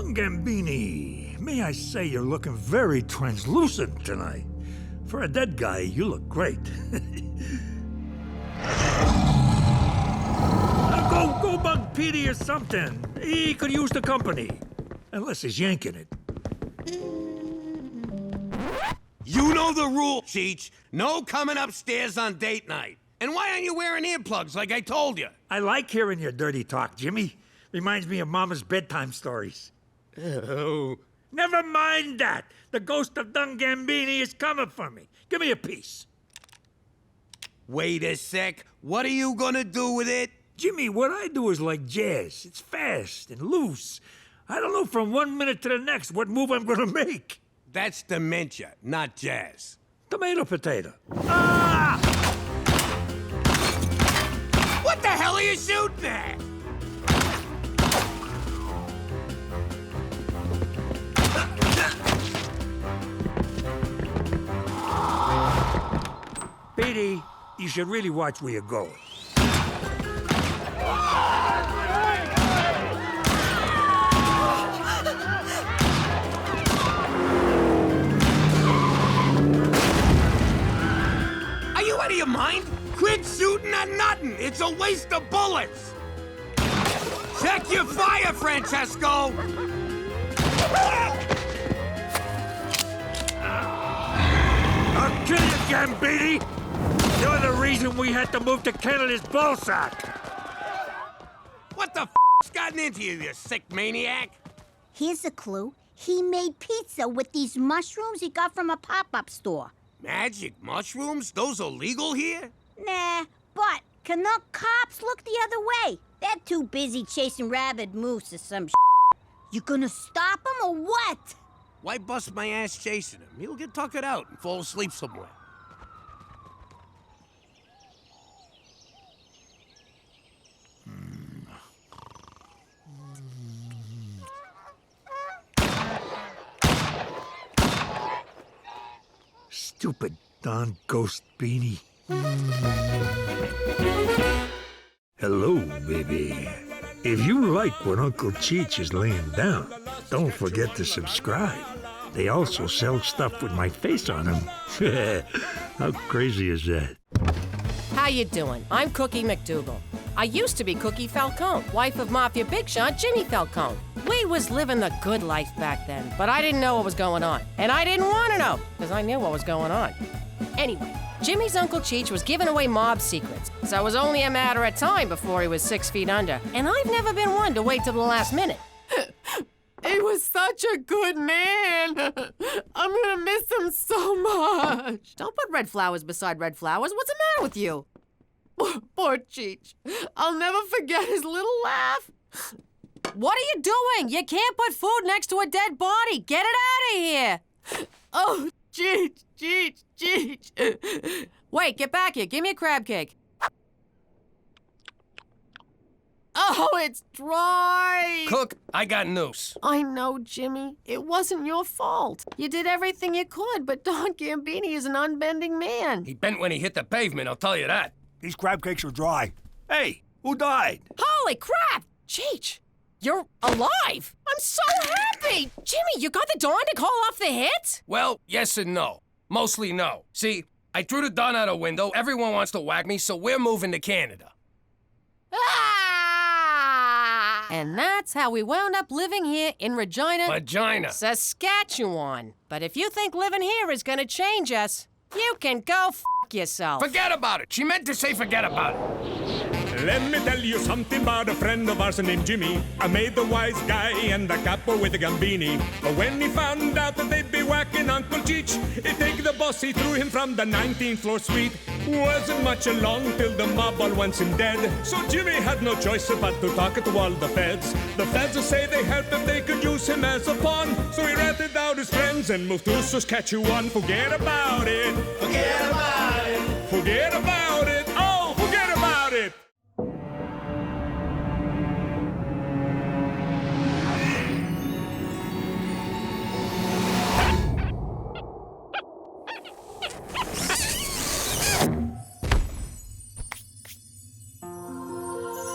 Don Gambini, may I say you're looking very translucent tonight. For a dead guy, you look great. Go bug Petey or something. He could use the company. Unless he's yanking it. You know the rule, Cheech. No coming upstairs on date night. And why aren't you wearing earplugs like I told you? I like hearing your dirty talk, Jimmy. Reminds me of Mama's bedtime stories. Oh. Never mind that. The ghost of Don Gambini is coming for me. Give me a piece. Wait a sec. What are you gonna do with it? Jimmy, what I do is like jazz. It's fast and loose. I don't know from 1 minute to the next what move I'm gonna make. That's dementia, not jazz. Tomato potato. Ah! What the hell are you shooting at? Petey, you should really watch where you're going. Are you out of your mind? Quit shooting at nothing. It's a waste of bullets. Check your fire, Francesco. I'll kill you, Gambini! You're the reason we had to move to Canada's ballsack! What the f***'s gotten into you, you sick maniac? Here's a clue. He made pizza with these mushrooms he got from a pop-up store. Magic mushrooms? Those are legal here? Nah, but Canuck cops look the other way. They're too busy chasing rabid moose or some shit. You gonna stop them or what? Why bust my ass chasing him? He'll get tuckered out and fall asleep somewhere. Stupid Don Ghost Beanie. Hello, baby. If you like what Uncle Cheech is laying down, don't forget to subscribe. They also sell stuff with my face on them. How crazy is that? How you doing? I'm Cookie MacDougal. I used to be Cookie Falcone, wife of Mafia Big Shot Jimmy Falcone. We was living the good life back then, but I didn't know what was going on. And I didn't want to know, because I knew what was going on. Anyway, Jimmy's Uncle Cheech was giving away mob secrets, so it was only a matter of time before he was 6 feet under. And I've never been one to wait till the last minute. He was such a good man. I'm gonna miss him so much. Don't put red flowers beside red flowers. What's the matter with you? Poor Cheech. I'll never forget his little laugh. What are you doing? You can't put food next to a dead body. Get it out of here. Oh, Cheech. Wait, get back here. Give me a crab cake. Oh, it's dry. Cook, I got news. I know, Jimmy. It wasn't your fault. You did everything you could, but Don Gambini is an unbending man. He bent when he hit the pavement, I'll tell you that. These crab cakes are dry. Hey, who died? Holy crap! Cheech, you're alive! I'm so happy! Jimmy, you got the Don to call off the hit? Well, yes and no. Mostly no. See, I threw the Don out a window, everyone wants to whack me, so we're moving to Canada. Ah! And that's how we wound up living here in Regina, Saskatchewan. But if you think living here is gonna change us, you can go f*** yourself. Forget about it. She meant to say forget about it. Let me tell you something about a friend of ours named Jimmy. I made the wise guy and the capo with the Gambini. But when he found out that they'd be whacking Uncle Cheech, he'd take the bus, he threw him from the 19th floor suite. Wasn't much along till the mob all wants him dead. So Jimmy had no choice but to talk to all the feds. The feds will say they help if they could use him as a pawn. So he ratted out his friends and moved to Saskatchewan. Forget about it. Forget about it. Forget about it. Oh, forget about it.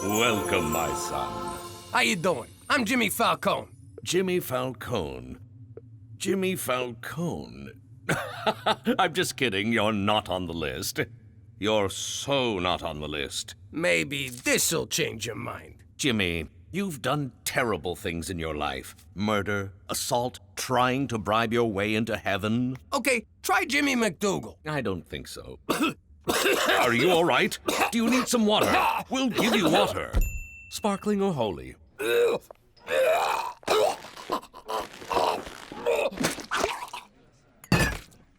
Welcome, my son. How you doing? I'm Jimmy Falcone. Jimmy Falcone. Jimmy Falcone. I'm just kidding. You're not on the list. You're so not on the list. Maybe this'll change your mind. Jimmy, you've done terrible things in your life. Murder, assault, trying to bribe your way into heaven. Okay, try Jimmy MacDougal. I don't think so. Are you all right? Do you need some water? We'll give you water. Sparkling or holy?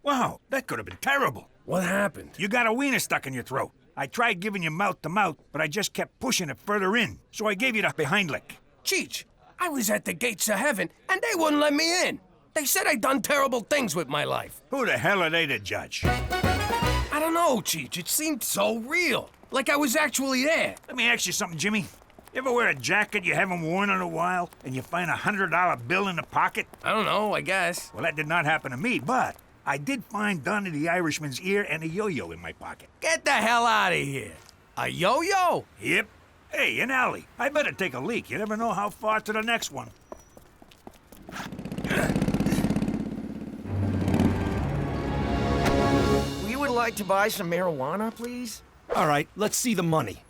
Wow, that could have been terrible. What happened? You got a wiener stuck in your throat. I tried giving you mouth to mouth, but I just kept pushing it further in, so I gave you the behind lick. Cheech, I was at the gates of heaven, and they wouldn't let me in. They said I'd done terrible things with my life. Who the hell are they to judge? I don't know, Cheech. It seemed so real. Like I was actually there. Let me ask you something, Jimmy. You ever wear a jacket you haven't worn in a while, and you find $100 bill in the pocket? I don't know, I guess. Well, that did not happen to me, but I did find Donnie the Irishman's ear and a yo-yo in my pocket. Get the hell out of here. A yo-yo? Yep. Hey, an alley. I better take a leak. You never know how far to the next one. We would like to buy some marijuana, please. All right, let's see the money.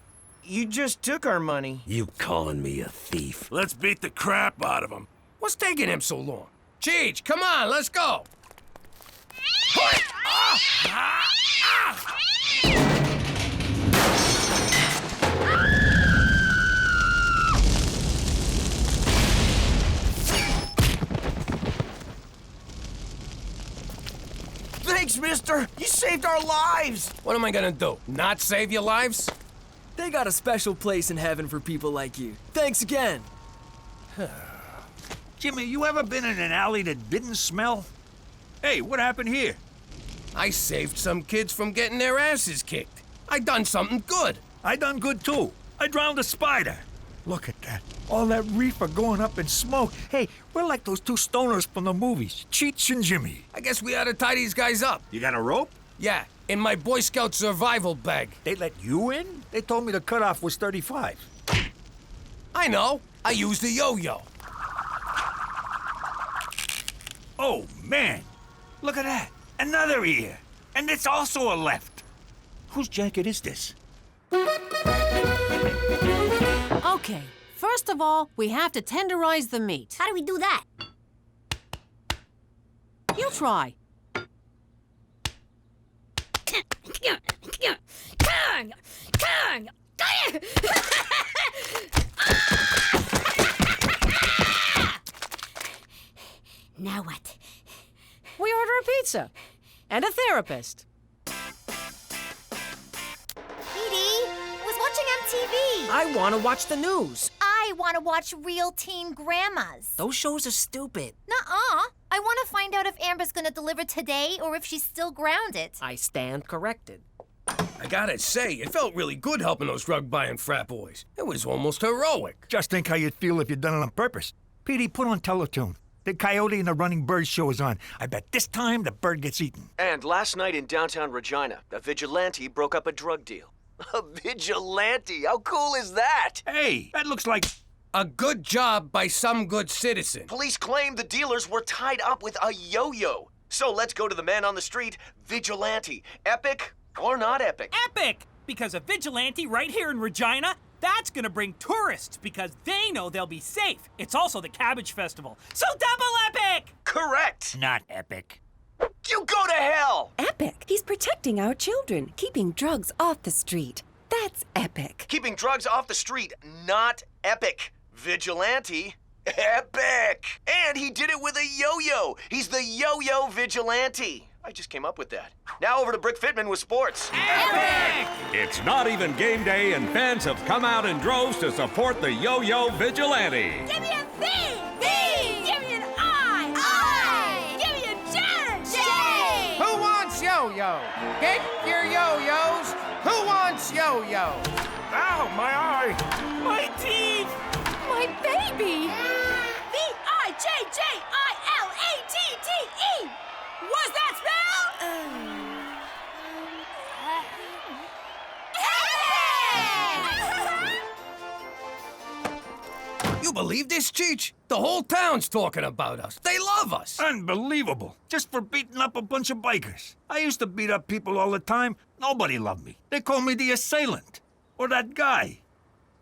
You just took our money. You calling me a thief? Let's beat the crap out of him. What's taking him so long? Cheech, come on, let's go. Thanks, mister. You saved our lives. What am I gonna do? Not save your lives? They got a special place in heaven for people like you. Thanks again. Jimmy, you ever been in an alley that didn't smell? Hey, what happened here? I saved some kids from getting their asses kicked. I done something good. I done good too. I drowned a spider. Look at that. All that reefer going up in smoke. Hey, we're like those two stoners from the movies, Cheech and Jimmy. I guess we ought to tie these guys up. You got a rope? Yeah, in my Boy Scout survival bag. They let you in? They told me the cutoff was 35. I know. I used a yo-yo. Oh, man. Look at that. Another ear. And it's also a left. Whose jacket is this? Okay, first of all, we have to tenderize the meat. How do we do that? You try. Now what? We order a pizza. And a therapist. Petey, was watching MTV. I want to watch the news. I want to watch Real Teen Grandmas. Those shows are stupid. Nuh-uh. I want to find out if Amber's gonna deliver today or if she's still grounded. I stand corrected. I gotta say, it felt really good helping those drug-buying frat boys. It was almost heroic. Just think how you'd feel if you'd done it on purpose. Petey, put on Teletoon. The Coyote and the Running Bird show is on. I bet this time the bird gets eaten. And last night in downtown Regina, a vigilante broke up a drug deal. A vigilante? How cool is that? Hey, that looks like... A good job by some good citizen. Police claim the dealers were tied up with a yo-yo. So let's go to the man on the street, vigilante. Epic or not epic? Epic! Because a vigilante right here in Regina, that's gonna bring tourists because they know they'll be safe. It's also the Cabbage Festival, so double epic! Correct! Not epic. You go to hell! Epic. He's protecting our children, keeping drugs off the street. That's epic. Keeping drugs off the street, not epic. Vigilante, epic! And he did it with a yo-yo. He's the yo-yo vigilante. I just came up with that. Now over to Brick Fitman with sports. Epic! It's not even game day, and fans have come out in droves to support the yo-yo vigilante. Give me a V! V! Give me an I! I! Give me a J! J! Who wants yo-yo? Get your yo-yos. Who wants yo-yo? Ow, my eye! My teeth! My baby! V-I-J-J-I-L-A-T-T-E! What's that spell? You believe this, Cheech? The whole town's talking about us. They love us. Unbelievable. Just for beating up a bunch of bikers. I used to beat up people all the time. Nobody loved me. They called me the assailant. Or that guy.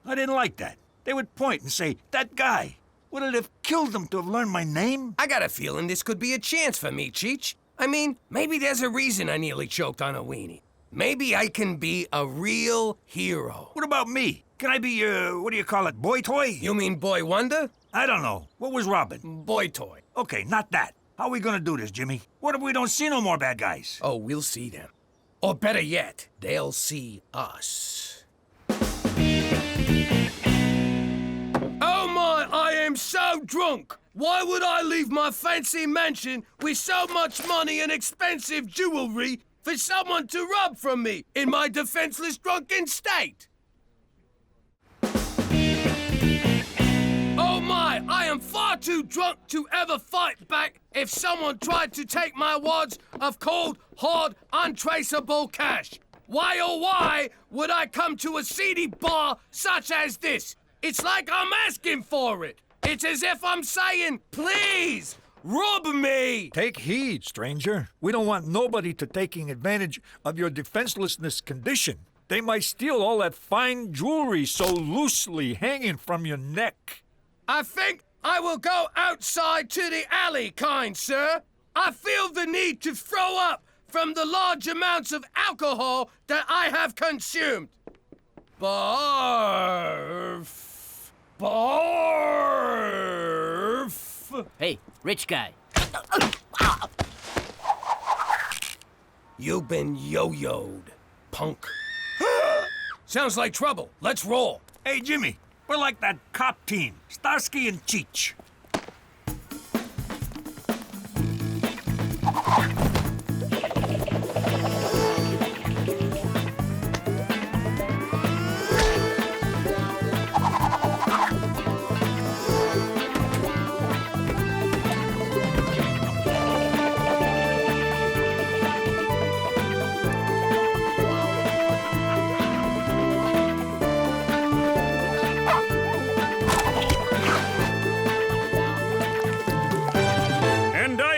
I didn't like that. They would point and say, that guy. Would it have killed them to have learned my name? I got a feeling this could be a chance for me, Cheech. I mean, maybe there's a reason I nearly choked on a weenie. Maybe I can be a real hero. What about me? Can I be, what do you call it, boy toy? You mean Boy Wonder? I don't know. What was Robin? Boy toy. Okay, not that. How are we gonna do this, Jimmy? What if we don't see no more bad guys? Oh, we'll see them. Or better yet, they'll see us. Oh my, I am so drunk! Why would I leave my fancy mansion with so much money and expensive jewelry for someone to rob from me in my defenseless drunken state? Oh my, I am far too drunk to ever fight back if someone tried to take my wads of cold, hard, untraceable cash. Why oh why would I come to a seedy bar such as this? It's like I'm asking for it. It's as if I'm saying, please, rob me! Take heed, stranger. We don't want nobody to taking advantage of your defenselessness condition. They might steal all that fine jewelry so loosely hanging from your neck. I think I will go outside to the alley, kind sir. I feel the need to throw up from the large amounts of alcohol that I have consumed. Barf. Barf! Hey, rich guy. You've been yo-yoed, punk. Sounds like trouble. Let's roll. Hey, Jimmy, we're like that cop team, Starsky and Cheech.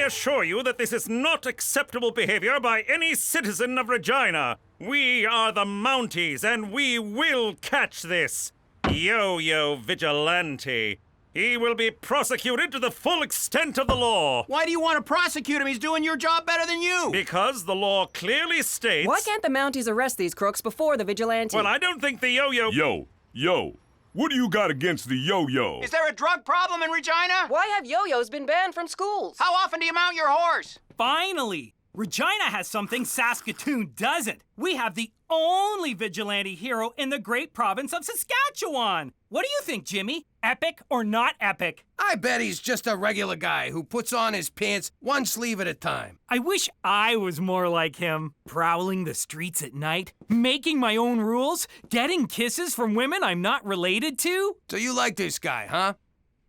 Assure you that this is not acceptable behavior by any citizen of Regina. We are the Mounties, and we will catch this yo-yo vigilante. He will be prosecuted to the full extent of the law. Why do you want to prosecute him? He's doing your job better than you. Because the law clearly states... Why can't the Mounties arrest these crooks before the vigilante? Well, I don't think the yo-yo... Yo. What do you got against the yo-yo? Is there a drug problem in Regina? Why have yo-yos been banned from schools? How often do you mount your horse? Finally! Regina has something Saskatoon doesn't. We have the only vigilante hero in the great province of Saskatchewan. What do you think, Jimmy? Epic or not epic? I bet he's just a regular guy who puts on his pants one sleeve at a time. I wish I was more like him. Prowling the streets at night, making my own rules, getting kisses from women I'm not related to. So you like this guy, huh?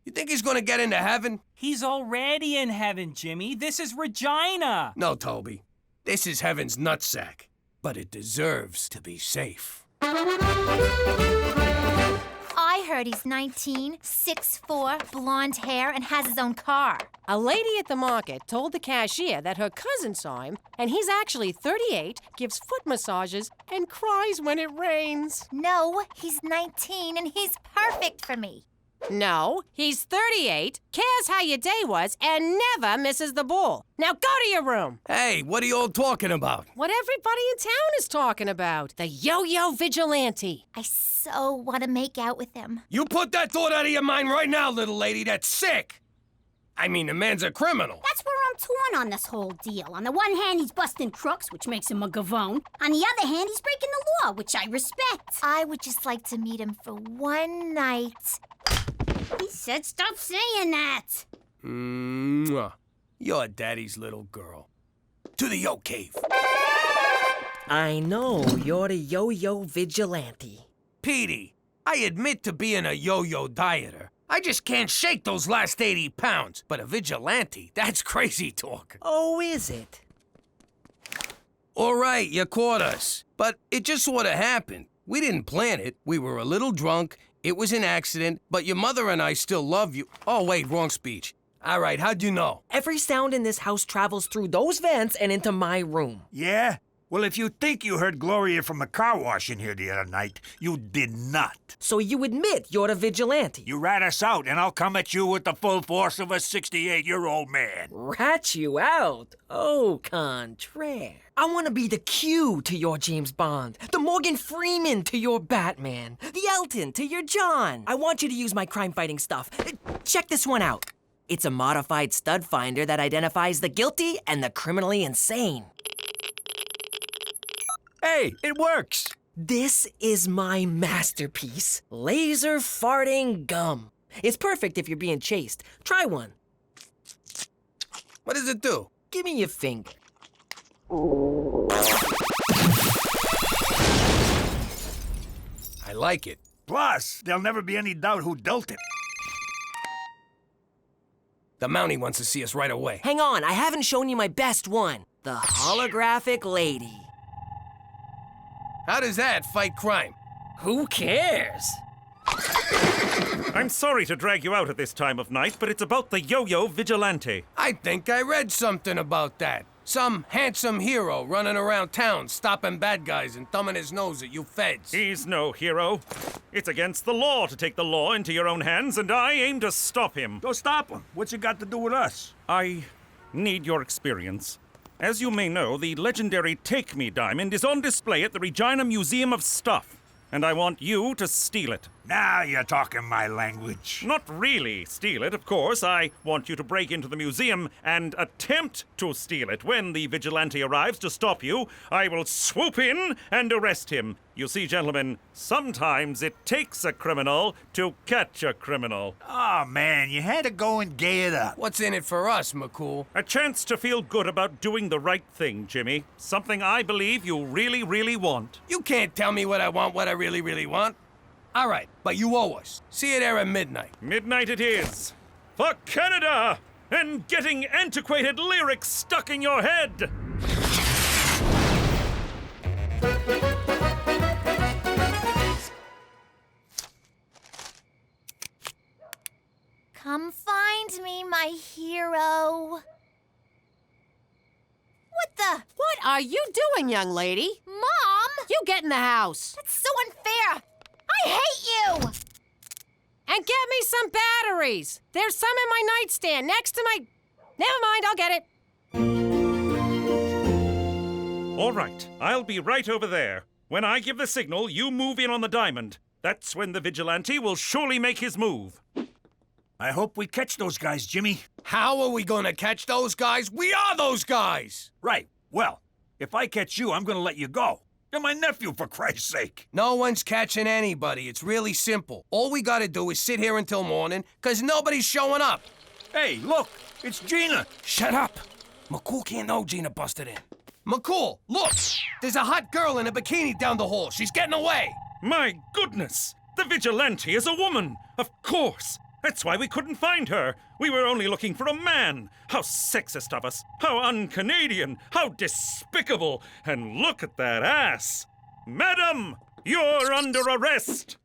You think he's gonna get into heaven? He's already in heaven, Jimmy. This is Regina. No, Toby. This is heaven's nutsack. But it deserves to be safe. I heard he's 19, 6'4", blonde hair, and has his own car. A lady at the market told the cashier that her cousin saw him, and he's actually 38, gives foot massages, and cries when it rains. No, he's 19, and he's perfect for me. No, he's 38, cares how your day was, and never misses the ball. Now go to your room. Hey, what are you all talking about? What everybody in town is talking about. The yo-yo vigilante. I so want to make out with him. You put that thought out of your mind right now, little lady. That's sick. I mean, the man's a criminal. That's where I'm torn on this whole deal. On the one hand, he's busting crooks, which makes him a gavone. On the other hand, he's breaking the law, which I respect. I would just like to meet him for one night. He said stop saying that. Mwah. You're daddy's little girl. To the yo cave. I know you're the yo-yo vigilante. Petey, I admit to being a yo-yo dieter. I just can't shake those last 80 pounds. But a vigilante, that's crazy talk. Oh, is it? All right, you caught us. But it just sort of happened. We didn't plan it. We were a little drunk. It was an accident, but your mother and I still love you. Oh, wait, wrong speech. All right, how'd you know? Every sound in this house travels through those vents and into my room. Yeah? Well, if you think you heard Gloria from the car wash in here the other night, you did not. So you admit you're the vigilante? You rat us out, and I'll come at you with the full force of a 68-year-old man. Rat you out? Au contraire. I want to be the Q to your James Bond, the Morgan Freeman to your Batman, the Elton to your John. I want you to use my crime-fighting stuff. Check this one out. It's a modified stud finder that identifies the guilty and the criminally insane. Hey, it works! This is my masterpiece, laser farting gum. It's perfect if you're being chased. Try one. What does it do? Give me your finger. I like it. Plus, there'll never be any doubt who dealt it. The Mountie wants to see us right away. Hang on, I haven't shown you my best one. The holographic lady. How does that fight crime? Who cares? I'm sorry to drag you out at this time of night, but it's about the yo-yo vigilante. I think I read something about that. Some handsome hero running around town stopping bad guys and thumbing his nose at you feds. He's no hero. It's against the law to take the law into your own hands, and I aim to stop him. Go stop him. What's it got to do with us? I need your experience. As you may know, the legendary Take Me diamond is on display at the Regina Museum of Stuff, and I want you to steal it. Now you're talking my language. Not really steal it, of course. I want you to break into the museum and attempt to steal it. When the vigilante arrives to stop you, I will swoop in and arrest him. You see, gentlemen, sometimes it takes a criminal to catch a criminal. Oh, man, you had to go and gay it up. What's in it for us, McCool? A chance to feel good about doing the right thing, Jimmy. Something I believe you really, really want. You can't tell me what I want, what I really, really want. All right, but you owe us. See you there at midnight. Midnight it is. For Canada! And getting antiquated lyrics stuck in your head! Come find me, my hero. What the? What are you doing, young lady? Mom! You get in the house. That's so unfair. I hate you! And get me some batteries. There's some in my nightstand next to my... Never mind, I'll get it. All right, I'll be right over there. When I give the signal, you move in on the diamond. That's when the vigilante will surely make his move. I hope we catch those guys, Jimmy. How are we gonna catch those guys? We are those guys! Right. Well, if I catch you, I'm gonna let you go. You're my nephew, for Christ's sake. No one's catching anybody. It's really simple. All we gotta do is sit here until morning, 'cause nobody's showing up. Hey, look, it's Gina. Shut up. McCool can't know Gina busted in. McCool, look! There's a hot girl in a bikini down the hall. She's getting away. My goodness! The vigilante is a woman! Of course! That's why we couldn't find her. We were only looking for a man. How sexist of us. How un-Canadian. How despicable. And look at that ass. Madam, you're under arrest.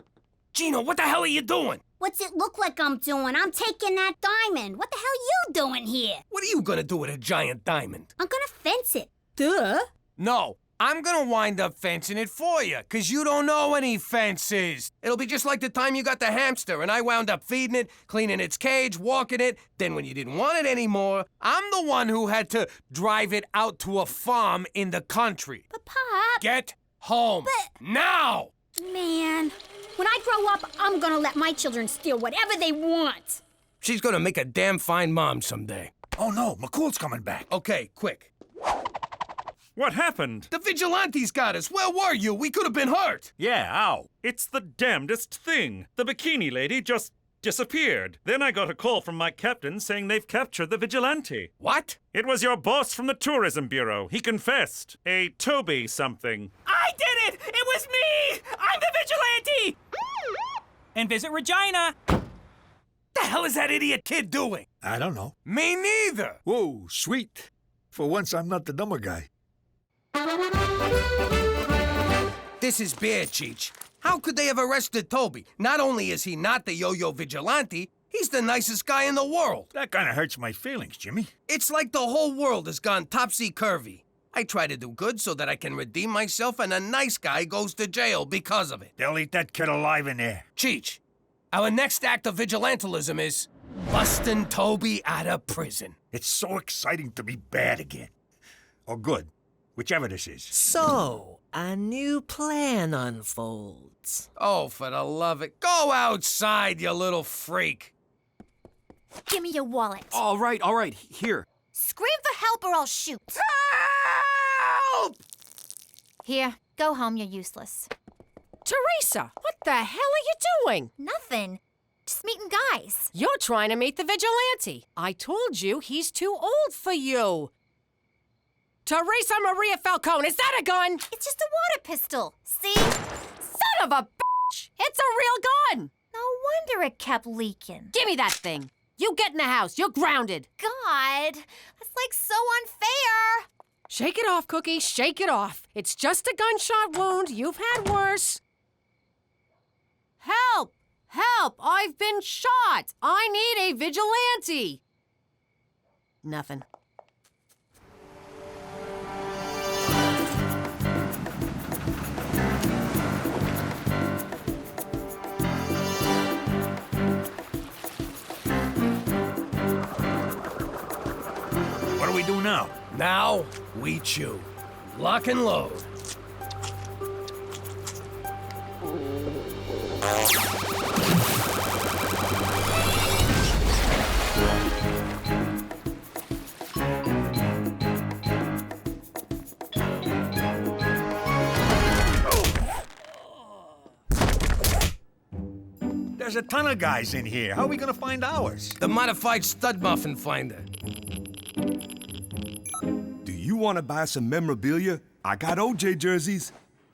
Gina, what the hell are you doing? What's it look like I'm doing? I'm taking that diamond. What the hell you doing here? What are you gonna do with a giant diamond? I'm gonna fence it. Duh. No, I'm gonna wind up fencing it for you, 'cause you don't know any fences. It'll be just like the time you got the hamster and I wound up feeding it, cleaning its cage, walking it. Then when you didn't want it anymore, I'm the one who had to drive it out to a farm in the country. But Pop... Get home. Now! Man, when I grow up, I'm gonna let my children steal whatever they want. She's gonna make a damn fine mom someday. Oh no, McCool's coming back. Okay, quick. What happened? The vigilantes got us. Where were you? We could have been hurt. Yeah, ow. It's the damnedest thing. The bikini lady just disappeared. Then I got a call from my captain saying they've captured the vigilante. What? It was your boss from the Tourism Bureau. He confessed. A Toby something. I did it! It was me! I'm the vigilante! And visit Regina. The hell is that idiot kid doing? I don't know. Me neither. Whoa, sweet. For once, I'm not the dumber guy. This is bad, Cheech. How could they have arrested Toby? Not only is he not the yo-yo vigilante, he's the nicest guy in the world. That kind of hurts my feelings, Jimmy. It's like the whole world has gone topsy-turvy. I try to do good so that I can redeem myself, and a nice guy goes to jail because of it. They'll eat that kid alive in there. Cheech, our next act of vigilantism is busting Toby out of prison. It's so exciting to be bad again. Or good, whichever this is. So, a new plan unfolds. Oh, for the love of it. Go outside, you little freak. Give me your wallet. All right, here. Scream for help or I'll shoot. Help! Here, go home, you're useless. Teresa, what the hell are you doing? Nothing. Just meeting guys. You're trying to meet the vigilante. I told you he's too old for you. Teresa Maria Falcone, is that a gun? It's just a water pistol. See? Son of a bitch! It's a real gun! No wonder it kept leaking. Give me that thing. You get in the house. You're grounded. God, that's like so unfair. Shake it off, Cookie. Shake it off. It's just a gunshot wound. You've had worse. Help! Help! I've been shot! I need a vigilante! Nothing. What do we do now? Now, we chew. Lock and load. There's a ton of guys in here. How are we gonna find ours? The modified stud muffin finder. Do you want to buy some memorabilia? I got OJ jerseys.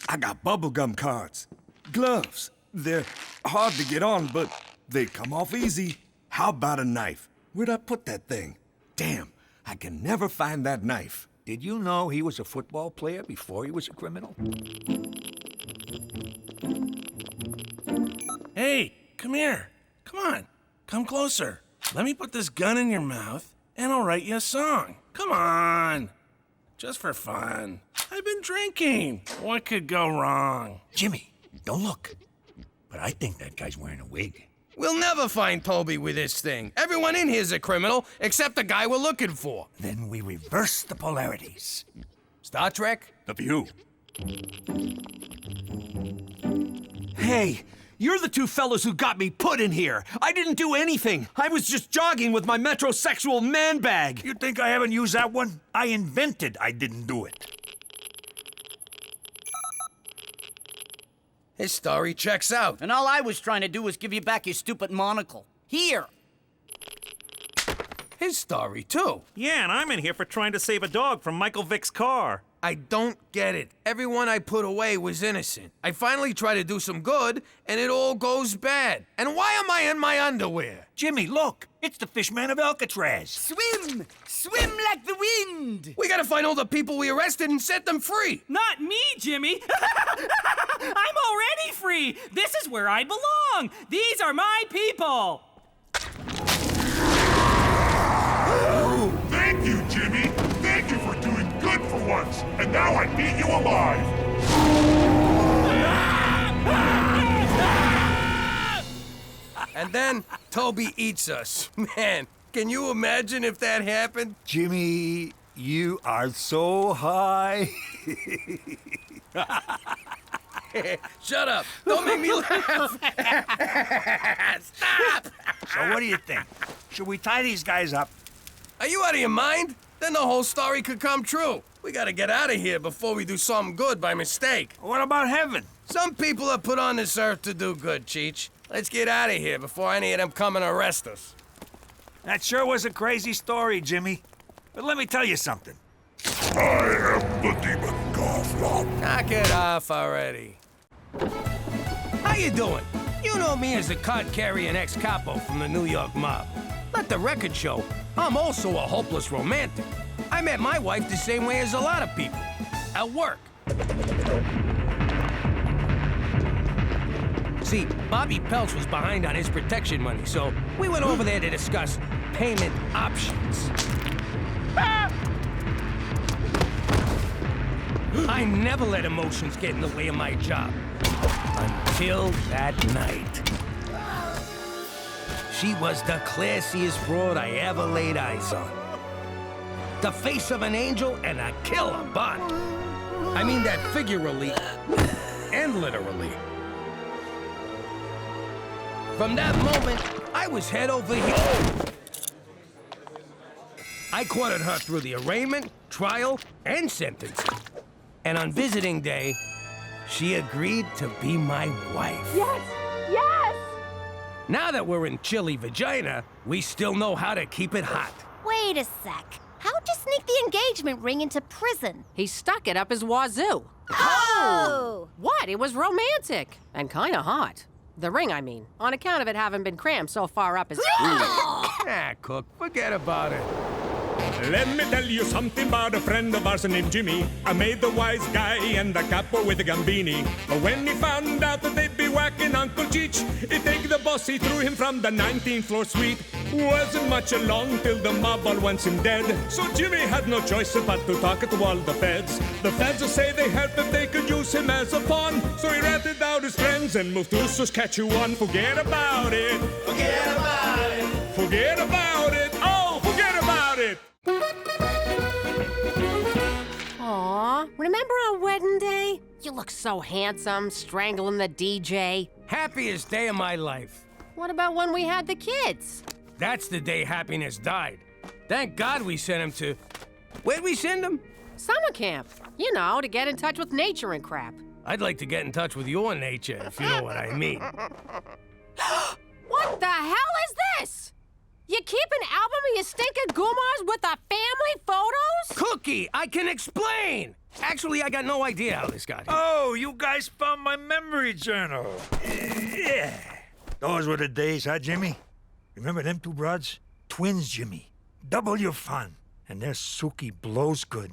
I got bubblegum cards. Gloves. They're hard to get on, but they come off easy. How about a knife? Where'd I put that thing? Damn, I can never find that knife. Did you know he was a football player before he was a criminal? Hey, come here. Come on. Come closer. Let me put this gun in your mouth, and I'll write you a song. Come on. Just for fun. I've been drinking. What could go wrong? Jimmy, don't look. But I think that guy's wearing a wig. We'll never find Toby with this thing. Everyone in here's a criminal, except the guy we're looking for. Then we reverse the polarities. Star Trek? The View. Hey, you're the two fellows who got me put in here. I didn't do anything. I was just jogging with my metrosexual man bag. You think I haven't used that one? I invented I didn't do it. His story checks out. And all I was trying to do was give you back your stupid monocle. Here. His story, too. Yeah, and I'm in here for trying to save a dog from Michael Vick's car. I don't get it. Everyone I put away was innocent. I finally try to do some good, and it all goes bad. And why am I in my underwear? Jimmy, look. It's the Fishman of Alcatraz. Swim! Swim like the wind! We gotta find all the people we arrested and set them free. Not me, Jimmy! I'm already free! This is where I belong! These are my people! Thank you, Jimmy. Thank you for doing good for once. And now I eat you alive. And then Toby eats us. Man, can you imagine if that happened? Jimmy, you are so high. Shut up. Don't make me laugh. Stop. So what do you think? Should we tie these guys up? Are you out of your mind? Then the whole story could come true. We gotta get out of here before we do something good by mistake. What about heaven? Some people are put on this earth to do good, Cheech. Let's get out of here before any of them come and arrest us. That sure was a crazy story, Jimmy. But let me tell you something. I am the demon Garflop. Knock it off already. How you doing? You know me as the card-carrying ex-capo from the New York mob. Let the record show, I'm also a hopeless romantic. I met my wife the same way as a lot of people, at work. See, Bobby Peltz was behind on his protection money, so we went over there to discuss payment options. I never let emotions get in the way of my job. Until that night. She was the classiest broad I ever laid eyes on. The face of an angel and a killer body. I mean that figuratively and literally. From that moment, I was head over heels. I courted her through the arraignment, trial, and sentencing. And on visiting day, she agreed to be my wife. Yes! Yes! Now that we're in chilly Regina, we still know how to keep it hot. Wait a sec. How'd you sneak the engagement ring into prison? He stuck it up his wazoo. Oh! What? It was romantic. And kinda hot. The ring, I mean. On account of it having been crammed so far up his... Ah, Cook, forget about it. Let me tell you something about a friend of ours named Jimmy. I made the wise guy and the capo with the Gambini. But when he found out that they'd be whacking Uncle Cheech, he take the boss, he threw him from the 19th floor suite. Wasn't much along till the mob all wants him dead. So Jimmy had no choice but to talk to all the feds. The feds will say they heard that they could use him as a pawn. So he ratted out his friends and moved to Saskatchewan. Forget about it. Forget about it. Forget about it. Oh, forget about it. Aw, remember our wedding day? You look so handsome, strangling the DJ. Happiest day of my life. What about when we had the kids? That's the day happiness died. Thank God we sent him to... Where'd we send him? Summer camp. You know, to get in touch with nature and crap. I'd like to get in touch with your nature, if you know what I mean. What the hell is this? You keep an album of your stinking goomars with the family photos? Cookie, I can explain! Actually, I got no idea how this got here. Oh, you guys found my memory journal. Yeah. Those were the days, huh, Jimmy? Remember them two broads? Twins, Jimmy. Double your fun. And their Suki blows good.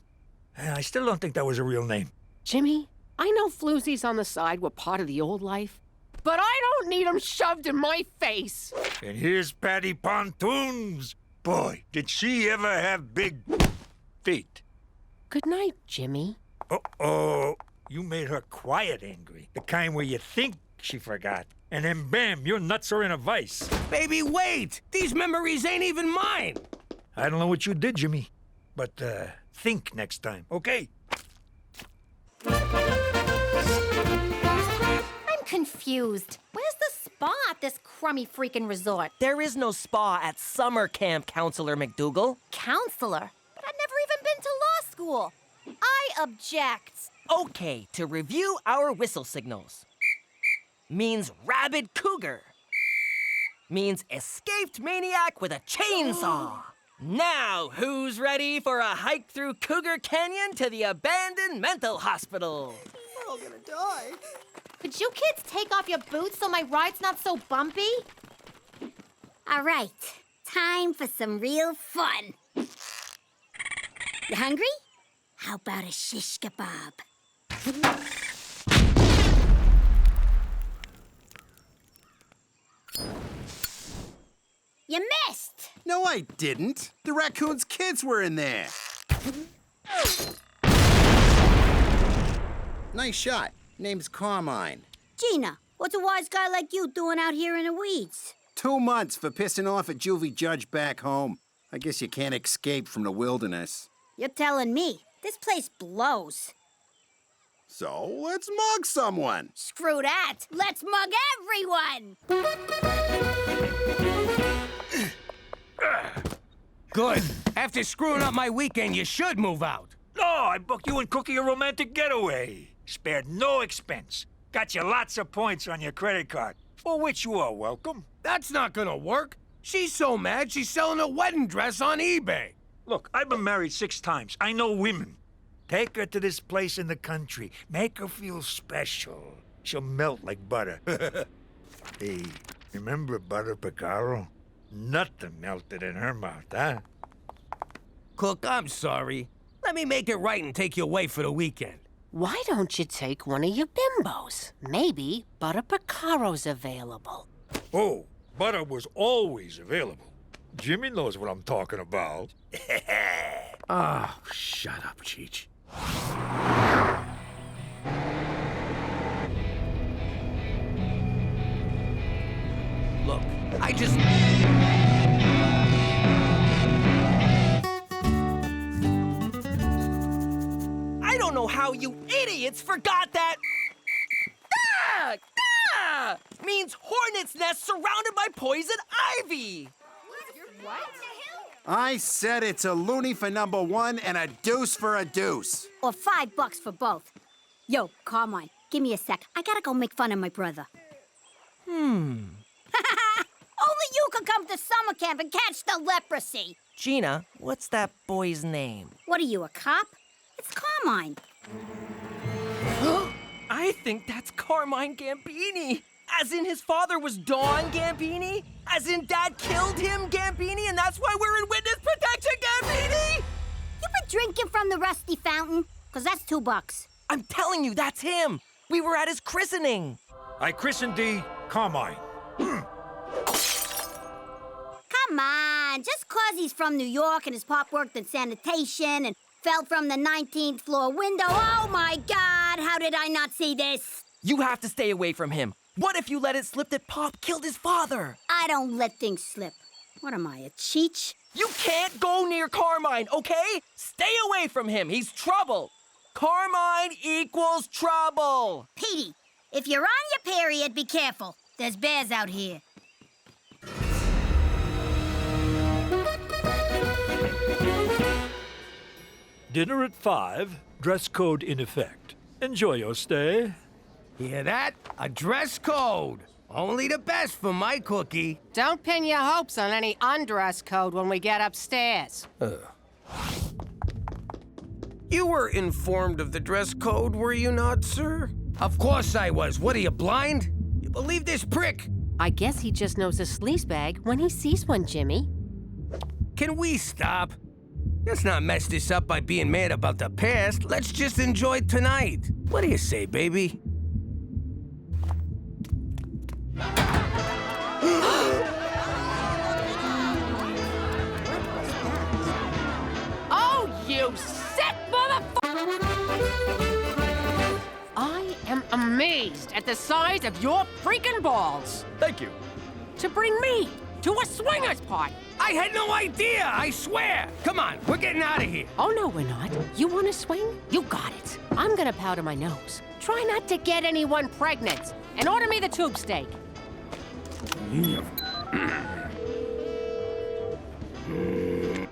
I still don't think that was a real name. Jimmy, I know floozies on the side were part of the old life, but I don't need them shoved in my face. And here's Patty Pontoons. Boy, did she ever have big feet. Good night, Jimmy. Uh-oh. You made her quiet angry. The kind where you think she forgot. And then bam, your nuts are in a vice. Baby, wait! These memories ain't even mine! I don't know what you did, Jimmy. But, think next time, okay? I'm confused. Where's the spa at this crummy freaking resort? There is no spa at summer camp, Counselor MacDougal. Counselor? But I've never even been to law school. I object. Okay, to review our whistle signals. Means rabid cougar. Means escaped maniac with a chainsaw. Now, who's ready for a hike through Cougar Canyon to the abandoned mental hospital? We're all gonna die. Could you kids take off your boots so my ride's not so bumpy? All right, time for some real fun. You hungry? How about a shish kebab? You missed! No, I didn't. The raccoon's kids were in there. Nice shot. Name's Carmine. Gina, what's a wise guy like you doing out here in the weeds? 2 months for pissing off a juvie judge back home. I guess you can't escape from the wilderness. You're telling me. This place blows. So, let's mug someone. Screw that. Let's mug everyone. Good. After screwing up my weekend, you should move out. No, I booked you and Cookie a romantic getaway. Spared no expense. Got you lots of points on your credit card, for which you are welcome. That's not gonna work. She's so mad she's selling a wedding dress on eBay. Look, I've been married 6 times. I know women. Take her to this place in the country. Make her feel special. She'll melt like butter. Hey, remember Butter Picaro? Nothing melted in her mouth, huh? Cook, I'm sorry. Let me make it right and take you away for the weekend. Why don't you take one of your bimbos? Maybe butter pecaro's available. Oh, butter was always available. Jimmy knows what I'm talking about. Oh, shut up, Cheech. Look, I just... I don't know how you idiots forgot that. Ah! Ah! Means hornet's nest surrounded by poison ivy. What? I said it's a loony for number one and a deuce for a deuce. Or $5 for both. Yo, Carmine, give me a sec. I gotta go make fun of my brother. Only you can come to summer camp and catch the leprosy. Gina, what's that boy's name? What are you, a cop? It's Carmine. I think that's Carmine Gambini. As in his father was Don Gambini? As in Dad killed him, Gambini, and that's why we're in witness protection, Gambini? You been drinking from the rusty fountain? 'Cause that's $2. I'm telling you, that's him. We were at his christening. I christened thee Carmine. Come on, just 'cause he's from New York and his pop worked in sanitation and fell from the 19th floor window. Oh my God, how did I not see this? You have to stay away from him. What if you let it slip that Pop killed his father? I don't let things slip. What am I, a Cheech? You can't go near Carmine, okay? Stay away from him. He's trouble. Carmine equals trouble. Petey, if you're on your period, be careful. There's bears out here. Dinner at 5, dress code in effect. Enjoy your stay. Hear that? A dress code. Only the best for my cookie. Don't pin your hopes on any undress code when we get upstairs. You were informed of the dress code, were you not, sir? Of course I was. What, are you blind? You believe this prick? I guess he just knows a sleaze bag when he sees one, Jimmy. Can we stop? Let's not mess this up by being mad about the past. Let's just enjoy tonight. What do you say, baby? Oh, you sick motherfucker! I am amazed at the size of your freaking balls. Thank you. To bring me to a swingers party. I had no idea, I swear. Come on, we're getting out of here. Oh, no, we're not. You want to swing? You got it. I'm gonna powder my nose. Try not to get anyone pregnant. And order me the tube steak.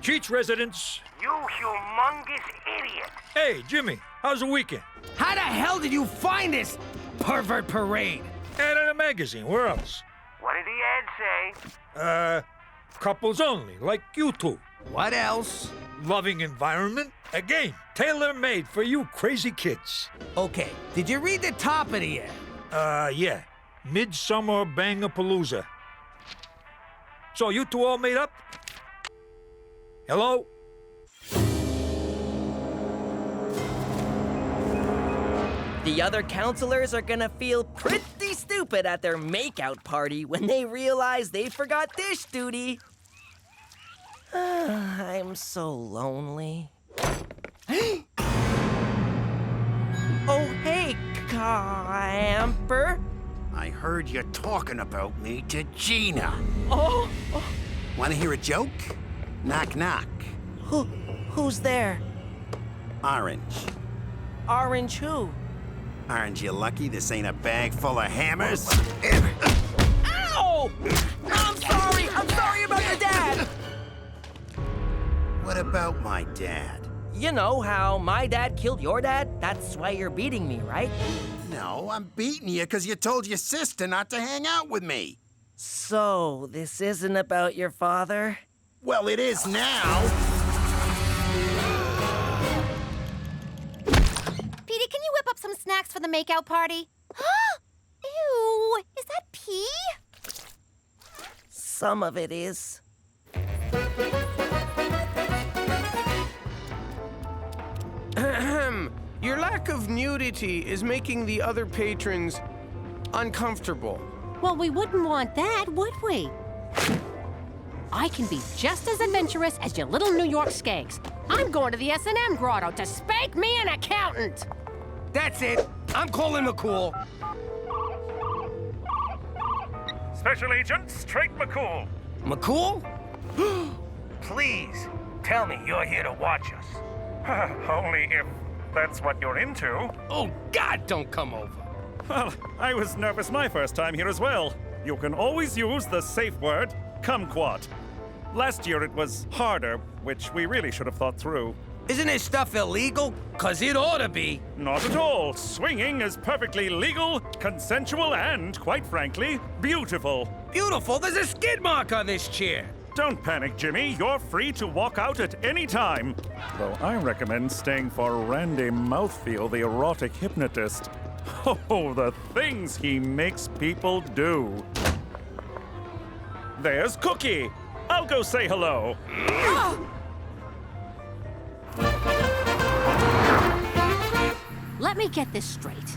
Cheech residents. You humongous idiot. Hey, Jimmy, how's the weekend? How the hell did you find this pervert parade? Ad in a magazine, where else? What did the ad say? Couples only, like you two. What else? Loving environment. A game tailor-made for you crazy kids. Okay, did you read the top of the ad? Yeah. Midsummer Bangapalooza. So you two all made up? Hello? The other counselors are gonna feel pretty stupid at their makeout party when they realize they forgot dish duty. I'm so lonely. Oh, hey, camper. I heard you talking about me to Gina. Oh. Want to hear a joke? Knock, knock. Who's there? Orange. Orange who? Aren't you lucky this ain't a bag full of hammers? Ow! I'm sorry about your dad. What about my dad? You know how my dad killed your dad? That's why you're beating me, right? No, I'm beating you because you told your sister not to hang out with me. So, this isn't about your father? Well, it is now. Petey, can you whip up some snacks for the makeout party? Ew, is that pee? Some of it is. Your lack of nudity is making the other patrons uncomfortable. Well, we wouldn't want that, would we? I can be just as adventurous as your little New York skanks. I'm going to the S&M grotto to spank me an accountant. That's it. I'm calling the call. Special Agent Straight McCool. McCool? Please, tell me you're here to watch us. Only if that's what you're into. Oh, God, don't come over. Well, I was nervous my first time here as well. You can always use the safe word, kumquat. Last year it was harder, which we really should have thought through. Isn't this stuff illegal? 'Cause it ought to be. Not at all. Swinging is perfectly legal, consensual, and, quite frankly, beautiful. Beautiful? There's a skid mark on this chair. Don't panic, Jimmy. You're free to walk out at any time. Though I recommend staying for Randy Mouthfeel, the erotic hypnotist. Oh, the things he makes people do. There's Cookie. I'll go say hello. Let me get this straight.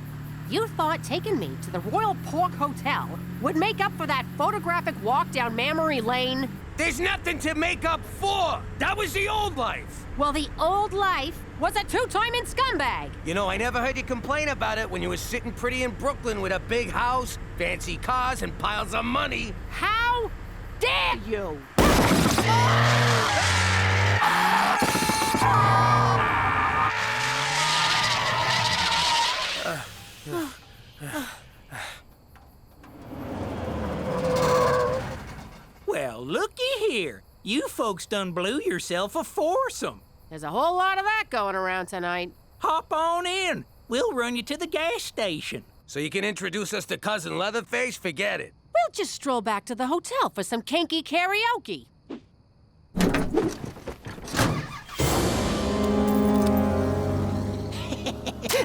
You thought taking me to the Royal Pork Hotel would make up for that photographic walk down Memory Lane? There's nothing to make up for. That was the old life. Well, the old life was a two-timing scumbag. You know, I never heard you complain about it when you were sitting pretty in Brooklyn with a big house, fancy cars, and piles of money. How dare you? Well, looky here. You folks done blew yourself a foursome. There's a whole lot of that going around tonight. Hop on in. We'll run you to the gas station. So you can introduce us to Cousin Leatherface? Forget it. We'll just stroll back to the hotel for some kinky karaoke.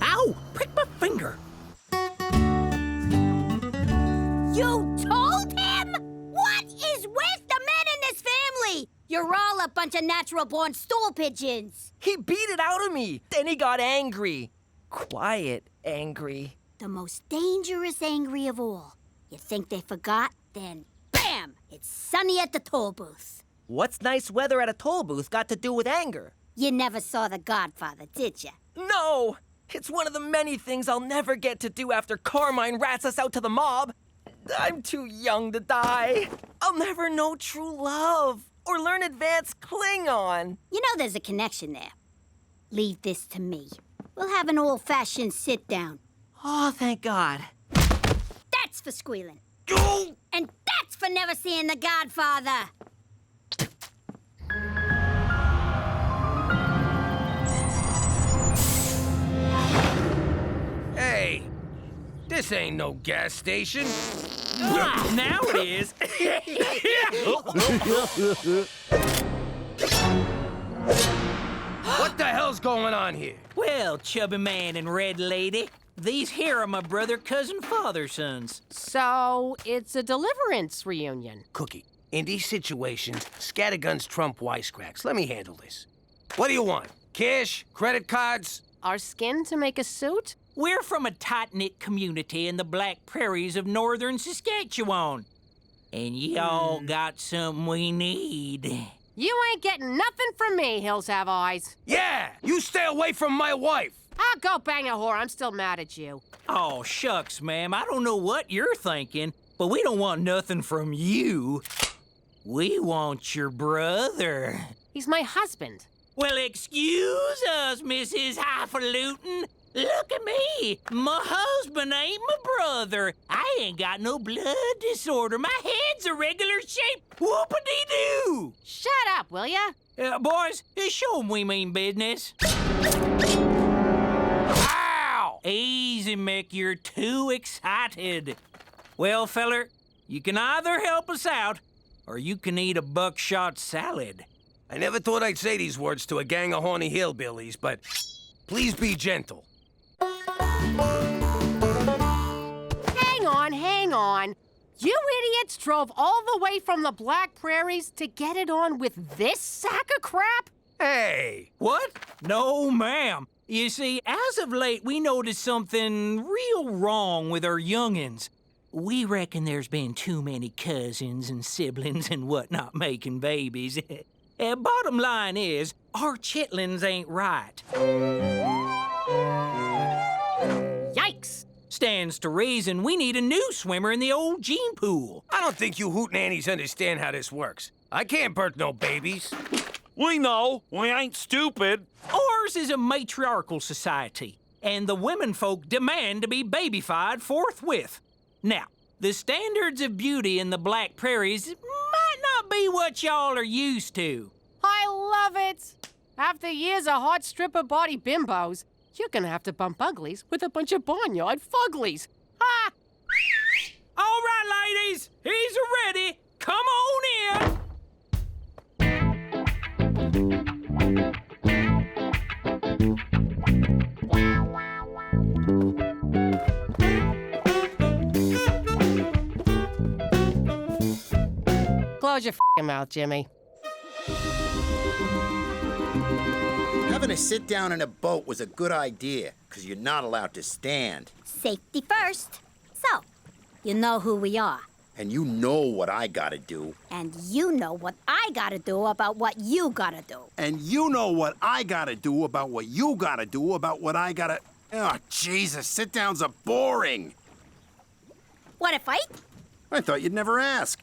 Ow! Prick my finger. You told him? What is with the men in this family? You're all a bunch of natural-born stool pigeons. He beat it out of me. Then he got angry. Quiet angry. The most dangerous angry of all. You think they forgot? Then, bam! It's sunny at the toll booth. What's nice weather at a toll booth got to do with anger? You never saw The Godfather, did you? No! It's one of the many things I'll never get to do after Carmine rats us out to the mob. I'm too young to die. I'll never know true love or learn advanced Klingon. You know there's a connection there. Leave this to me. We'll have an old-fashioned sit-down. Oh, thank God. That's for squealing. And that's for never seeing The Godfather. Hey, this ain't no gas station. Now it is. What the hell's going on here? Well, chubby man and red lady, these here are my brother, cousin, father sons. So, it's a deliverance reunion. Cookie, in these situations, scatterguns trump wisecracks. Let me handle this. What do you want? Cash? Credit cards? Our skin to make a suit? We're from a tight-knit community in the Black Prairies of northern Saskatchewan. And y'all got something we need. You ain't getting nothing from me, Hills Have Eyes. Yeah! You stay away from my wife! I'll go bang a whore. I'm still mad at you. Oh, shucks, ma'am. I don't know what you're thinking, but we don't want nothing from you. We want your brother. He's my husband. Well, excuse us, Mrs. Highfalutin. Look at me. My husband ain't my brother. I ain't got no blood disorder. My head's a regular shape. Whoop-a-dee-doo. Shut up, will ya? Boys, show 'em we mean business. Ow! Easy, Mick. You're too excited. Well, feller, you can either help us out, or you can eat a buckshot salad. I never thought I'd say these words to a gang of horny hillbillies, but please be gentle. Hang on. You idiots drove all the way from the Black Prairies to get it on with this sack of crap? Hey! What? No, ma'am. You see, as of late, we noticed something real wrong with our youngins. We reckon there's been too many cousins and siblings and whatnot making babies. Bottom line is, our chitlins ain't right. Yikes! Stands to reason we need a new swimmer in the old gene pool. I don't think you hootenannies understand how this works. I can't birth no babies. We know. We ain't stupid. Ours is a matriarchal society, and the women folk demand to be babyfied forthwith. Now, the standards of beauty in the Black Prairies might not be what y'all are used to. I love it. After years of hot stripper body bimbos, you're gonna have to bump uglies with a bunch of barnyard fuglies. Ha! All right, ladies, he's ready. Come on in. Close your f***ing mouth, Jimmy. Having a sit down in a boat was a good idea, because you're not allowed to stand. Safety first. So, you know who we are. And you know what I gotta do. And you know what I gotta do about what you gotta do. And you know what I gotta do about what you gotta do about what I gotta... Oh, Jesus, sit-downs are boring. Want to fight? I thought you'd never ask.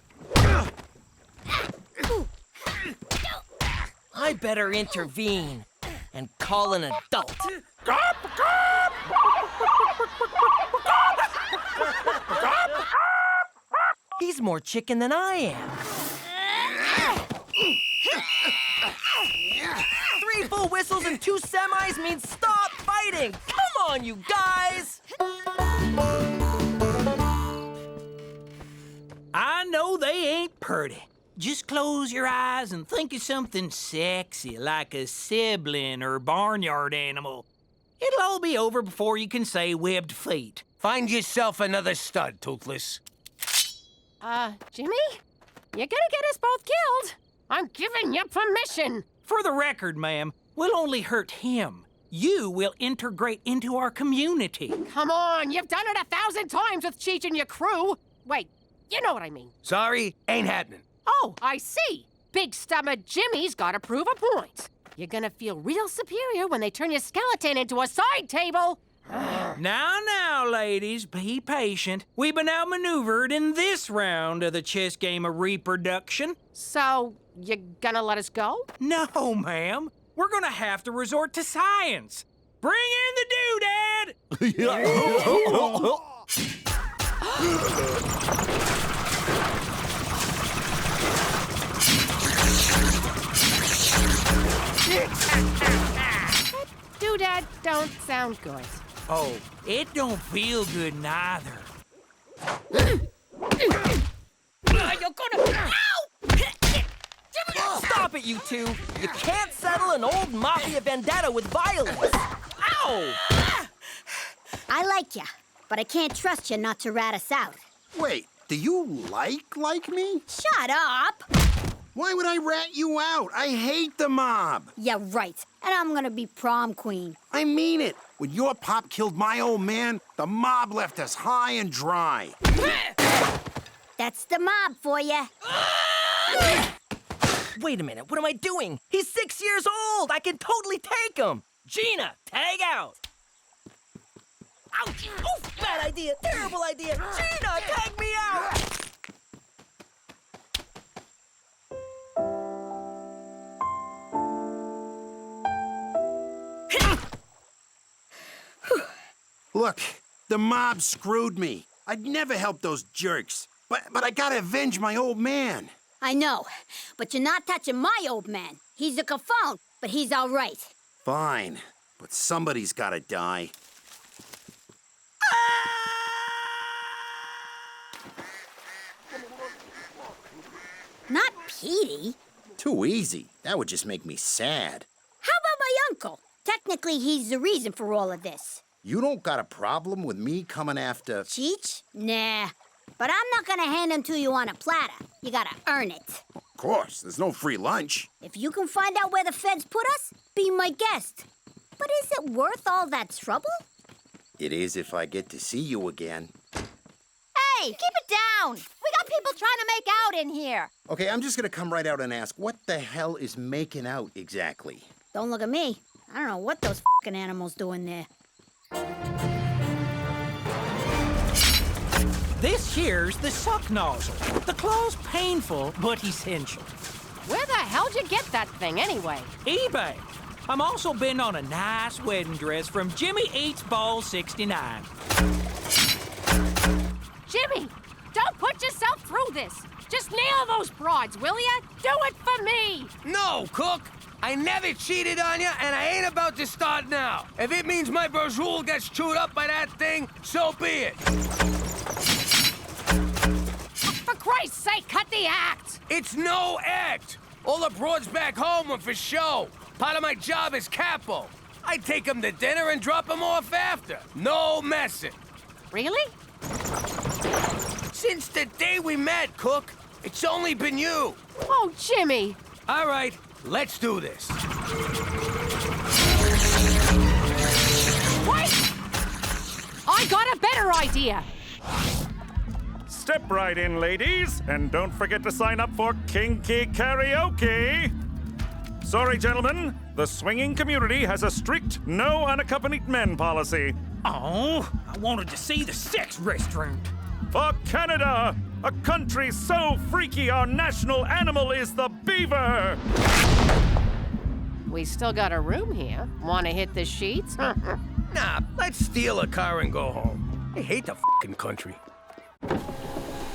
I better intervene and call an adult. He's more chicken than I am. 3 full whistles and 2 semis means stop fighting. Come on, you guys. I know they ain't purty. Just close your eyes and think of something sexy, like a sibling or barnyard animal. It'll all be over before you can say webbed feet. Find yourself another stud, Toothless. Jimmy? You're gonna get us both killed. I'm giving you permission. For the record, ma'am, we'll only hurt him. You will integrate into our community. Come on, you've done it 1,000 times with Cheech and your crew. Wait, you know what I mean. Sorry, ain't happening. Oh, I see. Big stomach Jimmy's gotta prove a point. You're gonna feel real superior when they turn your skeleton into a side table. Now, ladies, be patient. We've been outmaneuvered in this round of the chess game of reproduction. So, you gonna let us go? No, ma'am. We're gonna have to resort to science. Bring in the doodad! Doodad don't sound good. Oh, it don't feel good neither. You're gonna... Ow! Stop it, you two. You can't settle an old mafia vendetta with violence. Ow! I like ya, but I can't trust you not to rat us out. Wait, do you like me? Shut up! Why would I rat you out? I hate the mob. Yeah, right. And I'm gonna be prom queen. I mean it. When your pop killed my old man, the mob left us high and dry. That's the mob for ya. Wait a minute, what am I doing? He's 6 years old! I can totally take him! Gina, tag out! Ouch! Oof, bad idea, terrible idea! Gina, tag me out! Look, the mob screwed me. I'd never help those jerks. But I gotta avenge my old man. I know, but you're not touching my old man. He's a cafone, but he's all right. Fine, but somebody's gotta die. Not Petey. Too easy. That would just make me sad. How about my uncle? Technically, he's the reason for all of this. You don't got a problem with me coming after... Cheech? Nah. But I'm not gonna hand him to you on a platter. You gotta earn it. Of course, there's no free lunch. If you can find out where the feds put us, be my guest. But is it worth all that trouble? It is if I get to see you again. Hey, keep it down! We got people trying to make out in here. Okay, I'm just gonna come right out and ask, what the hell is making out exactly? Don't look at me. I don't know what those f***ing animals do in there. This here's the suck nozzle. The claw's painful, but essential. Where the hell'd you get that thing anyway? eBay. I'm also bidding on a nice wedding dress from Jimmy Eats Ball 69. Jimmy, don't put yourself through this. Just nail those broads, will ya? Do it for me! No, Cook! I never cheated on you, and I ain't about to start now. If it means my Bruski gets chewed up by that thing, so be it. For Christ's sake, cut the act! It's no act! All the broads back home are for show. Part of my job is capo. I take them to dinner and drop them off after. No messing. Really? Since the day we met, Cook, it's only been you. Oh, Jimmy. All right, let's do this. Wait! I got a better idea. Step right in, ladies, and don't forget to sign up for Kinky Karaoke. Sorry, gentlemen, the swinging community has a strict no unaccompanied men policy. Oh, I wanted to see the sex restaurant. For Canada, a country so freaky our national animal is the beaver. We still got a room here. Want to hit the sheets? Nah, let's steal a car and go home. I hate the fucking country.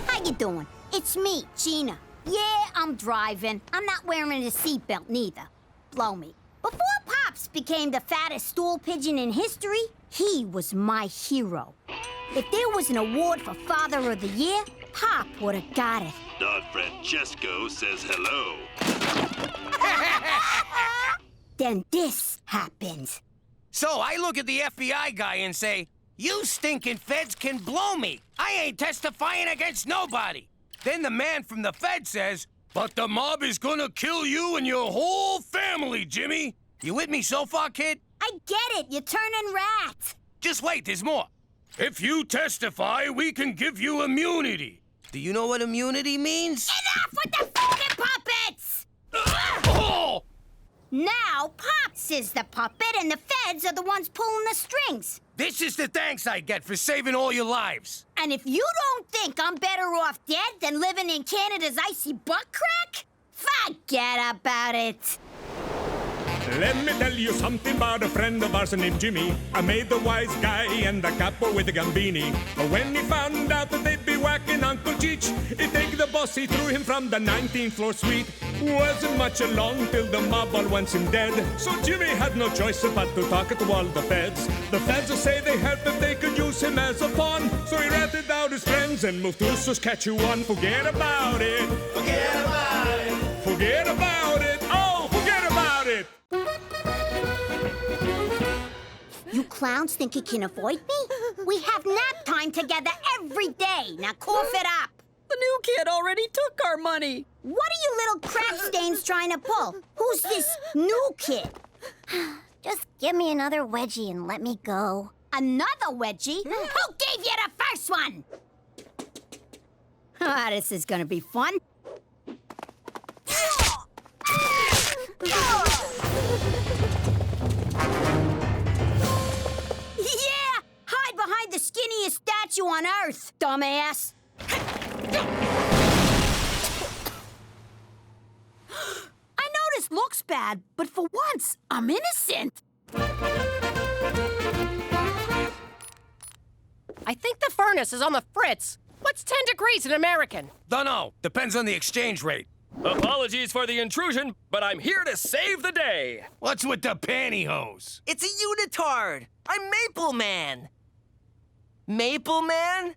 How you doing? It's me, Gina. Yeah, I'm driving. I'm not wearing a seatbelt neither. Blow me. Before Pops became the fattest stool pigeon in history, he was my hero. If there was an award for Father of the Year, Pop would have got it. Don Francesco says hello. Then this happens. So I look at the FBI guy and say, you stinking feds can blow me. I ain't testifying against nobody. Then the man from the Fed says, but the mob is gonna kill you and your whole family, Jimmy. You with me so far, kid? I get it. You're turning rat. Just wait, there's more. If you testify, we can give you immunity. Do you know what immunity means? Enough with the fucking puppets! Oh! Now, Pops is the puppet and the feds are the ones pulling the strings. This is the thanks I get for saving all your lives. And if you don't think I'm better off dead than living in Canada's icy butt crack, forget about it. Let me tell you something about a friend of ours named Jimmy. I made the wise guy and the capo with the Gambini. But when he found out that they'd be whacking Uncle Cheech, he'd take the boss, he threw him from the 19th floor suite. Wasn't much along till the mob all wants him dead. So Jimmy had no choice but to talk to all the feds. The feds will say they heard that they could use him as a pawn. So he ratted out his friends and moved to Saskatchewan. Forget about it. Forget about it. Forget about it. Oh, forget about it. You clowns think you can avoid me? We have nap time together every day. Now cough it up. The new kid already took our money. What are you little crap stains trying to pull? Who's this new kid? Just give me another wedgie and let me go. Another wedgie? Who gave you the first one? Ah, this is gonna be fun. Yeah! Hide behind the skinniest statue on Earth, dumbass! I know this looks bad, but for once, I'm innocent. I think the furnace is on the fritz. What's 10 degrees in American? Dunno. Depends on the exchange rate. Apologies for the intrusion, but I'm here to save the day. What's with the pantyhose? It's a unitard. I'm Maple Man. Maple Man?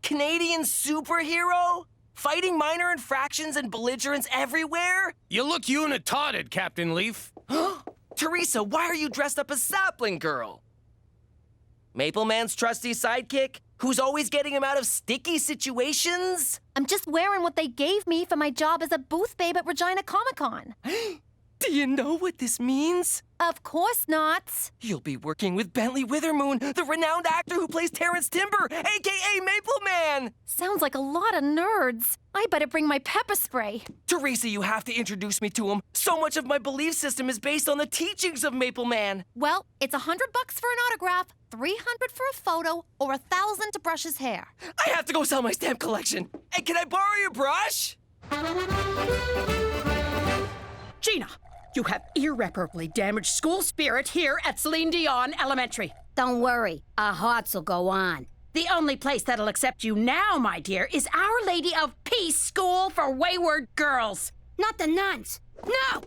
Canadian superhero? Fighting minor infractions and belligerents everywhere? You look unitarded, Captain Leaf. Teresa, why are you dressed up as Sapling Girl? Maple Man's trusty sidekick, who's always getting him out of sticky situations? I'm just wearing what they gave me for my job as a booth babe at Regina Comic-Con. Do you know what this means? Of course not. You'll be working with Bentley Withermoon, the renowned actor who plays Terrence Timber, a.k.a. Maple Man. Sounds like a lot of nerds. I better bring my pepper spray. Teresa, you have to introduce me to him. So much of my belief system is based on the teachings of Maple Man. Well, it's $100 for an autograph, $300 for a photo, or $1,000 to brush his hair. I have to go sell my stamp collection. Hey, can I borrow your brush? Gina, you have irreparably damaged school spirit here at Celine Dion Elementary. Don't worry, our hearts will go on. The only place that'll accept you now, my dear, is Our Lady of Peace School for Wayward Girls. Not the nuns. No!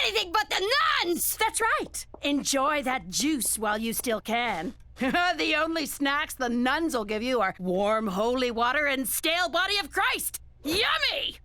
Anything but the nuns! That's right. Enjoy that juice while you still can. The only snacks the nuns will give you are warm holy water and stale body of Christ. Yummy!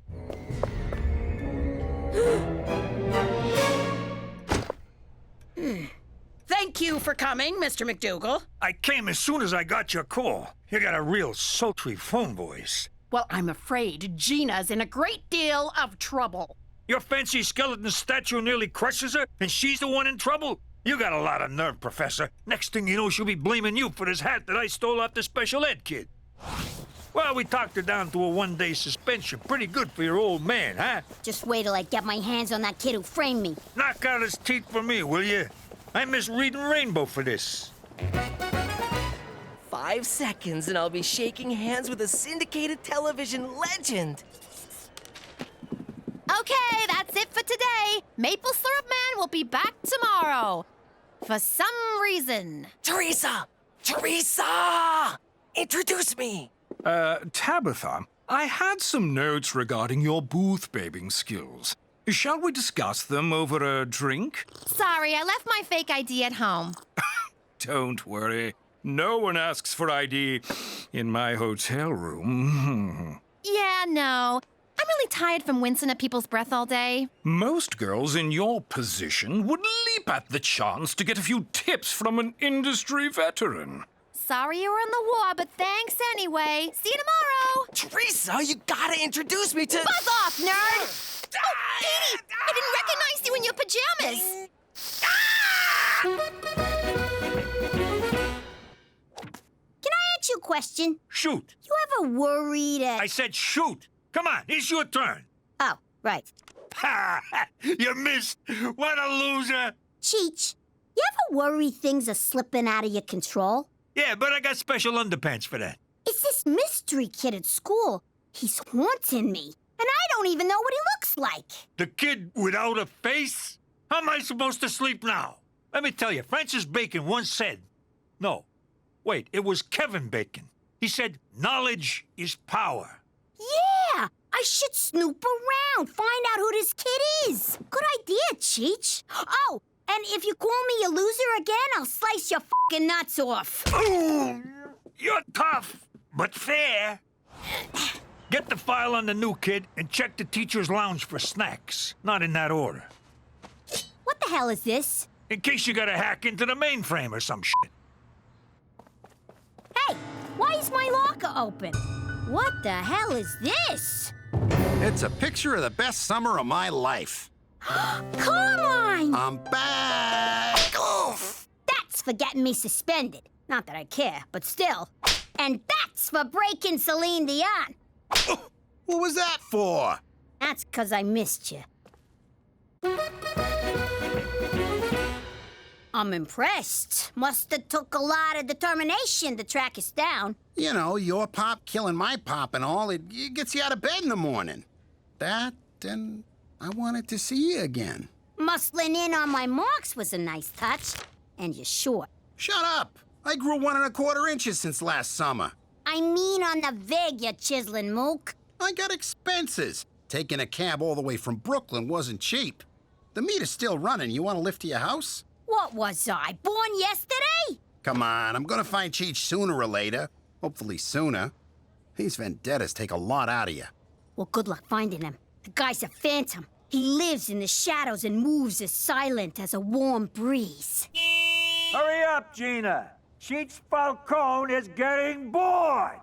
Thank you for coming, Mr. MacDougal. I came as soon as I got your call. You got a real sultry phone voice. Well, I'm afraid Gina's in a great deal of trouble. Your fancy skeleton statue nearly crushes her, and she's the one in trouble? You got a lot of nerve, Professor. Next thing you know, she'll be blaming you for this hat that I stole off the special ed kid. Well, we talked her down to a one-day suspension. Pretty good for your old man, huh? Just wait till I get my hands on that kid who framed me. Knock out his teeth for me, will you? I miss reading Rainbow for this. 5 seconds and I'll be shaking hands with a syndicated television legend. Okay, that's it for today. Maple Syrup Man will be back tomorrow. For some reason. Teresa! Teresa! Introduce me. Tabitha, I had some notes regarding your booth-babbing skills. Shall we discuss them over a drink? Sorry, I left my fake ID at home. Don't worry. No one asks for ID in my hotel room. Yeah, no. I'm really tired from wincing at people's breath all day. Most girls in your position would leap at the chance to get a few tips from an industry veteran. Sorry you were in the war, but thanks anyway. See you tomorrow. Teresa, you gotta introduce me to... Buzz off, nerd! Oh, Petey! I didn't recognize you in your pajamas! Can I ask you a question? Shoot. You ever worried I said shoot. Come on, it's your turn. Oh, right. Ha! You missed. What a loser. Cheech, you ever worry things are slipping out of your control? Yeah, but I got special underpants for that. It's this mystery kid at school. He's haunting me, and I don't even know what he looks like. The kid without a face? How am I supposed to sleep now? Let me tell you, Francis Bacon once said... No, wait, it was Kevin Bacon. He said, knowledge is power. Yeah, I should snoop around, find out who this kid is. Good idea, Cheech. Oh, and if you call me a loser again, I'll slice your fucking nuts off. Ooh, you're tough, but fair. Get the file on the new kid and check the teacher's lounge for snacks. Not in that order. What the hell is this? In case you gotta hack into the mainframe or some shit. Hey, why is my locker open? What the hell is this? It's a picture of the best summer of my life. Carmine! I'm back! Oof. That's for getting me suspended. Not that I care, but still. And that's for breaking Celine Dion. What was that for? That's 'cause I missed you. I'm impressed. Must have took a lot of determination to track us down. You know, your pop killing my pop and all, it gets you out of bed in the morning. That, and I wanted to see you again. Muscling in on my marks was a nice touch. And you're short. Shut up! I grew 1 1/4 inches since last summer. I mean on the vig, you chiseling mook. I got expenses. Taking a cab all the way from Brooklyn wasn't cheap. The meter's still running. You want to lift to your house? What was I, born yesterday? Come on, I'm gonna find Cheech sooner or later. Hopefully sooner. These vendettas take a lot out of you. Well, good luck finding him. The guy's a phantom. He lives in the shadows and moves as silent as a warm breeze. Hurry up, Gina. Cheech Falcone is getting bored.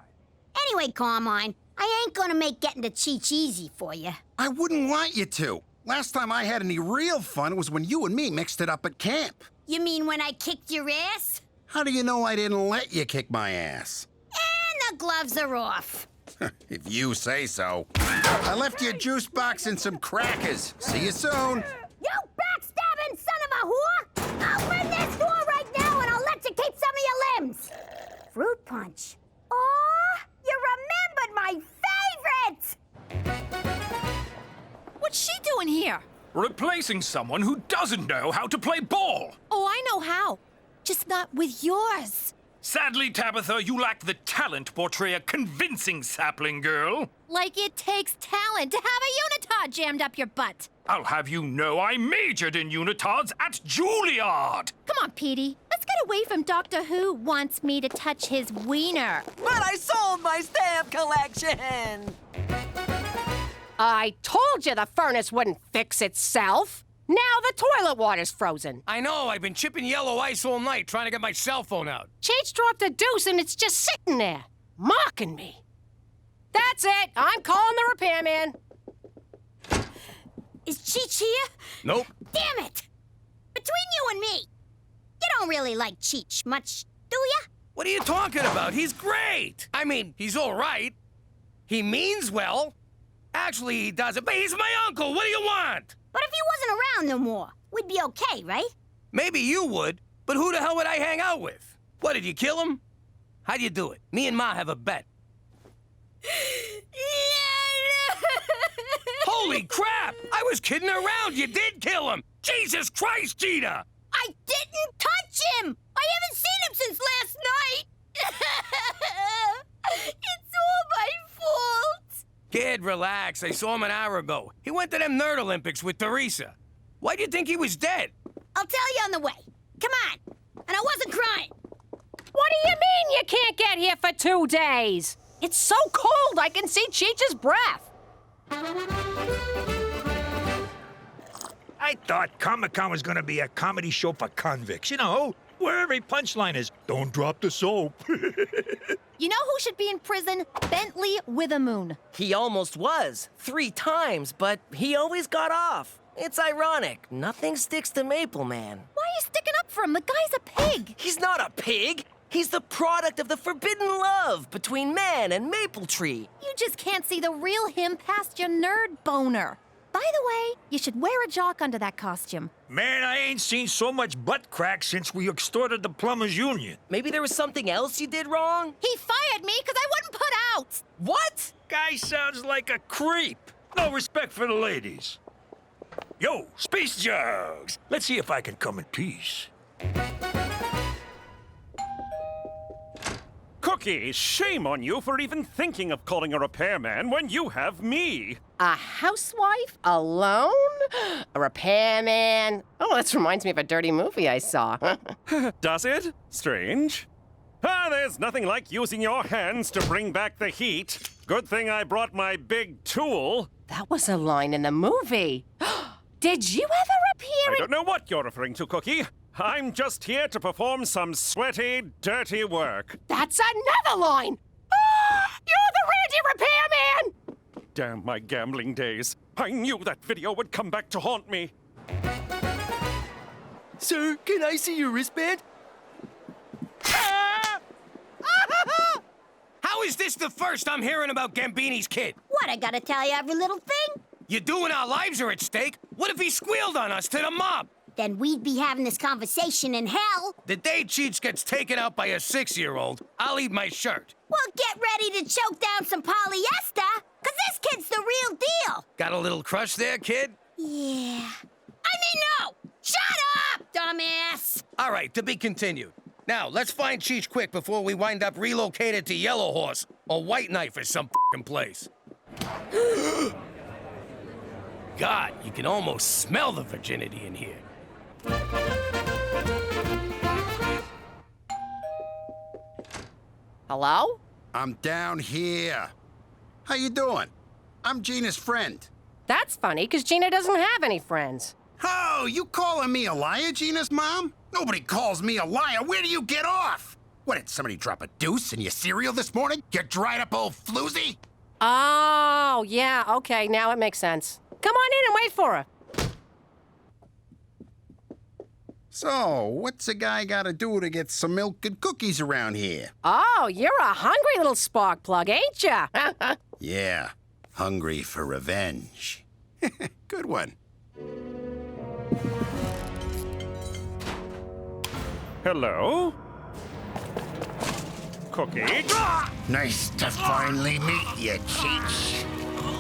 Anyway, Carmine, I ain't gonna make getting to Cheech easy for you. I wouldn't want you to. Last time I had any real fun was when you and me mixed it up at camp. You mean when I kicked your ass? How do you know I didn't let you kick my ass? And the gloves are off. If you say so. I left you a juice box and some crackers. See you soon. You backstabbing son of a whore! I'll open this door right now and I'll let you keep some of your limbs. Fruit punch. Oh, you remembered my favorite! What's she doing here? Replacing someone who doesn't know how to play ball. Oh, I know how. Just not with yours. Sadly, Tabitha, you lack the talent to portray a convincing sapling girl. Like it takes talent to have a unitard jammed up your butt. I'll have you know I majored in unitards at Juilliard. Come on, Petey. Let's get away from Doctor Who wants me to touch his wiener. But I sold my stamp collection! I told you the furnace wouldn't fix itself. Now the toilet water's frozen. I know, I've been chipping yellow ice all night trying to get my cell phone out. Cheech dropped a deuce and it's just sitting there, mocking me. That's it. I'm calling the repairman. Is Cheech here? Nope. Damn it! Between you and me, you don't really like Cheech much, do ya? What are you talking about? He's great. I mean, he's all right. He means well. Actually, he doesn't, but he's my uncle. What do you want? But if he wasn't around no more, we'd be okay, right? Maybe you would, but who the hell would I hang out with? What, did you kill him? How'd you do it? Me and Ma have a bet. Holy crap! I was kidding around. You did kill him. Jesus Christ, Gina! I didn't touch him! I haven't seen him since last night! It's all my fault! Kid, relax. I saw him an hour ago. He went to them Nerd Olympics with Teresa. Why do you think he was dead? I'll tell you on the way. Come on. And I wasn't crying. What do you mean you can't get here for 2 days? It's so cold I can see Cheech's breath. I thought Comic-Con was going to be a comedy show for convicts, you know, where every punchline is, don't drop the soap. You know who should be in prison? Bentley Withemoon. He almost was. 3 times, but he always got off. It's ironic. Nothing sticks to Maple Man. Why are you sticking up for him? The guy's a pig. He's not a pig. He's the product of the forbidden love between man and Maple Tree. You just can't see the real him past your nerd boner. By the way, you should wear a jock under that costume. Man, I ain't seen so much butt crack since we extorted the plumbers union. Maybe there was something else you did wrong? He fired me because I wouldn't put out. What? Guy sounds like a creep. No respect for the ladies. Yo, space jugs. Let's see if I can come in peace. Cookie, shame on you for even thinking of calling a repairman when you have me. A housewife? Alone? A repairman? Oh, this reminds me of a dirty movie I saw. Does it? Strange. There's nothing like using your hands to bring back the heat. Good thing I brought my big tool. That was a line in the movie. Did you ever appear in... I don't know what you're referring to, Cookie. I'm just here to perform some sweaty, dirty work. That's another line! Ah, you're the Randy repairman! Damn my gambling days. I knew that video would come back to haunt me. Sir, can I see your wristband? How is this the first I'm hearing about Gambini's kid? What, I gotta tell you every little thing? You doing our lives are at stake? What if he squealed on us to the mob? Then we'd be having this conversation in hell. The day Cheech gets taken out by a 6-year-old, I'll eat my shirt. Well, get ready to choke down some polyester, because this kid's the real deal. Got a little crush there, kid? Yeah. I mean, no! Shut up, dumbass! All right, to be continued. Now, let's find Cheech quick before we wind up relocated to Yellow Horse or White Knife or some f***ing place. God, you can almost smell the virginity in here. Hello? I'm down here. How you doing? I'm Gina's friend. That's funny, because Gina doesn't have any friends. Oh, you calling me a liar, Gina's mom? Nobody calls me a liar. Where do you get off? What, did somebody drop a deuce in your cereal this morning? You dried up old floozy? Oh, yeah, okay, now it makes sense. Come on in and wait for her. So, what's a guy gotta do to get some milk and cookies around here? Oh, you're a hungry little spark plug, ain't ya? Yeah, hungry for revenge. Good one. Hello? Cookie? Nice to finally meet you, Cheech.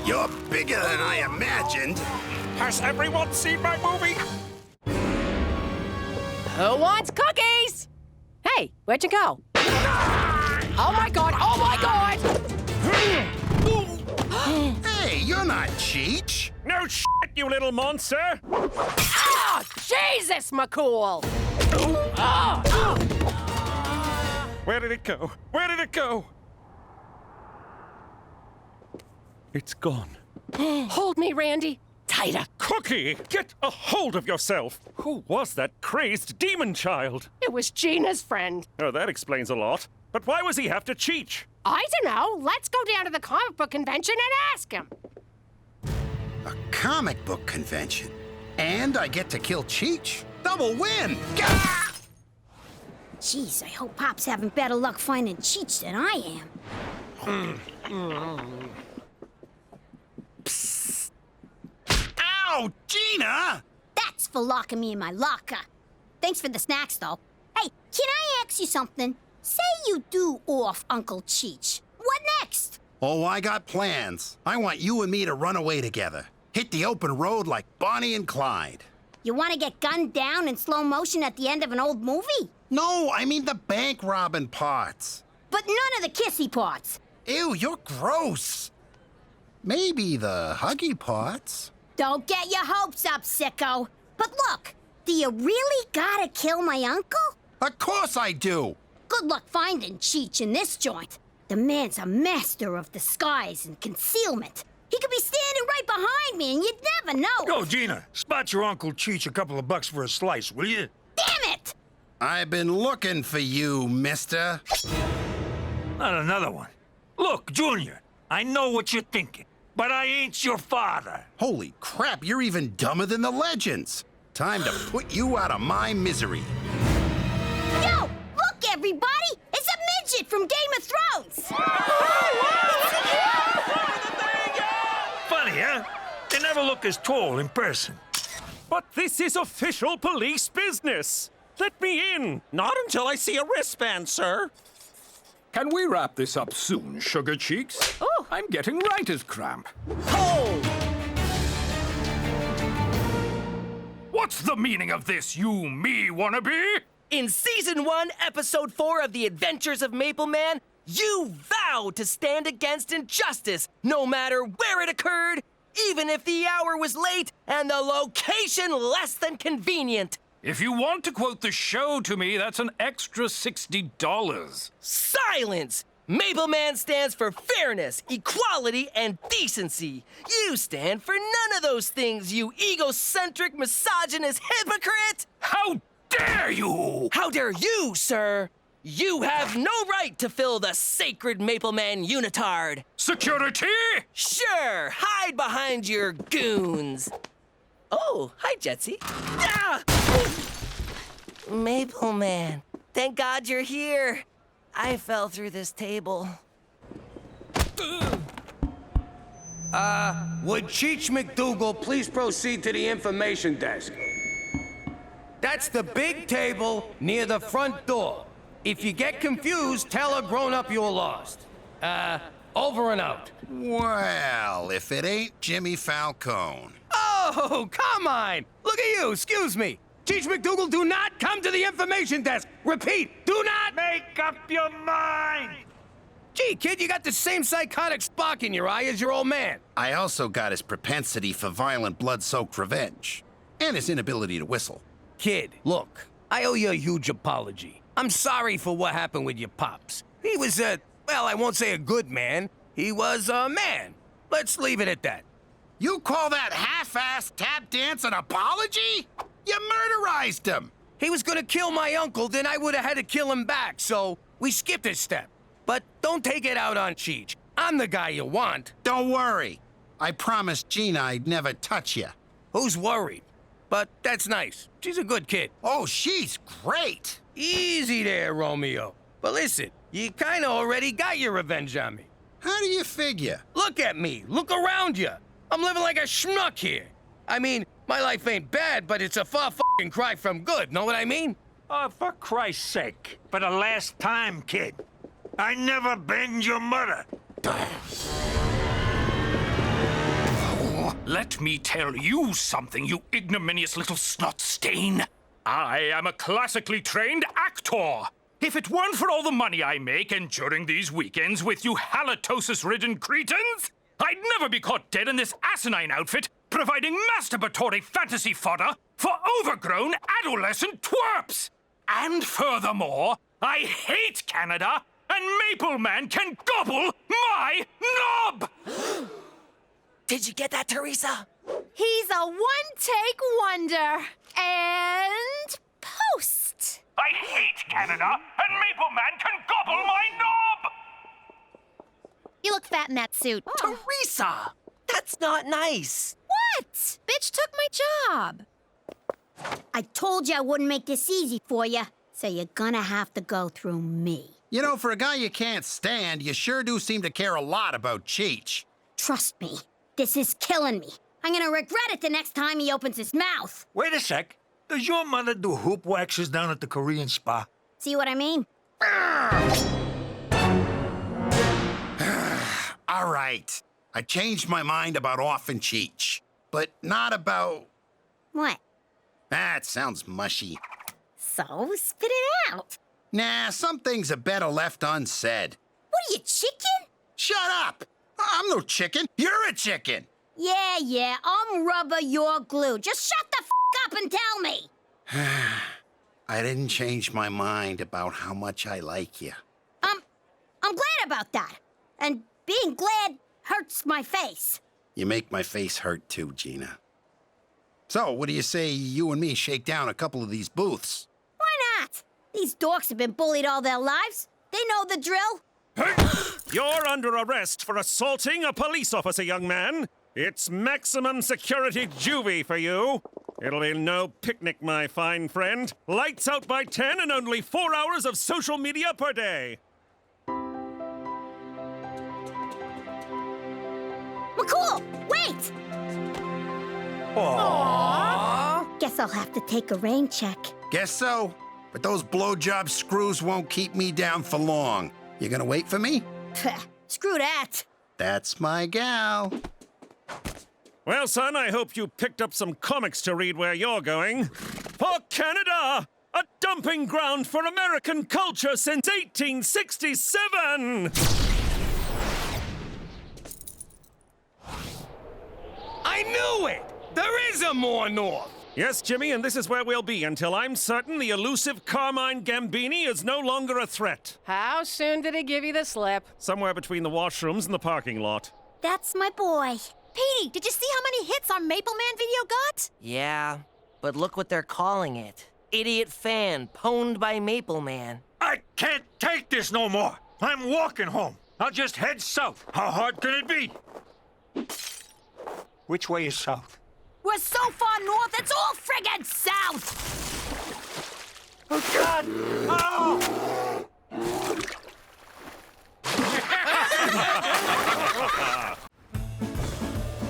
You're bigger than I imagined. Has everyone seen my movie? Who wants cookies? Hey, where'd you go? Oh my god, oh my god! Hey, you're not Cheech. No shit, you little monster! Oh, Jesus, McCool! Where did it go? Where did it go? It's gone. Hold me, Randy. Tighter. Cookie, get a hold of yourself. Who was that crazed demon child? It was Gina's friend. Oh, that explains a lot. But why was he after Cheech? I don't know. Let's go down to the comic book convention and ask him. A comic book convention. And I get to kill Cheech. Double win! Gah! Jeez, I hope Pop's having better luck finding Cheech than I am. Psst. Ow, Gina! That's for locking me in my locker. Thanks for the snacks, though. Hey, can I ask you something? Say you do off Uncle Cheech. What next? Oh, I got plans. I want you and me to run away together. Hit the open road like Bonnie and Clyde. You want to get gunned down in slow motion at the end of an old movie? No, I mean the bank robbing parts. But none of the kissy parts. Ew, you're gross. Maybe the huggy parts. Don't get your hopes up, sicko. But look, do you really gotta kill my uncle? Of course I do. Good luck finding Cheech in this joint. The man's a master of disguise and concealment. He could be standing right behind me and you'd never know. Yo, Gina, spot your Uncle Cheech a couple of bucks for a slice, will you? Damn it! I've been looking for you, mister. Not another one. Look, Junior, I know what you're thinking, but I ain't your father. Holy crap, you're even dumber than the legends. Time to put you out of my misery. Yo, look, everybody! It's a midget from Game of Thrones! Funny, huh? They never look as tall in person. But this is official police business. Let me in. Not until I see a wristband, sir. Can we wrap this up soon, Sugar Cheeks? Oh. I'm getting writer's cramp. Hold! What's the meaning of this, you me wannabe? In Season 1, Episode 4 of The Adventures of Maple Man, you vowed to stand against injustice, no matter where it occurred, even if the hour was late and the location less than convenient. If you want to quote the show to me, that's an extra $60. Silence! Maple Man stands for fairness, equality, and decency. You stand for none of those things, you egocentric, misogynist hypocrite! How dare you! How dare you, sir? You have no right to fill the sacred Maple Man unitard. Security? Sure, hide behind your goons. Oh, hi, Jetsy. Ah! Maple Man, thank God you're here. I fell through this table. Would Cheech MacDougal please proceed to the information desk? That's the big table near the front door. If you get confused, tell a grown-up you're lost. Over and out. Well, if it ain't Jimmy Falcone. Oh, come on! Look at you, excuse me. Cheech MacDougal, do not come to the information desk. Repeat, do not make up your mind. Gee, kid, you got the same psychotic spark in your eye as your old man. I also got his propensity for violent, blood-soaked revenge. And his inability to whistle. Kid, look, I owe you a huge apology. I'm sorry for what happened with your pops. He was well, I won't say a good man. He was a man. Let's leave it at that. You call that half-assed tap dance an apology? You murderized him! He was gonna kill my uncle, then I would've had to kill him back, so we skipped a step. But don't take it out on Cheech. I'm the guy you want. Don't worry. I promised Gina I'd never touch you. Who's worried? but that's nice. She's a good kid. Oh, she's great. Easy there, Romeo. But listen, you kinda already got your revenge on me. How do you figure? Look at me. Look around you. I'm living like a schnook here. I mean, my life ain't bad, but it's a far f***ing cry from good. Know what I mean? Oh, for Christ's sake. For the last time, kid. I never banged your mother. Let me tell you something, you ignominious little snot stain. I am a classically trained actor. If it weren't for all the money I make and during these weekends with you halitosis-ridden cretins, I'd never be caught dead in this asinine outfit providing masturbatory fantasy fodder for overgrown adolescent twerps. And furthermore, I hate Canada, and Maple Man can gobble my knob! Did you get that, Teresa? He's a one-take wonder. And post. I hate Canada, and Maple Man can gobble my knob! You look fat in that suit. Teresa! That's not nice. What? Bitch took my job. I told you I wouldn't make this easy for you, so you're gonna have to go through me. You know, for a guy you can't stand, you sure do seem to care a lot about Cheech. Trust me, this is killing me. I'm gonna regret it the next time he opens his mouth. Wait a sec. Does your mother do hoop waxes down at the Korean spa? See what I mean? All right. I changed my mind about Orphan Cheech, but not about... What? That sounds mushy. So, spit it out. Nah, some things are better left unsaid. What are you, chicken? Shut up! I'm no chicken. You're a chicken. Yeah, I'm rubber, you're glue. Just shut the f*** up and tell me. I didn't change my mind about how much I like you. I'm glad about that. And being glad hurts my face. You make my face hurt too, Gina. So, what do you say you and me shake down a couple of these booths? Why not? These dorks have been bullied all their lives. They know the drill. You're under arrest for assaulting a police officer, young man. It's maximum security juvie for you. It'll be no picnic, my fine friend. Lights out by 10 and only 4 hours of social media per day. McCool, wait! Aww. Guess I'll have to take a rain check. Guess so. But those blowjob screws won't keep me down for long. You gonna wait for me? Screw that. That's my gal. Well, son, I hope you picked up some comics to read where you're going. For Canada! A dumping ground for American culture since 1867! I knew it! There is a more north! Yes, Jimmy, and this is where we'll be until I'm certain the elusive Carmine Gambini is no longer a threat. How soon did he give you the slip? Somewhere between the washrooms and the parking lot. That's my boy. Petey, did you see how many hits our Maple Man video got? Yeah, but look what they're calling it. Idiot fan pwned by Maple Man. I can't take this no more. I'm walking home. I'll just head south. How hard can it be? Which way is south? We're so far north, it's all friggin' south! Oh, God! Oh!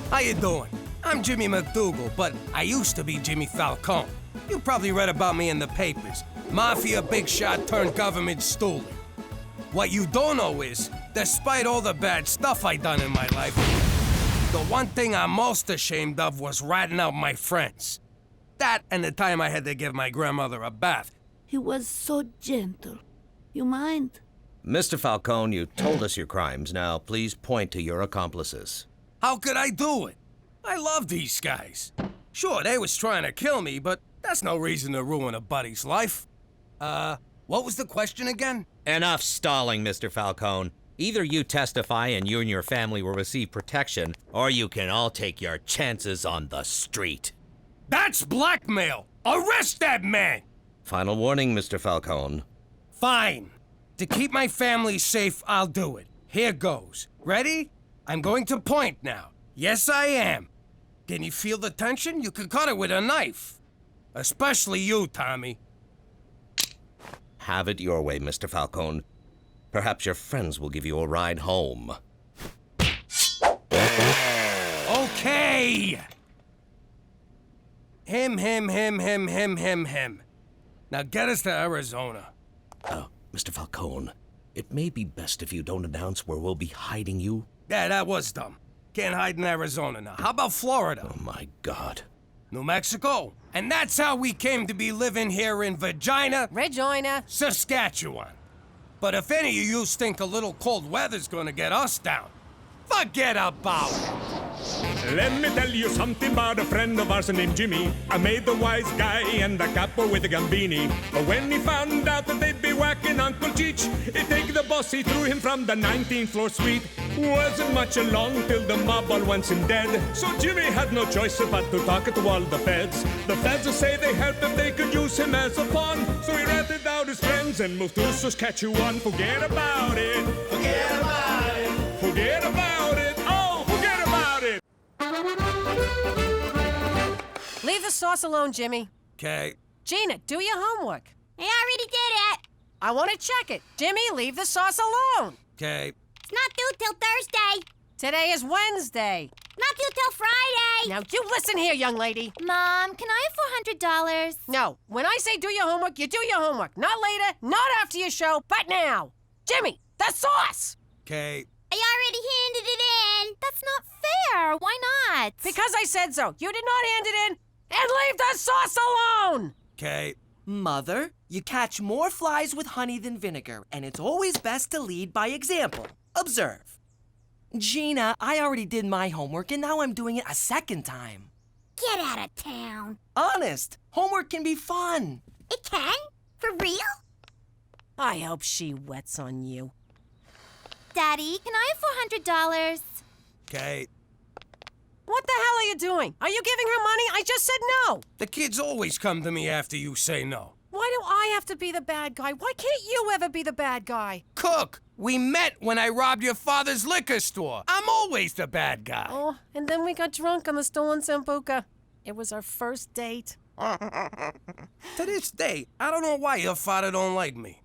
How you doing? I'm Jimmy MacDougal, but I used to be Jimmy Falcone. You probably read about me in the papers. Mafia big shot turned government stoolie. What you don't know is, despite all the bad stuff I done in my life, the one thing I'm most ashamed of was ratting out my friends. That and the time I had to give my grandmother a bath. He was so gentle. You mind? Mr. Falcone, you told us your crimes. Now, please point to your accomplices. How could I do it? I love these guys. Sure, they was trying to kill me, but that's no reason to ruin a buddy's life. What was the question again? Enough stalling, Mr. Falcone. Either you testify and you and your family will receive protection, or you can all take your chances on the street. That's blackmail! Arrest that man! Final warning, Mr. Falcone. Fine. To keep my family safe, I'll do it. Here goes. Ready? I'm going to point now. Yes, I am. Can you feel the tension? You can cut it with a knife. Especially you, Tommy. Have it your way, Mr. Falcone. Perhaps your friends will give you a ride home. Okay! Him. Now get us to Arizona. Mr. Falcone, it may be best if you don't announce where we'll be hiding you. Yeah, that was dumb. Can't hide in Arizona now. How about Florida? Oh, my God. New Mexico. And that's how we came to be living here in Regina, Saskatchewan. But if any of you think a little cold weather's gonna get us down, forget about it. Let me tell you something about a friend of ours named Jimmy. I made the wise guy and the capo with the Gambini. But when he found out that they'd be whacking Uncle Cheech, he'd take the boss, he threw him from the 19th floor suite. Wasn't much along till the mob all wants him dead. So Jimmy had no choice but to talk to all the feds. The feds say they helped if they could use him as a pawn. So he ratted out his friends and moved to Saskatchewan. Forget about it. Forget about it. Forget about it. Oh, forget about it. Leave the sauce alone, Jimmy. Okay. Gina, do your homework. I already did it. I want to check it. Jimmy, leave the sauce alone. Okay. It's not due till Thursday. Today is Wednesday. Not due till Friday. Now, you listen here, young lady. Mom, can I have $400? No. When I say do your homework, you do your homework. Not later, not after your show, but now. Jimmy, the sauce! Okay. I already handed it in. That's not fair. Why not? Because I said so. You did not hand it in, and leave the sauce alone! Okay. Mother, you catch more flies with honey than vinegar, and it's always best to lead by example. Observe. Gina, I already did my homework, and now I'm doing it a second time. Get out of town. Honest, homework can be fun. It can? For real? I hope she wets on you. Daddy, can I have $400? Okay. What the hell are you doing? Are you giving her money? I just said no. The kids always come to me after you say no. Why do I have to be the bad guy? Why can't you ever be the bad guy? Cook, we met when I robbed your father's liquor store. I'm always the bad guy. Oh, and then we got drunk on the stolen Sambuca. It was our first date. To this day, I don't know why your father don't like me.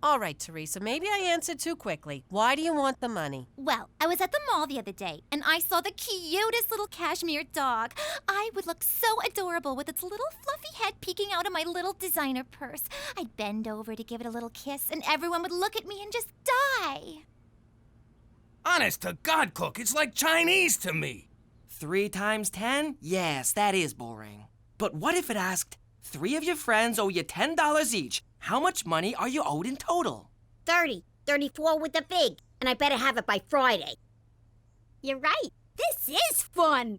All right, Teresa, maybe I answered too quickly. Why do you want the money? Well, I was at the mall the other day, and I saw the cutest little cashmere dog. I would look so adorable with its little fluffy head peeking out of my little designer purse. I'd bend over to give it a little kiss, and everyone would look at me and just die. Honest to God, Cook, it's like Chinese to me. 3 times 10? Yes, that is boring. But what if it asked, 3 of your friends owe you $10 each. How much money are you owed in total? 30. 34 with the big. And I better have it by Friday. You're right. This is fun.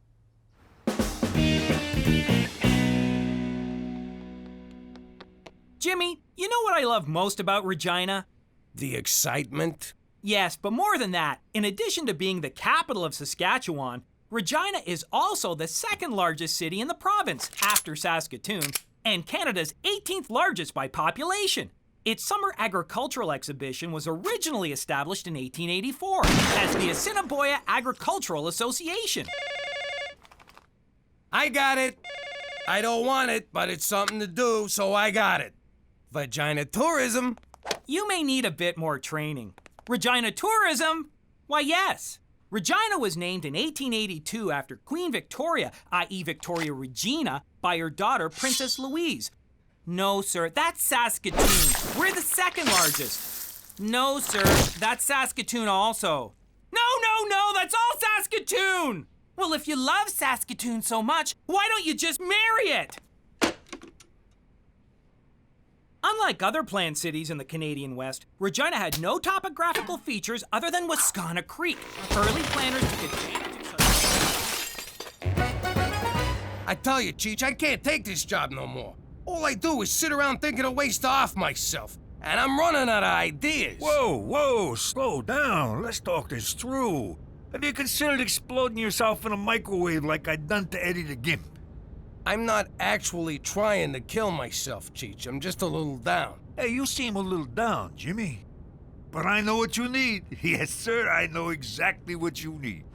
Jimmy, you know what I love most about Regina? The excitement? Yes, but more than that, in addition to being the capital of Saskatchewan, Regina is also the 2nd largest city in the province, after Saskatoon, and Canada's 18th largest by population. Its summer agricultural exhibition was originally established in 1884 as the Assiniboia Agricultural Association. I got it. I don't want it, but it's something to do, so I got it. Vagina tourism. You may need a bit more training. Regina tourism? Why, yes. Regina was named in 1882 after Queen Victoria, i.e. Victoria Regina, by her daughter, Princess Louise. No, sir, that's Saskatoon. We're the 2nd largest. No, sir, that's Saskatoon also. No, that's all Saskatoon! Well, if you love Saskatoon so much, why don't you just marry it? Unlike other planned cities in the Canadian West, Regina had no topographical features other than Wascana Creek. Early planners took advantage of such. I tell you, Cheech, I can't take this job no more. All I do is sit around thinking of ways to off myself. And I'm running out of ideas. Whoa, slow down. Let's talk this through. Have you considered exploding yourself in a microwave like I done to Eddie the Gimp? I'm not actually trying to kill myself, Cheech. I'm just a little down. Hey, you seem a little down, Jimmy. But I know what you need. Yes, sir, I know exactly what you need.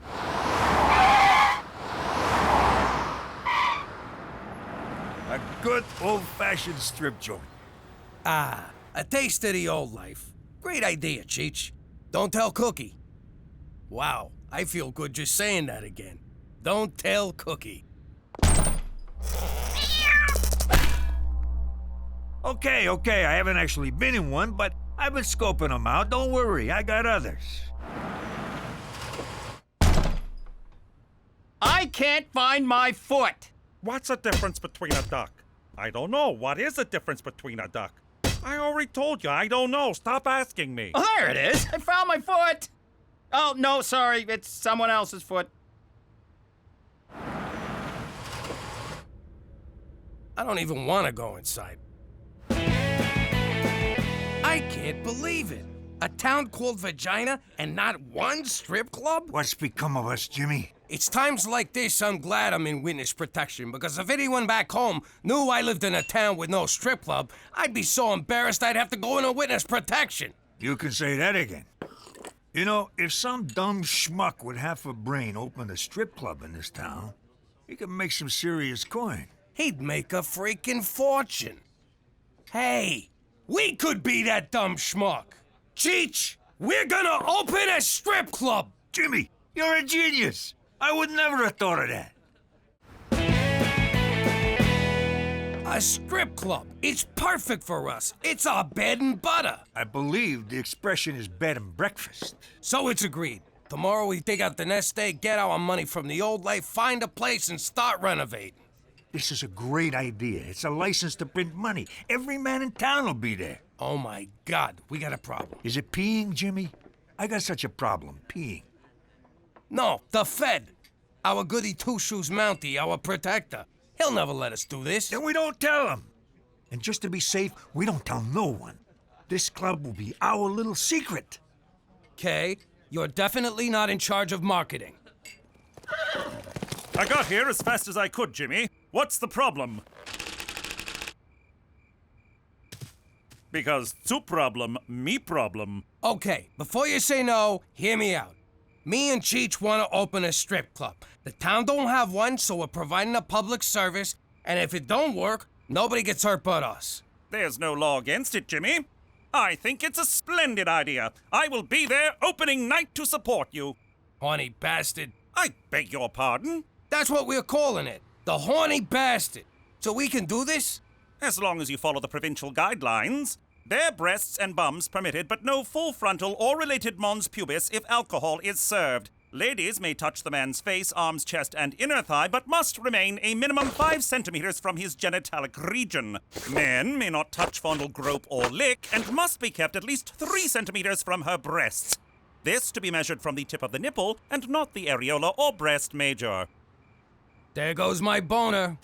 good old-fashioned strip joint. Ah, a taste of the old life. Great idea, Cheech. Don't tell Cookie. Wow, I feel good just saying that again. Don't tell Cookie. Okay, I haven't actually been in one, but I've been scoping them out. Don't worry, I got others. I can't find my foot. What's the difference between a duck? I don't know. What is the difference between a duck? I already told you, I don't know. Stop asking me. Oh, there it is. I found my foot. Oh, no, sorry. It's someone else's foot. I don't even want to go inside. I can't believe it. A town called Regina and not one strip club? What's become of us, Jimmy? It's times like this I'm glad I'm in witness protection, because if anyone back home knew I lived in a town with no strip club, I'd be so embarrassed I'd have to go into witness protection. You can say that again. You know, if some dumb schmuck with half a brain opened a strip club in this town, he could make some serious coin. He'd make a freaking fortune. Hey, we could be that dumb schmuck. Cheech, we're gonna open a strip club. Jimmy, you're a genius. I would never have thought of that. A strip club. It's perfect for us. It's our bed and butter. I believe the expression is bed and breakfast. So it's agreed. Tomorrow we dig out the nest egg, get our money from the old life, find a place, and start renovating. This is a great idea. It's a license to print money. Every man in town will be there. Oh my God, we got a problem. Is it peeing, Jimmy? I got such a problem, peeing. No, the Fed. Our goody two-shoes Mountie, our protector. He'll never let us do this. Then we don't tell him. And just to be safe, we don't tell no one. This club will be our little secret. Okay, you're definitely not in charge of marketing. I got here as fast as I could, Jimmy. What's the problem? Because two problem, me problem. Okay, before you say no, hear me out. Me and Cheech want to open a strip club. The town don't have one, so we're providing a public service, and if it don't work, nobody gets hurt but us. There's no law against it, Jimmy. I think it's a splendid idea. I will be there opening night to support you. Horny bastard. I beg your pardon? That's what we're calling it. The horny bastard. So we can do this? As long as you follow the provincial guidelines. Bare breasts and bums permitted, but no full frontal or related mons pubis if alcohol is served. Ladies may touch the man's face, arms, chest, and inner thigh, but must remain a minimum 5 centimeters from his genitalic region. Men may not touch, fondle, grope, or lick, and must be kept at least 3 centimeters from her breasts. This to be measured from the tip of the nipple, and not the areola or breast major. There goes my boner.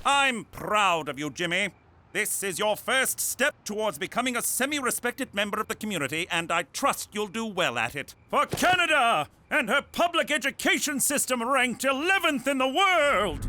I'm proud of you, Jimmy. This is your first step towards becoming a semi-respected member of the community, and I trust you'll do well at it. For Canada and her public education system ranked 11th in the world!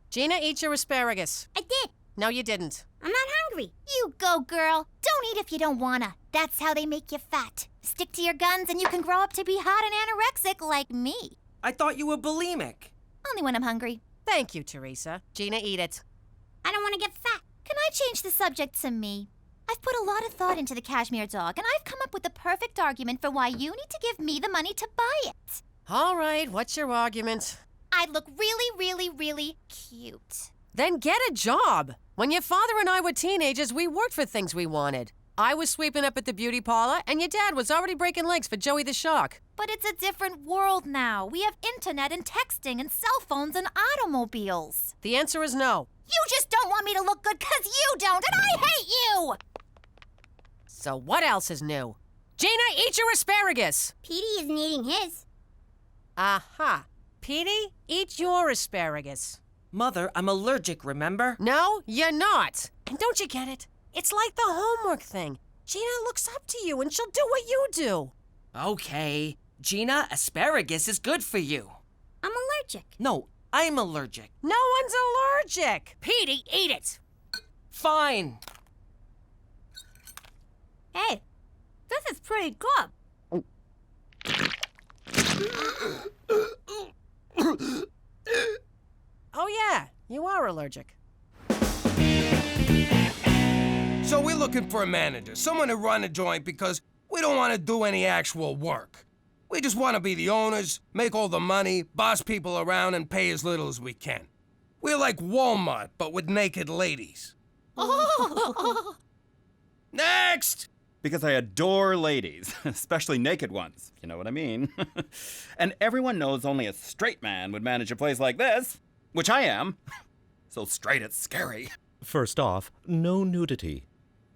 Gina, eat your asparagus. I did. No, you didn't. I'm not hungry. You go, girl. Don't eat if you don't wanna. That's how they make you fat. Stick to your guns and you can grow up to be hot and anorexic like me. I thought you were bulimic. Only when I'm hungry. Thank you, Teresa. Gina, eat it. I don't want to get fat. Can I change the subject to me? I've put a lot of thought into the cashmere dog, and I've come up with the perfect argument for why you need to give me the money to buy it. All right, what's your argument? I'd look really, really, really cute. Then get a job. When your father and I were teenagers, we worked for things we wanted. I was sweeping up at the beauty parlor, and your dad was already breaking legs for Joey the Shark. But it's a different world now. We have internet and texting and cell phones and automobiles. The answer is no. You just don't want me to look good because you don't, and I hate you! So what else is new? Gina, eat your asparagus! Petey isn't eating his. Aha. Petey, eat your asparagus. Mother, I'm allergic, remember? No, you're not. And don't you get it? It's like the homework thing. Gina looks up to you and she'll do what you do. Okay. Gina, asparagus is good for you. I'm allergic. No, I'm allergic. No one's allergic. Petey, eat it. Fine. Hey, this is pretty good. yeah, you are allergic. So we're looking for a manager, someone to run a joint because we don't want to do any actual work. We just want to be the owners, make all the money, boss people around, and pay as little as we can. We're like Walmart, but with naked ladies. Next! Because I adore ladies, especially naked ones, you know what I mean? And everyone knows only a straight man would manage a place like this, which I am. So straight it's scary. First off, no nudity.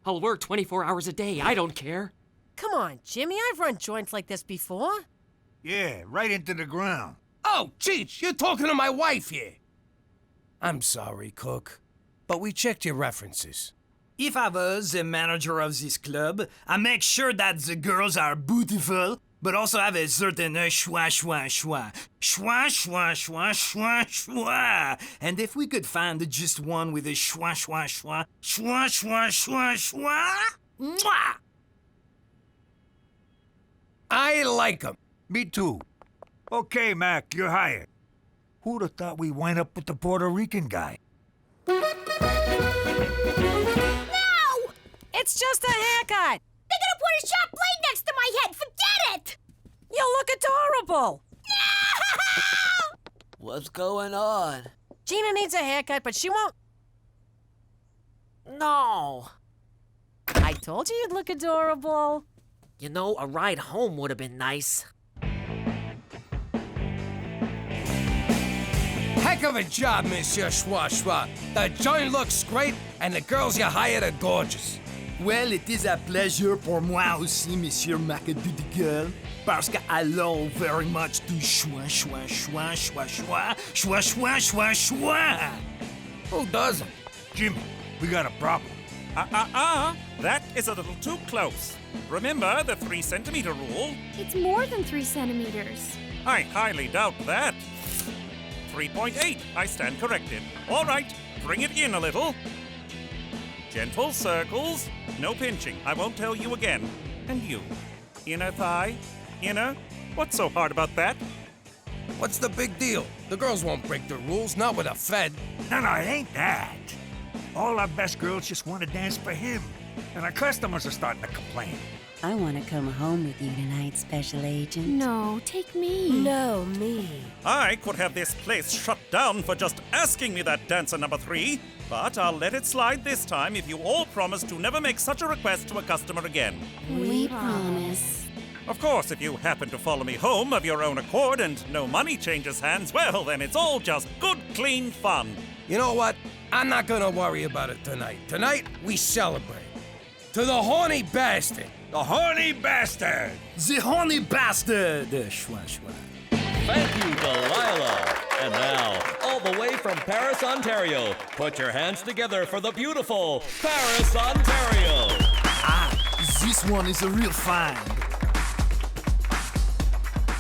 I'll work 24 hours a day. I don't care. Come on, Jimmy, I've run joints like this before. Yeah, right into the ground. Oh, Cheech, you're talking to my wife here. I'm sorry, Cook, but we checked your references. If I was the manager of this club, I make sure that the girls are beautiful, but also have a certain schwa, schwa, schwa. Schwa, schwa, schwa, schwa, schwa. And if we could find just one with a schwa, schwa, schwa, schwa, schwa, schwa, schwa, mwah! I like them. Me too. Okay, Mac, you're hired. Who'd have thought we'd wind up with the Puerto Rican guy? It's just a haircut. They're gonna put a sharp blade next to my head. Forget it! You'll look adorable. What's going on? Gina needs a haircut, but she won't. No. I told you you'd look adorable. You know, a ride home would have been nice. Heck of a job, Monsieur Schwa Schwa. The joint looks great, and the girls you hired are gorgeous. Well, it is a pleasure pour moi aussi, Monsieur MacDougal, parce que I love very much to schwa, schwa, schwa, schwa, schwa, schwa, schwa, schwa, schwa. Who doesn't? Jimmy, we got a problem. That is a little too close. Remember the 3 centimeter rule? It's more than 3 centimeters. I highly doubt that. 3.8, I stand corrected. All right, bring it in a little. Gentle circles, no pinching. I won't tell you again. And you, inner thigh, inner. What's so hard about that? What's the big deal? The girls won't break the rules, not with a Fed. No, it ain't that. All our best girls just want to dance for him. And our customers are starting to complain. I want to come home with you tonight, Special Agent. No, take me. No, me. I could have this place shut down for just asking me that, dancer number 3. But I'll let it slide this time if you all promise to never make such a request to a customer again. We promise. Of course, if you happen to follow me home of your own accord and no money changes hands, well, then it's all just good, clean fun. You know what? I'm not gonna worry about it tonight. Tonight, we celebrate. To the horny bastard. The horny bastard! The horny bastard! Schwa, schwa. Thank you, Delilah. And now, all the way from Paris, Ontario, put your hands together for the beautiful Paris, Ontario. Ah, this one is a real find.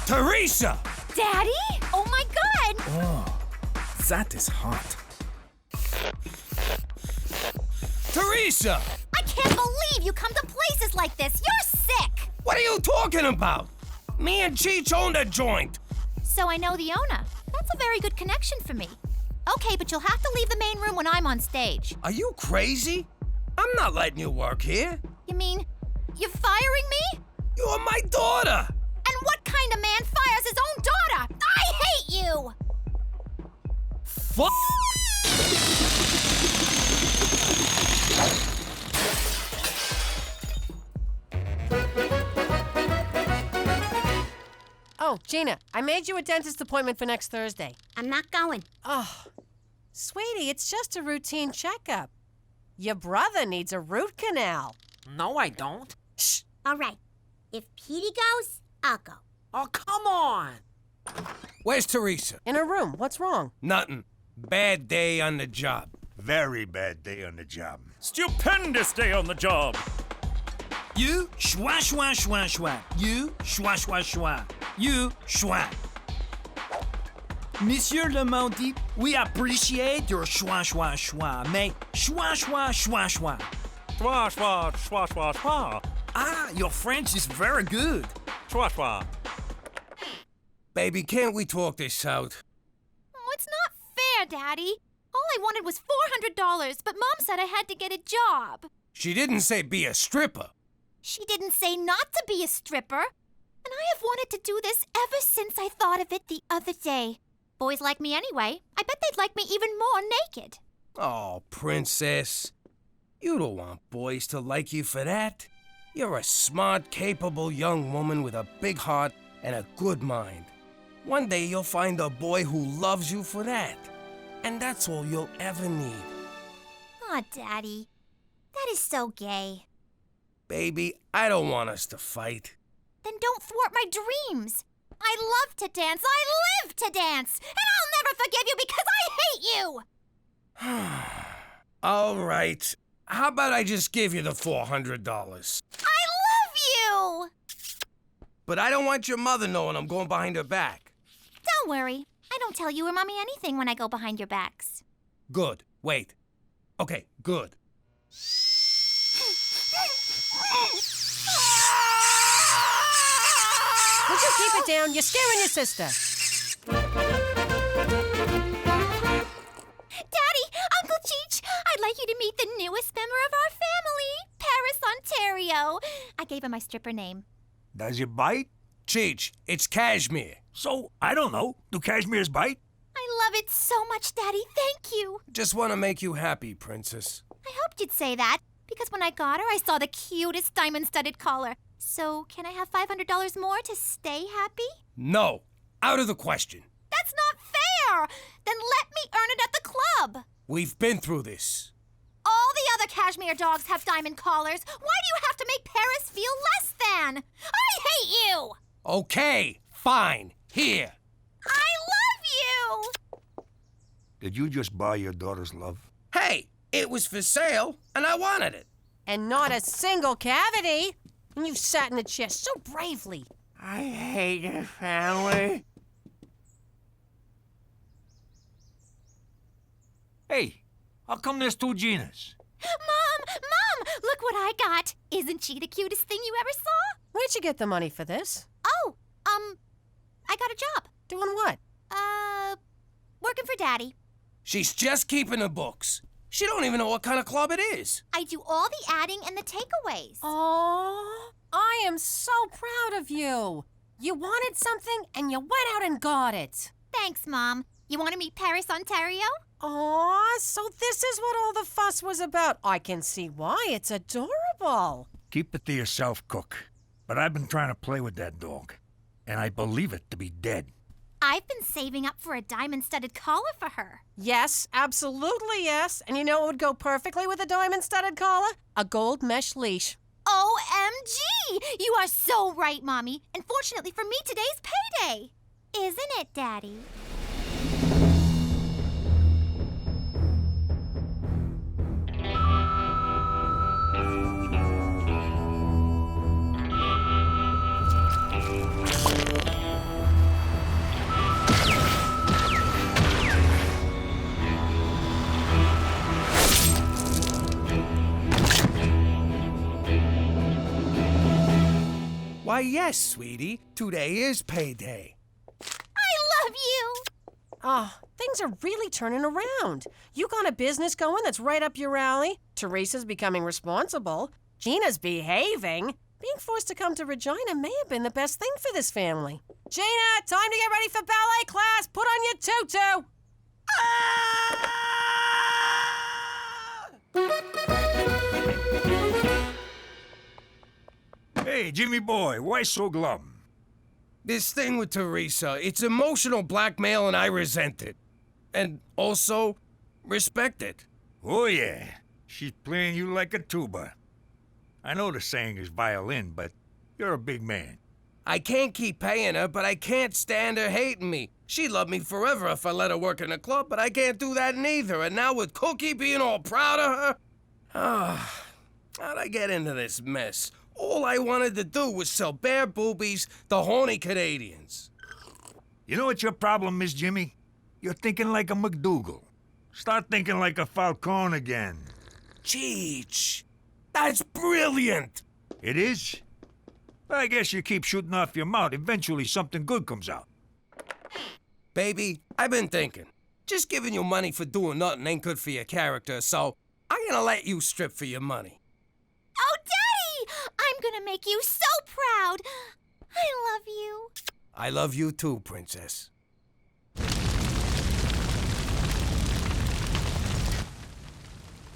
Teresa! Daddy? Oh my God! Oh, that is hot. Teresa! I can't believe you come to places like this. You're sick! What are you talking about? Me and Cheech owned a joint. So I know the owner. That's a very good connection for me. Okay, but you'll have to leave the main room when I'm on stage. Are you crazy? I'm not letting you work here. You mean you're firing me? You're my daughter. And what kind of man fires his own daughter? I hate you! Fuck! Oh, Gina, I made you a dentist appointment for next Thursday. I'm not going. Oh, sweetie, it's just a routine checkup. Your brother needs a root canal. No, I don't. Shh. All right. If Petey goes, I'll go. Oh, come on. Where's Teresa? In her room. What's wrong? Nothing. Bad day on the job. Very bad day on the job. Stupendous day on the job. You schwa, schwa, schwa, schwa. You schwa, schwa, schwa. You schwa. Monsieur Le Monty, we appreciate your schwa, schwa, schwa. Mais schwa, schwa, schwa, schwa. Schwa, schwa, schwa, schwa, schwa. Ah, your French is very good. Schwa, schwa. Baby, can't we talk this out? Oh, it's not fair. fair, Daddy. All I wanted was $400, but Mom said I had to get a job. She didn't say be a stripper. She didn't say not to be a stripper. And I have wanted to do this ever since I thought of it the other day. Boys like me anyway. I bet they'd like me even more naked. Oh, princess. You don't want boys to like you for that. You're a smart, capable young woman with a big heart and a good mind. One day you'll find a boy who loves you for that. And that's all you'll ever need. Aw, Daddy. That is so gay. Baby, I don't want us to fight. Then don't thwart my dreams. I love to dance. I live to dance. And I'll never forgive you because I hate you. All right. How about I just give you the $400? I love you. But I don't want your mother knowing I'm going behind her back. Don't worry. I don't tell you or Mommy anything when I go behind your backs. Good. Wait. Okay, good. Would you keep it down? You're scaring your sister. Daddy, Uncle Cheech, I'd like you to meet the newest member of our family, Paris, Ontario. I gave him my stripper name. Does it bite? Cheech, it's cashmere. So, I don't know. Do cashmeres bite? I love it so much, Daddy. Thank you. Just want to make you happy, princess. I hoped you'd say that, because when I got her, I saw the cutest diamond-studded collar. So, can I have $500 more to stay happy? No. Out of the question. That's not fair! Then let me earn it at the club. We've been through this. All the other cashmere dogs have diamond collars. Why do you have to make Paris feel less than? I hate you! Okay, fine. Here. I love you! Did you just buy your daughter's love? Hey, it was for sale, and I wanted it. And not a single cavity. And you've sat in the chair so bravely. I hate your family. Hey, how come there's two Ginas? Mom, look what I got. Isn't she the cutest thing you ever saw? Where'd you get the money for this? Oh, I got a job. Doing what? Working for Daddy. She's just keeping the books. She don't even know what kind of club it is. I do all the adding and the takeaways. Oh, I am so proud of you. You wanted something and you went out and got it. Thanks, Mom. You want to meet Paris, Ontario? Aw, so this is what all the fuss was about. I can see why. It's adorable. Keep it to yourself, Cook. But I've been trying to play with that dog, and I believe it to be dead. I've been saving up for a diamond-studded collar for her. Yes, absolutely yes. And you know what would go perfectly with a diamond-studded collar? A gold mesh leash. OMG! You are so right, Mommy. And fortunately for me, today's payday. Isn't it, Daddy? Why, yes, sweetie. Today is payday. I love you! Oh, things are really turning around. You got a business going that's right up your alley. Teresa's becoming responsible. Gina's behaving. Being forced to come to Regina may have been the best thing for this family. Gina, time to get ready for ballet class. Put on your tutu. Hey, Jimmy boy, why so glum? This thing with Teresa, it's emotional blackmail and I resent it. And also, respect it. Oh, yeah. She's playing you like a tuba. I know the saying is violin, but you're a big man. I can't keep paying her, but I can't stand her hating me. She'd love me forever if I let her work in a club, but I can't do that neither. And now with Cookie being all proud of her... how'd I get into this mess? All I wanted to do was sell bare boobies to horny Canadians. You know what your problem is, Jimmy? You're thinking like a MacDougal. Start thinking like a Falcone again. Cheech, that's brilliant. It is? I guess you keep shooting off your mouth. Eventually something good comes out. Baby, I've been thinking. just giving you money for doing nothing ain't good for your character, so I'm gonna let you strip for your money. Oh, Daddy! I'm gonna make you so proud. I love you. I love you too, Princess.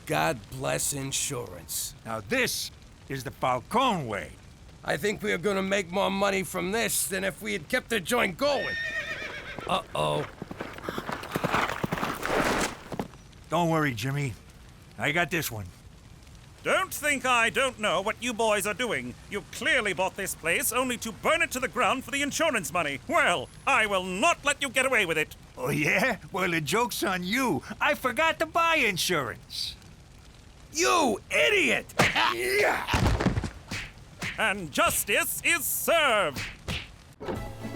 God bless insurance. Now this is the Falcone way. I think we are gonna make more money from this than if we had kept the joint going. Uh-oh. Don't worry, Jimmy. I got this one. Don't think I don't know what you boys are doing. You clearly bought this place only to burn it to the ground for the insurance money. Well, I will not let you get away with it. Oh, yeah? Well, the joke's on you. I forgot to buy insurance. You idiot! And justice is served.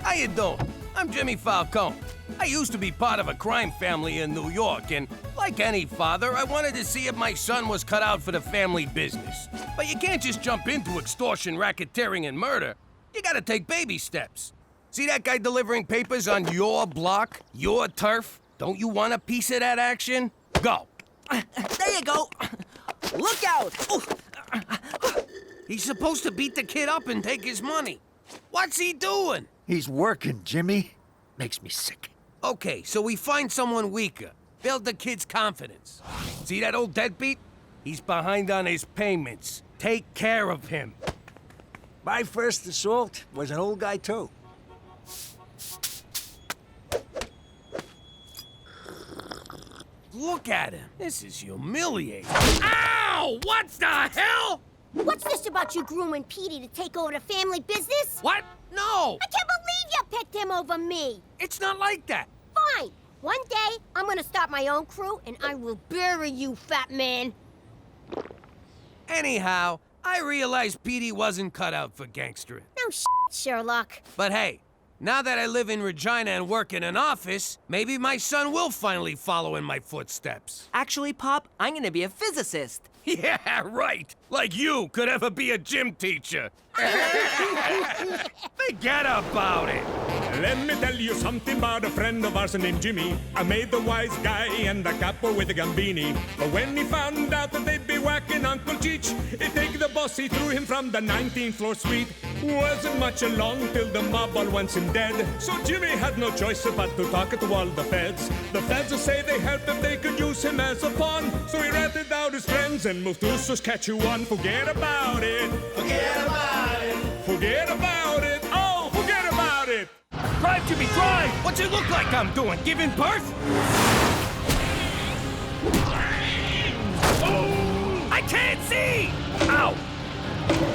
How you doing? I'm Jimmy Falcone. I used to be part of a crime family in New York, and like any father, I wanted to see if my son was cut out for the family business. But you can't just jump into extortion, racketeering, and murder. You gotta take baby steps. See that guy delivering papers on your block, your turf? Don't you want a piece of that action? Go. There you go. Look out! He's supposed to beat the kid up and take his money. What's he doing? He's working, Jimmy. Makes me sick. Okay, so we find someone weaker. Build the kid's confidence. See that old deadbeat? He's behind on his payments. Take care of him. My first assault was an old guy, too. Look at him. This is humiliating. Ow! What the hell? What's this about you grooming Petey to take over the family business? What? No! I can't believe you picked him over me! It's not like that. Fine. One day, I'm gonna start my own crew, and I will bury you, fat man. Anyhow, I realized Petey wasn't cut out for gangstering. No Sherlock. But hey, now that I live in Regina and work in an office, maybe my son will finally follow in my footsteps. Actually, Pop, I'm gonna be a physicist. Yeah, right. Like you could ever be a gym teacher. Forget about it. Let me tell you something about a friend of ours named Jimmy. I made the wise guy and the capo with the Gambini. But when he found out that they'd be whacking Uncle Cheech, he'd take the boss, he threw him from the 19th floor suite. Wasn't much along till the mob all wants him dead. So Jimmy had no choice but to talk to all the feds. The feds say they helped if they could use him as a pawn. So he ratted out his friends and moved to Saskatchewan. Forget about it. Forget about it. Forget about it. Oh, forget about it. Drive, Jimmy, drive! What's it look like I'm doing? Giving birth? Oh! I can't see! Ow!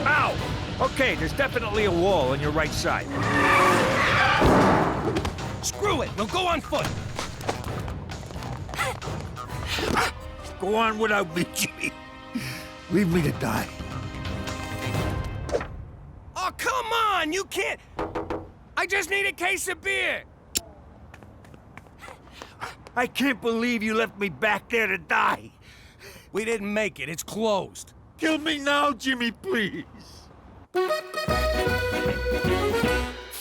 Ow! Okay, there's definitely a wall on your right side. Screw it, we'll go on foot. Go on without me, Jimmy. Leave me to die. Oh, come on! You can't... I just need a case of beer. I can't believe you left me back there to die. We didn't make it. It's closed. Kill me now, Jimmy, please.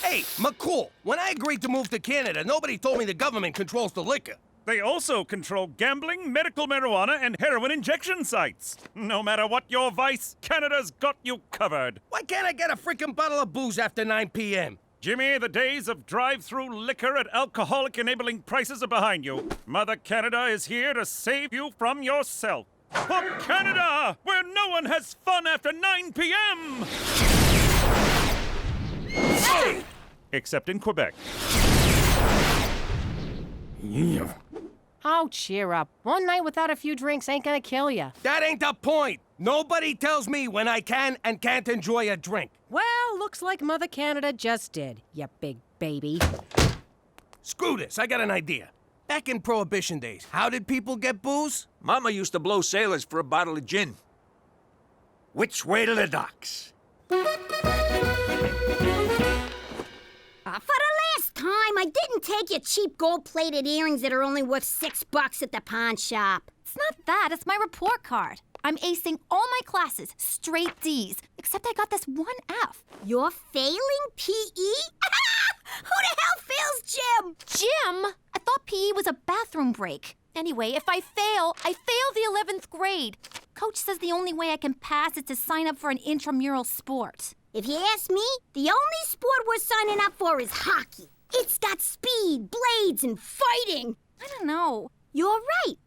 Hey, McCool, when I agreed to move to Canada, nobody told me the government controls the liquor. They also control gambling, medical marijuana, and heroin injection sites. No matter what your vice, Canada's got you covered. Why can't I get a freaking bottle of booze after 9 p.m.? Jimmy, the days of drive-through liquor at alcoholic-enabling prices are behind you. Mother Canada is here to save you from yourself. For Canada, where no one has fun after 9 p.m. Hey! Except in Quebec. Yeah. Oh, cheer up. One night without a few drinks ain't gonna kill you. That ain't the point. Nobody tells me when I can and can't enjoy a drink. Well, looks like Mother Canada just did, you big baby. Screw this, I got an idea. Back in Prohibition days, how did people get booze? Mama used to blow sailors for a bottle of gin. Which way to the docks? For the last time, I didn't take your cheap gold-plated earrings that are only worth $6 at the pawn shop. It's not that, it's my report card. I'm acing all my classes, straight D's, except I got this one F. You're failing P.E.? Who the hell fails gym? Gym? I thought thought PE was a bathroom break. Anyway, if I fail the 11th grade. Coach says the only way I can pass is to sign up for an intramural sport. If you ask me, the only sport we're signing up for is hockey. It's got speed, blades, and fighting. I don't know. You're right.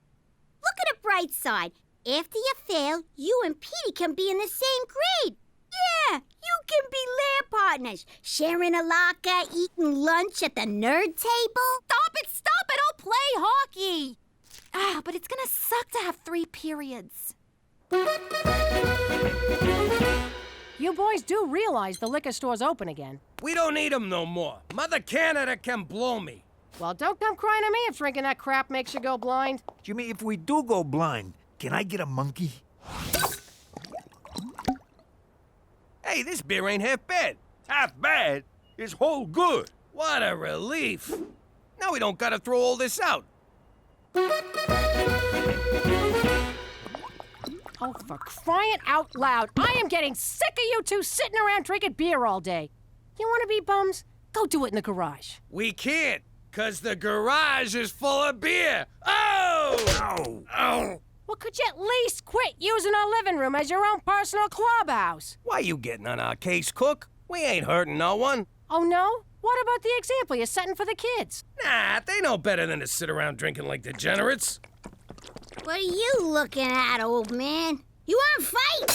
Look at the bright side. After you fail, you and Petey can be in the same grade. Yeah, you can be lab partners, sharing a locker, eating lunch at the nerd table. Stop it! I'll play hockey! But it's gonna suck to have 3 periods. You boys do realize the liquor store's open again. We don't need 'em no more. Mother Canada can blow me. Well, don't come crying to me if drinking that crap makes you go blind. Jimmy, if we do go blind, can I get a monkey? Hey, this beer ain't half bad. Half bad? It's whole good. What a relief. Now we don't gotta throw all this out. Oh, for crying out loud. I am getting sick of you two sitting around drinking beer all day. You want to be bums? Go do it in the garage. We can't, 'cause the garage is full of beer. Oh! Ow! Oh! Well, could you at least quit using our living room as your own personal clubhouse? Why you getting on our case, Cook? We ain't hurting no one. Oh, no? What about the example you're setting for the kids? Nah, they know better than to sit around drinking like degenerates. What are you looking at, old man? You want to fight?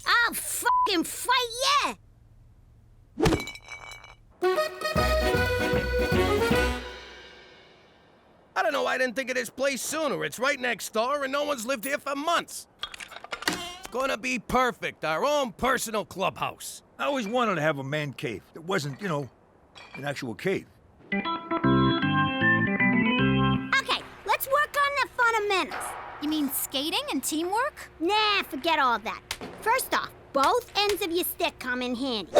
I'll fucking fight ya! I don't know why I didn't think of this place sooner. It's right next door and no one's lived here for months. It's gonna be perfect, our own personal clubhouse. I always wanted to have a man cave. It wasn't, an actual cave. Okay, let's work on the fundamentals. You mean skating and teamwork? Nah, forget all that. First off, both ends of your stick come in handy.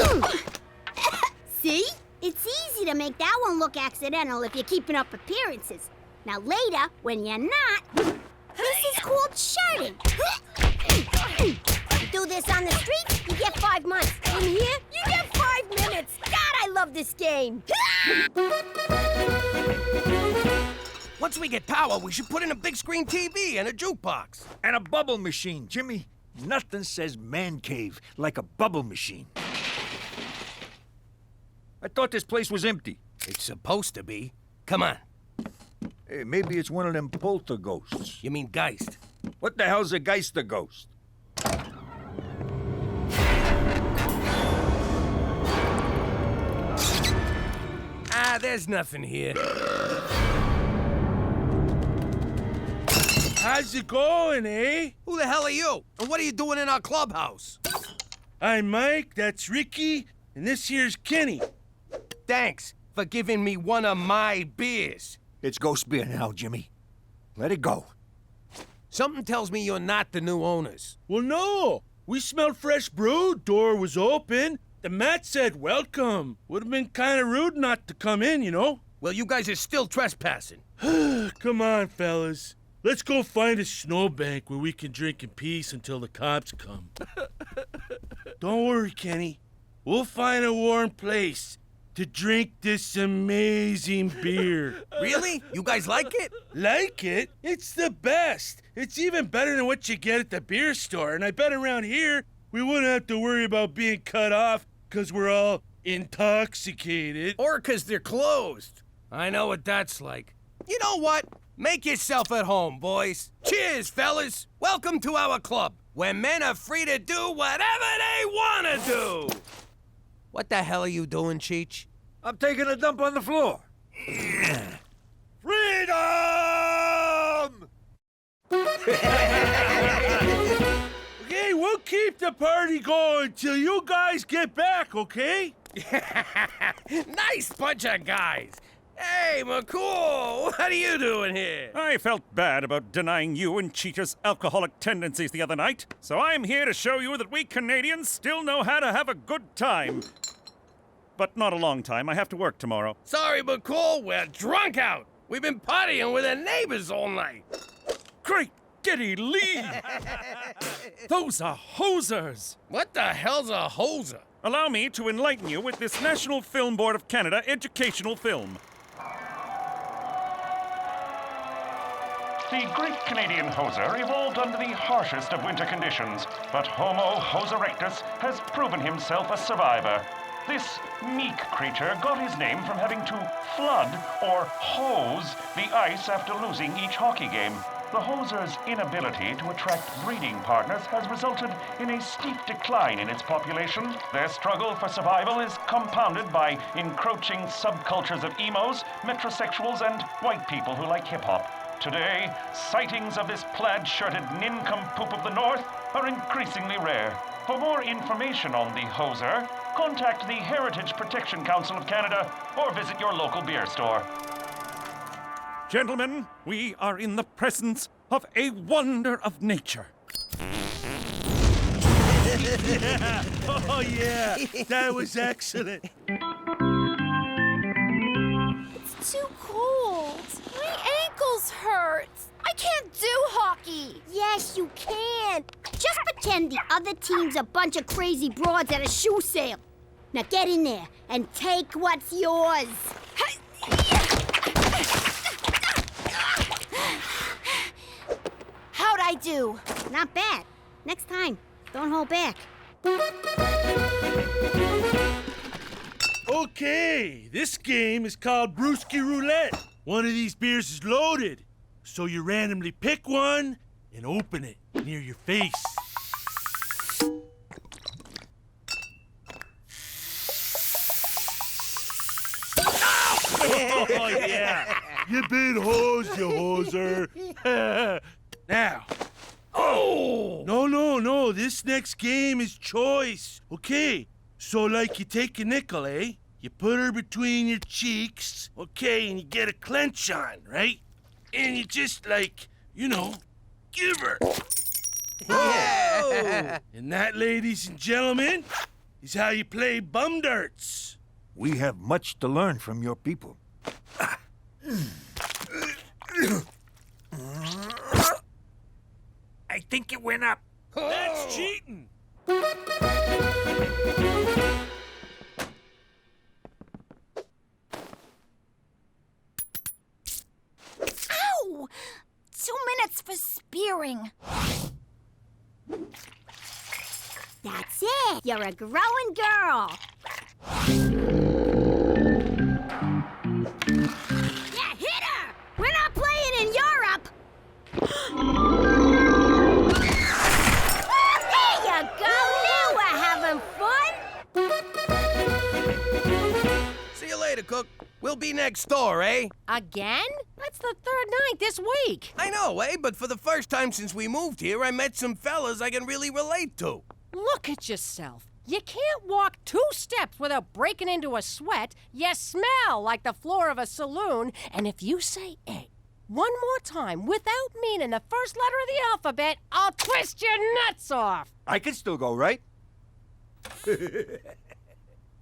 See? It's easy to make that one look accidental if you're keeping up appearances. Now later, when you're not, this is called shirting. You do this on the street, you get 5 months. In here, you get 5 minutes. God, I love this game. Once we get power, we should put in a big screen TV and a jukebox. And a bubble machine, Jimmy. Nothing says man cave like a bubble machine. I thought this place was empty. It's supposed to be. Come on. Hey, maybe it's one of them poltergeists. You mean Geist? What the hell's a Geister ghost? There's nothing here. How's it going, eh? Who the hell are you? And what are you doing in our clubhouse? I'm Mike, that's Ricky, and this here's Kenny. Thanks for giving me one of my beers. It's ghost beer now, Jimmy. Let it go. Something tells me you're not the new owners. Well, no. We smelled fresh brew, door was open. The mat said welcome. Would have been kind of rude not to come in, you know? Well, you guys are still trespassing. Come on, fellas. Let's go find a snowbank where we can drink in peace until the cops come. Don't worry, Kenny. We'll find a warm place to drink this amazing beer. Really? You guys like it? Like it? It's the best. It's even better than what you get at the beer store. And I bet around here, we wouldn't have to worry about being cut off because we're all intoxicated. Or because they're closed. I know what that's like. You know what? Make yourself at home, boys. Cheers, fellas. Welcome to our club, where men are free to do whatever they want to do. What the hell are you doing, Cheech? I'm taking a dump on the floor. Freedom! Okay, we'll keep the party going till you guys get back, okay? Nice bunch of guys. Hey, McCool, what are you doing here? I felt bad about denying you and Cheetah's alcoholic tendencies the other night, so I'm here to show you that we Canadians still know how to have a good time. But not a long time. I have to work tomorrow. Sorry, McCool, we're drunk out. We've been partying with the neighbors all night. Great giddy lead! Those are hosers! What the hell's a hoser? Allow me to enlighten you with this National Film Board of Canada educational film. The Great Canadian Hoser evolved under the harshest of winter conditions, but Homo hos erectus has proven himself a survivor. This meek creature got his name from having to flood or hose the ice after losing each hockey game. The hoser's inability to attract breeding partners has resulted in a steep decline in its population. Their struggle for survival is compounded by encroaching subcultures of emos, metrosexuals, and white people who like hip-hop. Today, sightings of this plaid-shirted nincompoop of the North are increasingly rare. For more information on the hoser, contact the Heritage Protection Council of Canada or visit your local beer store. Gentlemen, we are in the presence of a wonder of nature. Yeah. Oh, yeah. That was excellent. It's too cold. My ankles hurt. I can't do hockey. Yes, you can. Just pretend the other team's a bunch of crazy broads at a shoe sale. Now get in there and take what's yours. How'd I do? Not bad. Next time, don't hold back. Okay, this game is called Bruski Roulette. One of these beers is loaded, so you randomly pick one and open it near your face. Oh, yeah. You been hosed, you hoser. Now. Oh! No. This next game is choice. Okay, so like you take a nickel, eh? You put her between your cheeks, okay, and you get a clench on, right? And you just like, give her. Oh! And that, ladies and gentlemen, is how you play bum darts. We have much to learn from your people. I think it went up. That's cheating. Ow! 2 minutes for spearing. That's it. You're a growing girl. Yeah, hit her! We're not playing in Europe. There you go. Now we're having fun. See you later, Cook. We'll be next door, eh? Again? That's the third night this week. I know, eh? But for the first time since we moved here, I met some fellas I can really relate to. Look at yourself. You can't walk 2 steps without breaking into a sweat. You smell like the floor of a saloon. And if you say egg one more time without meaning the first letter of the alphabet, I'll twist your nuts off. I can still go, right?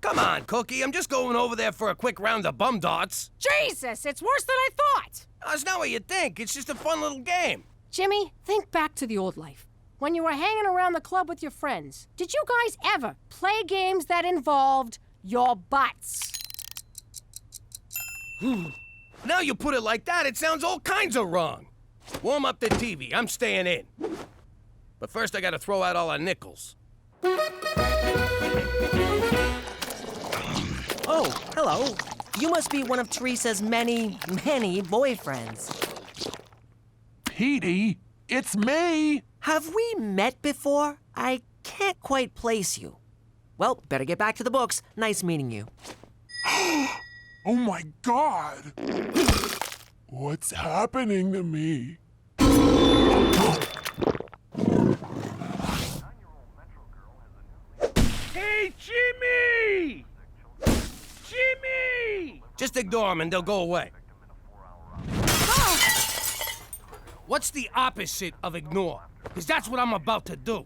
Come on, Cookie. I'm just going over there for a quick round of bum darts. Jesus, it's worse than I thought. That's not what you think. It's just a fun little game. Jimmy, think back to the old life. When you were hanging around the club with your friends, did you guys ever play games that involved your butts? Now you put it like that, it sounds all kinds of wrong. Warm up the TV. I'm staying in. But first, I gotta throw out all our nickels. Oh, hello. You must be one of Teresa's many boyfriends. Petey, it's me. Have we met before? I can't quite place you. Well, better get back to the books. Nice meeting you. Oh my God. What's happening to me? Hey, Jimmy! Jimmy! Just ignore them and they'll go away. What's the opposite of ignore? Because that's what I'm about to do.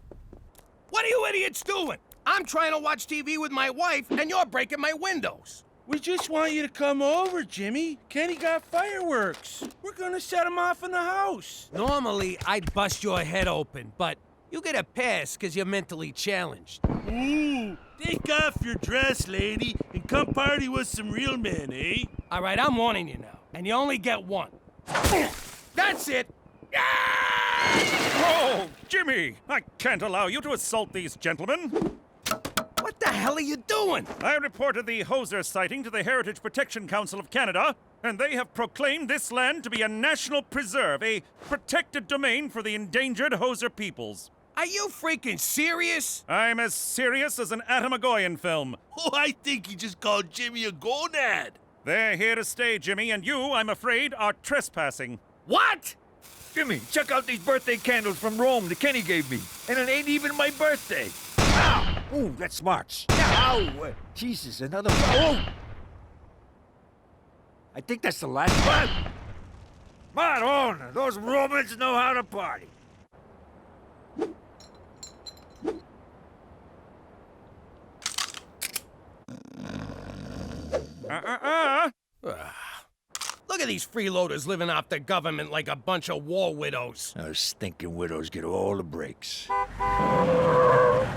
What are you idiots doing? I'm trying to watch TV with my wife, and you're breaking my windows. We just want you to come over, Jimmy. Kenny got fireworks. We're gonna set them off in the house. Normally, I'd bust your head open, but you get a pass because you're mentally challenged. Ooh, take off your dress, lady, and come party with some real men, eh? All right, I'm warning you now, and you only get one. That's it. Oh, Jimmy! I can't allow you to assault these gentlemen. What the hell are you doing? I reported the Hoser sighting to the Heritage Protection Council of Canada, and they have proclaimed this land to be a national preserve, a protected domain for the endangered Hoser peoples. Are you freaking serious? I'm as serious as an Atamagoyan film. Oh, I think he just called Jimmy a gonad. They're here to stay, Jimmy, and you, I'm afraid, are trespassing. What? Jimmy, check out these birthday candles from Rome that Kenny gave me. And it ain't even my birthday. Ooh, that smarts. Ow! Jesus, another one. Oh! I think that's the last one. Madonna, those Romans know how to party. Look at these freeloaders living off the government like a bunch of war widows. Those stinking widows get all the breaks. Ow!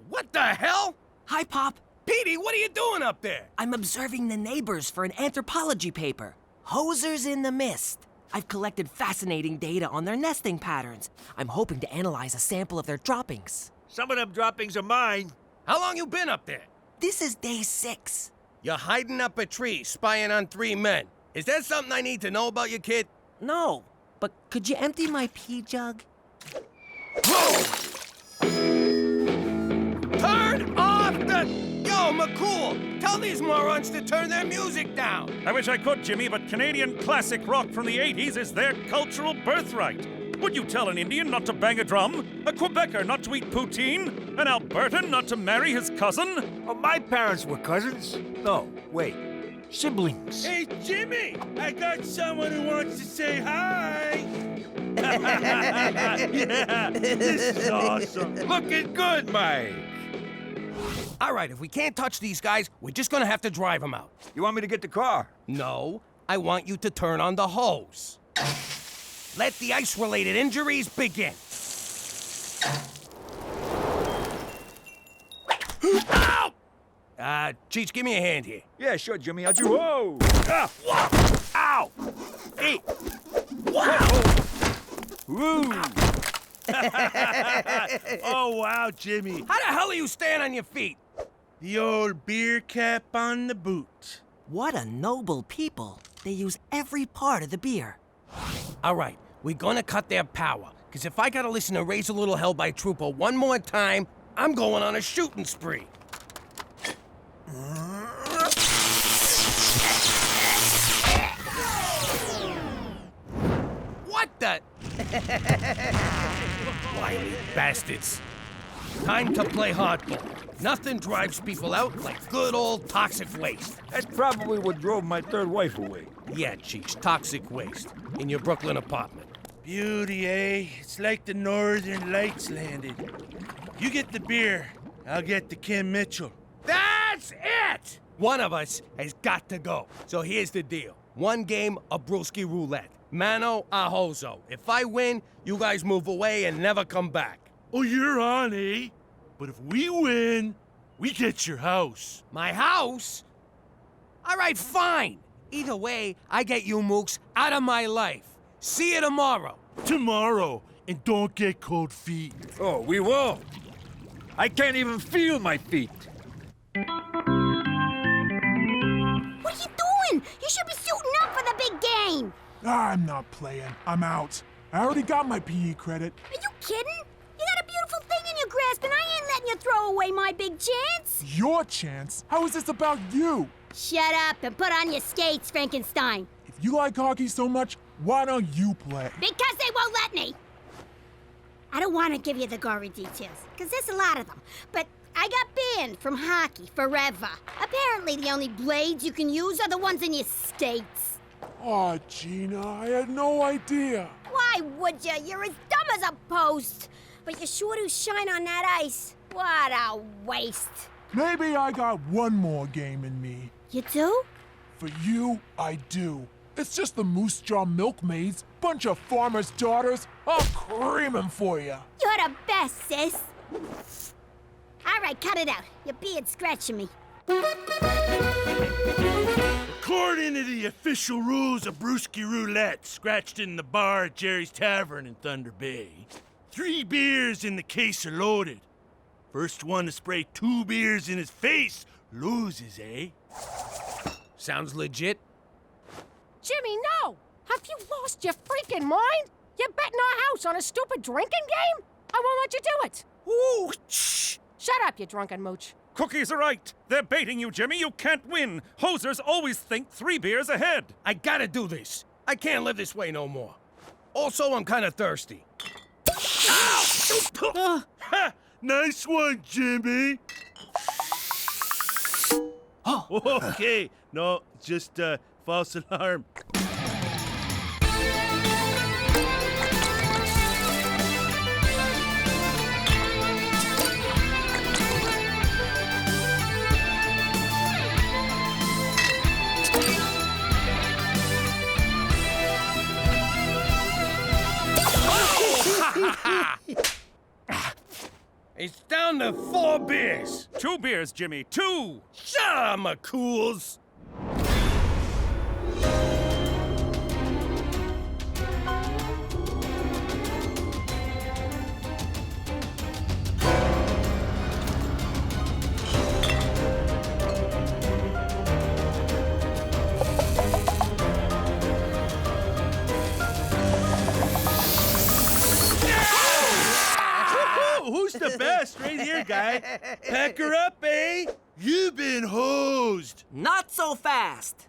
What the hell? Hi, Pop. Petey, what are you doing up there? I'm observing the neighbors for an anthropology paper. Hosers in the mist. I've collected fascinating data on their nesting patterns. I'm hoping to analyze a sample of their droppings. Some of them droppings are mine. How long you been up there? This is day 6. You're hiding up a tree, spying on 3 men. Is that something I need to know about you, kid? No, but could you empty my pee jug? Turn off the... Yo, McCool, tell these morons to turn their music down. I wish I could, Jimmy, but Canadian classic rock from the 80s is their cultural birthright. Would you tell an Indian not to bang a drum? A Quebecer not to eat poutine? An Albertan not to marry his cousin? Oh, my parents were cousins. No, wait. Siblings. Hey, Jimmy! I got someone who wants to say hi! Yeah, this is awesome. Looking good, Mike. All right, if we can't touch these guys, we're just gonna have to drive them out. You want me to get the car? No, I want you to turn on the hose. Let the ice-related injuries begin. Ow! Cheech, give me a hand here. Yeah, sure, Jimmy. I'll do. Whoa! Ow! Hey! Wow! Woo! Oh, wow, Jimmy. How the hell are you staying on your feet? The old beer cap on the boot. What a noble people. They use every part of the beer. All right, we're gonna cut their power. Because if I gotta listen to Raise a Little Hell by Trooper one more time, I'm going on a shooting spree. What the? Wily bastards. Time to play hardball. Nothing drives people out like good old toxic waste. That's probably what drove my third wife away. Yeah, Cheech, toxic waste. In your Brooklyn apartment. Beauty, eh? It's like the Northern Lights landed. You get the beer, I'll get the Kim Mitchell. That's it! One of us has got to go. So here's the deal. 1 game of Bruski roulette. Mano a hozo. If I win, you guys move away and never come back. Oh, you're on, eh? But if we win, we get your house. My house? All right, fine. Either way, I get you mooks out of my life. See you tomorrow. Tomorrow. And don't get cold feet. Oh, we won't. I can't even feel my feet. What are you doing? You should be suiting up for the big game. I'm not playing. I'm out. I already got my PE credit. Are you kidding? You got a beautiful thing in your grasp, and I ain't letting you throw away my big chance. Your chance? How is this about you? Shut up and put on your skates, Frankenstein. If you like hockey so much, why don't you play? Because they won't let me. I don't want to give you the gory details, because there's a lot of them. But I got banned from hockey forever. Apparently the only blades you can use are the ones in your skates. Aw, Gina, I had no idea. Why would you? You're as dumb as a post. But you sure do shine on that ice. What a waste. Maybe I got one more game in me. You do? For you, I do. It's just the Moose Jaw Milkmaids, bunch of farmers' daughters. I'll cream 'em for you. You're the best, sis. All right, cut it out. Your beard's scratching me. According to the official rules of Bruski Roulette, scratched in the bar at Jerry's Tavern in Thunder Bay, 3 beers in the case are loaded. First one to spray 2 beers in his face loses, eh? Sounds legit. Jimmy, no! Have you lost your freaking mind? You're betting our house on a stupid drinking game? I won't let you do it. Ooh, shh! Shut up, you drunken mooch. Cookies are right. They're baiting you, Jimmy. You can't win. Hosers always think 3 beers ahead. I gotta do this. I can't live this way no more. Also, I'm kind of thirsty. Ha! Nice one, Jimmy. Okay. No, just false alarm. It's down to 4 beers. 2 beers, Jimmy. 2. Shut up, McCools. Who's the best? Right here, guy. Pack her up, eh? You've been hosed. Not so fast.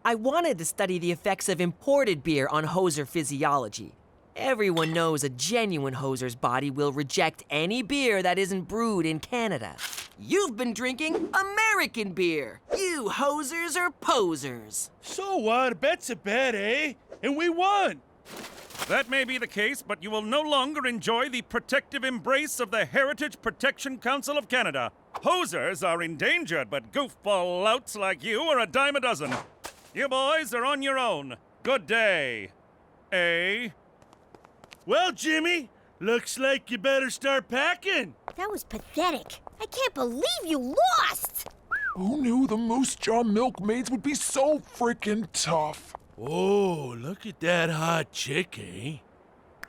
I wanted to study the effects of imported beer on hoser physiology. Everyone knows a genuine hoser's body will reject any beer that isn't brewed in Canada. You've been drinking American beer. You hosers are posers. So what? A bet's a bet, eh? And we won. That may be the case, but you will no longer enjoy the protective embrace of the Heritage Protection Council of Canada. Hosers are endangered, but goofball louts like you are a dime a dozen. You boys are on your own. Good day. Eh? Well, Jimmy, looks like you better start packing. That was pathetic. I can't believe you lost! Who knew the Moose Jaw milkmaids would be so freaking tough? Oh, look at that hot chick, eh?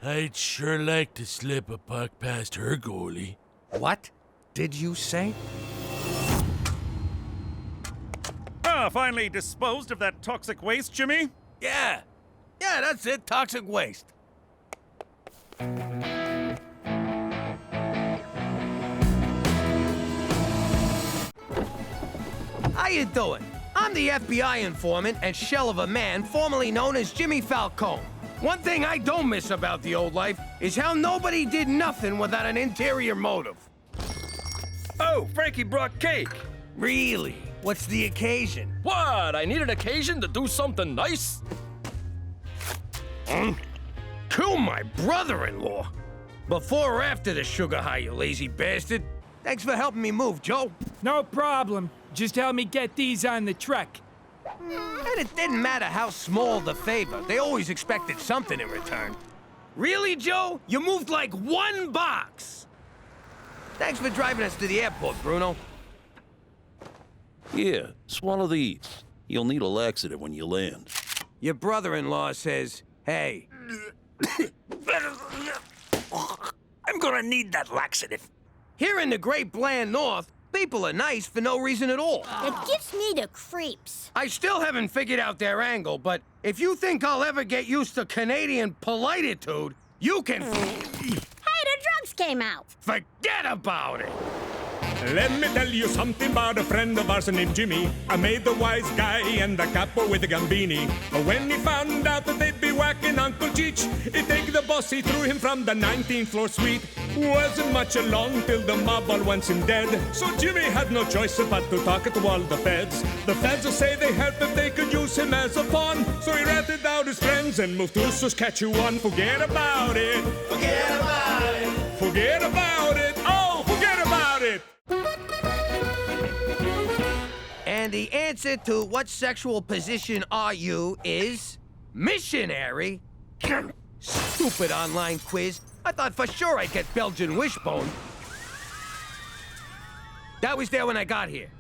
I'd sure like to slip a puck past her goalie. What did you say? Finally disposed of that toxic waste, Jimmy? Yeah, that's it, toxic waste. How you doing? I'm the FBI informant and shell of a man formerly known as Jimmy Falcone. One thing I don't miss about the old life is how nobody did nothing without an interior motive. Oh, Frankie brought cake. Really? What's the occasion? What? I need an occasion to do something nice? Kill my brother-in-law. Before or after the sugar high, you lazy bastard? Thanks for helping me move, Joe. No problem. Just help me get these on the truck. And it didn't matter how small the favor. They always expected something in return. Really, Joe? You moved like 1 box. Thanks for driving us to the airport, Bruno. Here, swallow these. You'll need a laxative when you land. Your brother-in-law says, hey. I'm gonna need that laxative. Here in the great bland north, people are nice for no reason at all. It gives me the creeps. I still haven't figured out their angle, but if you think I'll ever get used to Canadian polititude, you can... Hey, the drugs came out. Forget about it. Let me tell you something about a friend of ours named Jimmy. I made the wise guy and the capo with the Gambini. But when he found out that they'd be whacking Uncle Cheech, he'd take the boss, he threw him from the 19th floor suite. Wasn't much along till the mob all wants him dead. So Jimmy had no choice but to talk to all the feds. The feds will say they help if they could use him as a pawn. So he ratted out his friends and moved to Saskatchewan. Forget about it. Forget about it. Forget about it. Oh, forget about it. And the answer to what sexual position are you is missionary. Stupid online quiz. I thought for sure I'd get Belgian wishbone. That was there when I got here.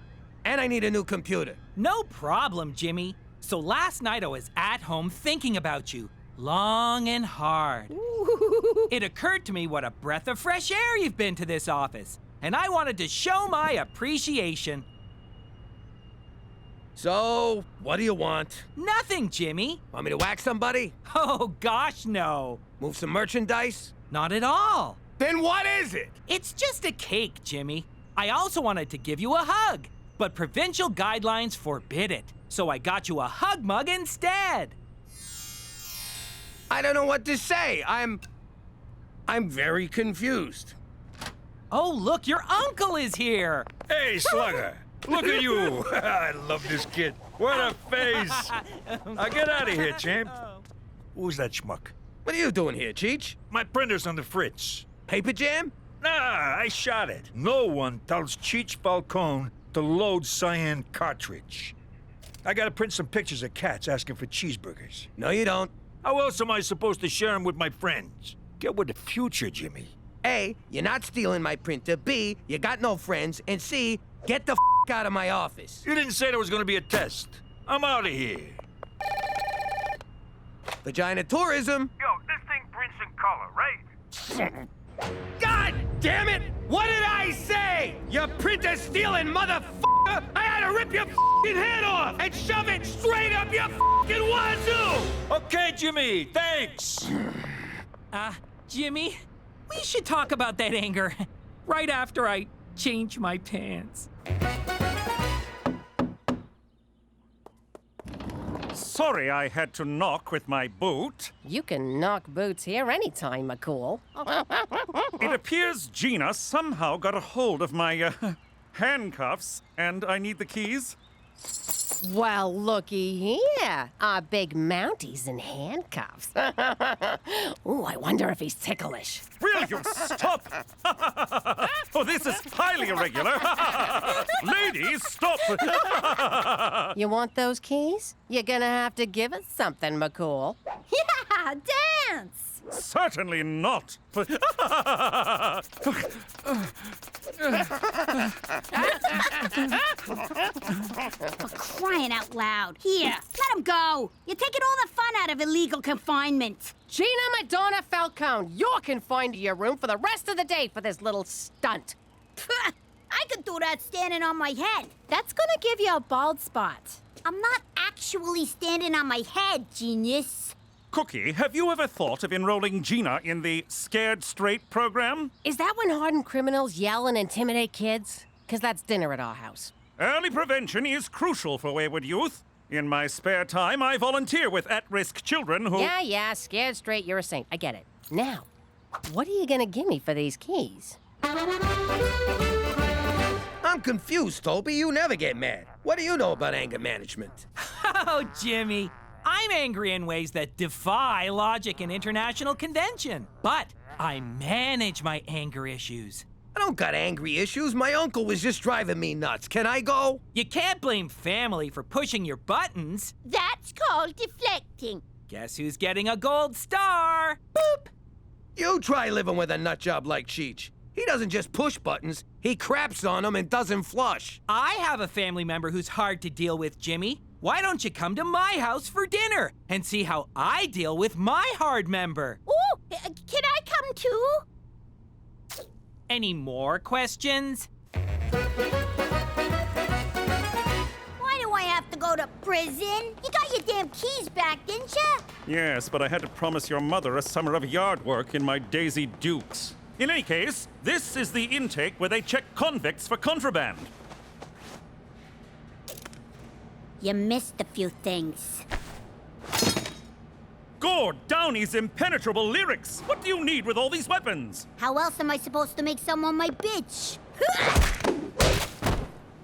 And I need a new computer. No problem, Jimmy. So last night I was at home thinking about you, long and hard. It occurred to me what a breath of fresh air you've been to this office, and I wanted to show my appreciation. So, what do you want? Nothing, Jimmy. Want me to whack somebody? Oh, gosh, no. Move some merchandise? Not at all. Then what is it? It's just a cake, Jimmy. I also wanted to give you a hug, but provincial guidelines forbid it. So I got you a hug mug instead. I don't know what to say. I'm very confused. Oh, look, your uncle is here. Hey, Slugger. Look at you. I love this kid. What a face. Now get out of here, champ. Who's that schmuck? What are you doing here, Cheech? My printer's on the fritz. Paper jam? Nah, I shot it. No one tells Cheech Falcone to load cyan cartridge. I gotta print some pictures of cats asking for cheeseburgers. No, you don't. How else am I supposed to share them with my friends? Get with the future, Jimmy. A, you're not stealing my printer. B, you got no friends. And C, get the out of my office. You didn't say there was gonna be a test. I'm out of here. Vagina tourism. Yo, this thing prints in color, right? God damn it! What did I say? You printer stealing motherfucker! I had to rip your fucking head off and shove it straight up your fucking wazoo! Okay, Jimmy, thanks. Jimmy, we should talk about that anger right after I change my pants. Sorry I had to knock with my boot. You can knock boots here anytime, McCool. It appears Gina somehow got a hold of my handcuffs, and I need the keys. Well, looky here. Our big Mounties in handcuffs. Ooh, I wonder if he's ticklish. Will you stop? Oh, this is highly irregular. Ladies, stop. You want those keys? You're gonna have to give us something, McCool. Yeah, dance! Certainly not. For crying out loud. Here, let him go. You're taking all the fun out of illegal confinement. Gina Madonna Falcone, you're confined to your room for the rest of the day for this little stunt. I could do that standing on my head. That's gonna give you a bald spot. I'm not actually standing on my head, genius. Cookie, have you ever thought of enrolling Gina in the Scared Straight program? Is that when hardened criminals yell and intimidate kids? Because that's dinner at our house. Early prevention is crucial for wayward youth. In my spare time, I volunteer with at-risk children who... Yeah, scared straight, you're a saint. I get it. Now, what are you gonna give me for these keys? I'm confused, Toby. You never get mad. What do you know about anger management? Oh, Jimmy. I'm angry in ways that defy logic and international convention. But I manage my anger issues. I don't got angry issues. My uncle was just driving me nuts. Can I go? You can't blame family for pushing your buttons. That's called deflecting. Guess who's getting a gold star? Boop! You try living with a nut job like Cheech. He doesn't just push buttons, he craps on them and doesn't flush. I have a family member who's hard to deal with, Jimmy. Why don't you come to my house for dinner and see how I deal with my hard member? Ooh, can I come too? Any more questions? Why do I have to go to prison? You got your damn keys back, didn't you? Yes, but I had to promise your mother a summer of yard work in my Daisy Dukes. In any case, this is the intake where they check convicts for contraband. You missed a few things. Gord Downey's impenetrable lyrics! What do you need with all these weapons? How else am I supposed to make someone my bitch?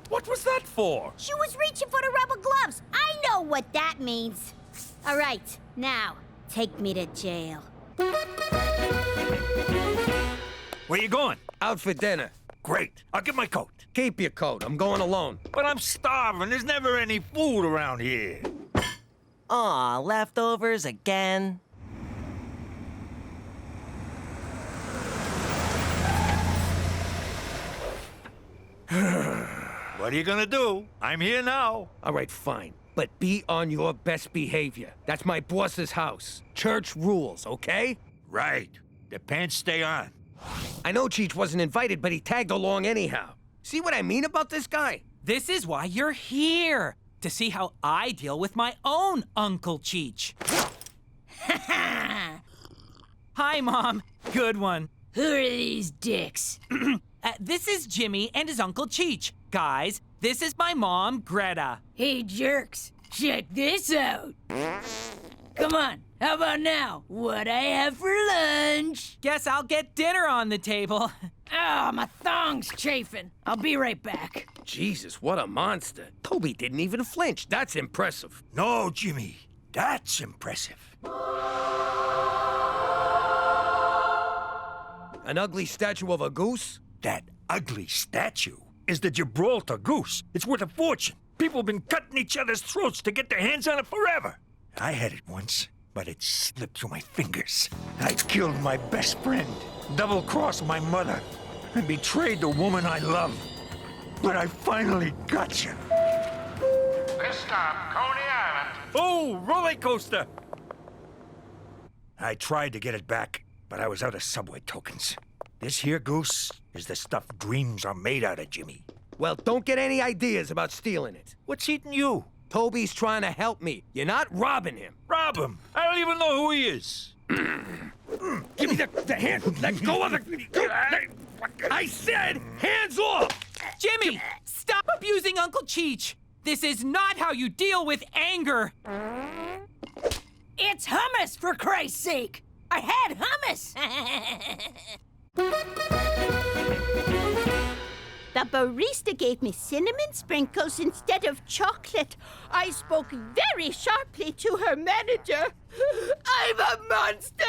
What was that for? She was reaching for the rubber gloves. I know what that means. All right, now, take me to jail. Where you going? Out for dinner. Great. I'll get my coat. Keep your coat. I'm going alone. But I'm starving. There's never any food around here. Aw, leftovers again? What are you gonna do? I'm here now. All right, fine. But be on your best behavior. That's my boss's house. Church rules, okay? Right. The pants stay on. I know Cheech wasn't invited, but he tagged along anyhow. See what I mean about this guy? This is why you're here, to see how I deal with my own Uncle Cheech. Hi, Mom. Good one. Who are these dicks? This is Jimmy and his Uncle Cheech. Guys, this is my mom, Greta. Hey, jerks, check this out. Come on, how about now? What I have for lunch? Guess I'll get dinner on the table. Ah, my thong's chafing. I'll be right back. Jesus, what a monster. Toby didn't even flinch. That's impressive. No, Jimmy. That's impressive. An ugly statue of a goose? That ugly statue is the Gibraltar goose. It's worth a fortune. People have been cutting each other's throats to get their hands on it forever. I had it once, but it slipped through my fingers. I killed my best friend, double-crossed my mother, and betrayed the woman I love. But I finally got you. This stop, Coney Island. Oh, roller coaster! I tried to get it back, but I was out of subway tokens. This here goose is the stuff dreams are made out of, Jimmy. Well, don't get any ideas about stealing it. What's eating you? Toby's trying to help me. You're not robbing him. Rob him? I don't even know who he is. Give me the hand. Let go of the... I said, hands off! Jimmy, stop abusing Uncle Cheech. This is not how you deal with anger. It's hummus, for Christ's sake. I had hummus. The barista gave me cinnamon sprinkles instead of chocolate. I spoke very sharply to her manager. I'm a monster.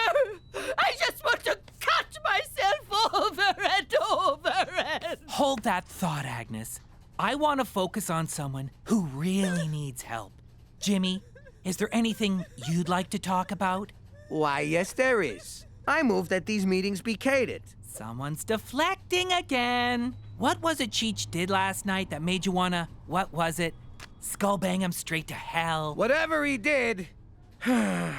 I just want to cut myself over and over and... Hold that thought, Agnes. I want to focus on someone who really needs help. Jimmy, is there anything you'd like to talk about? Why, yes, there is. I move that these meetings be catered. Someone's deflecting again. What was it Cheech did last night that made you wanna, what was it? Skull bang him straight to hell. Whatever he did, I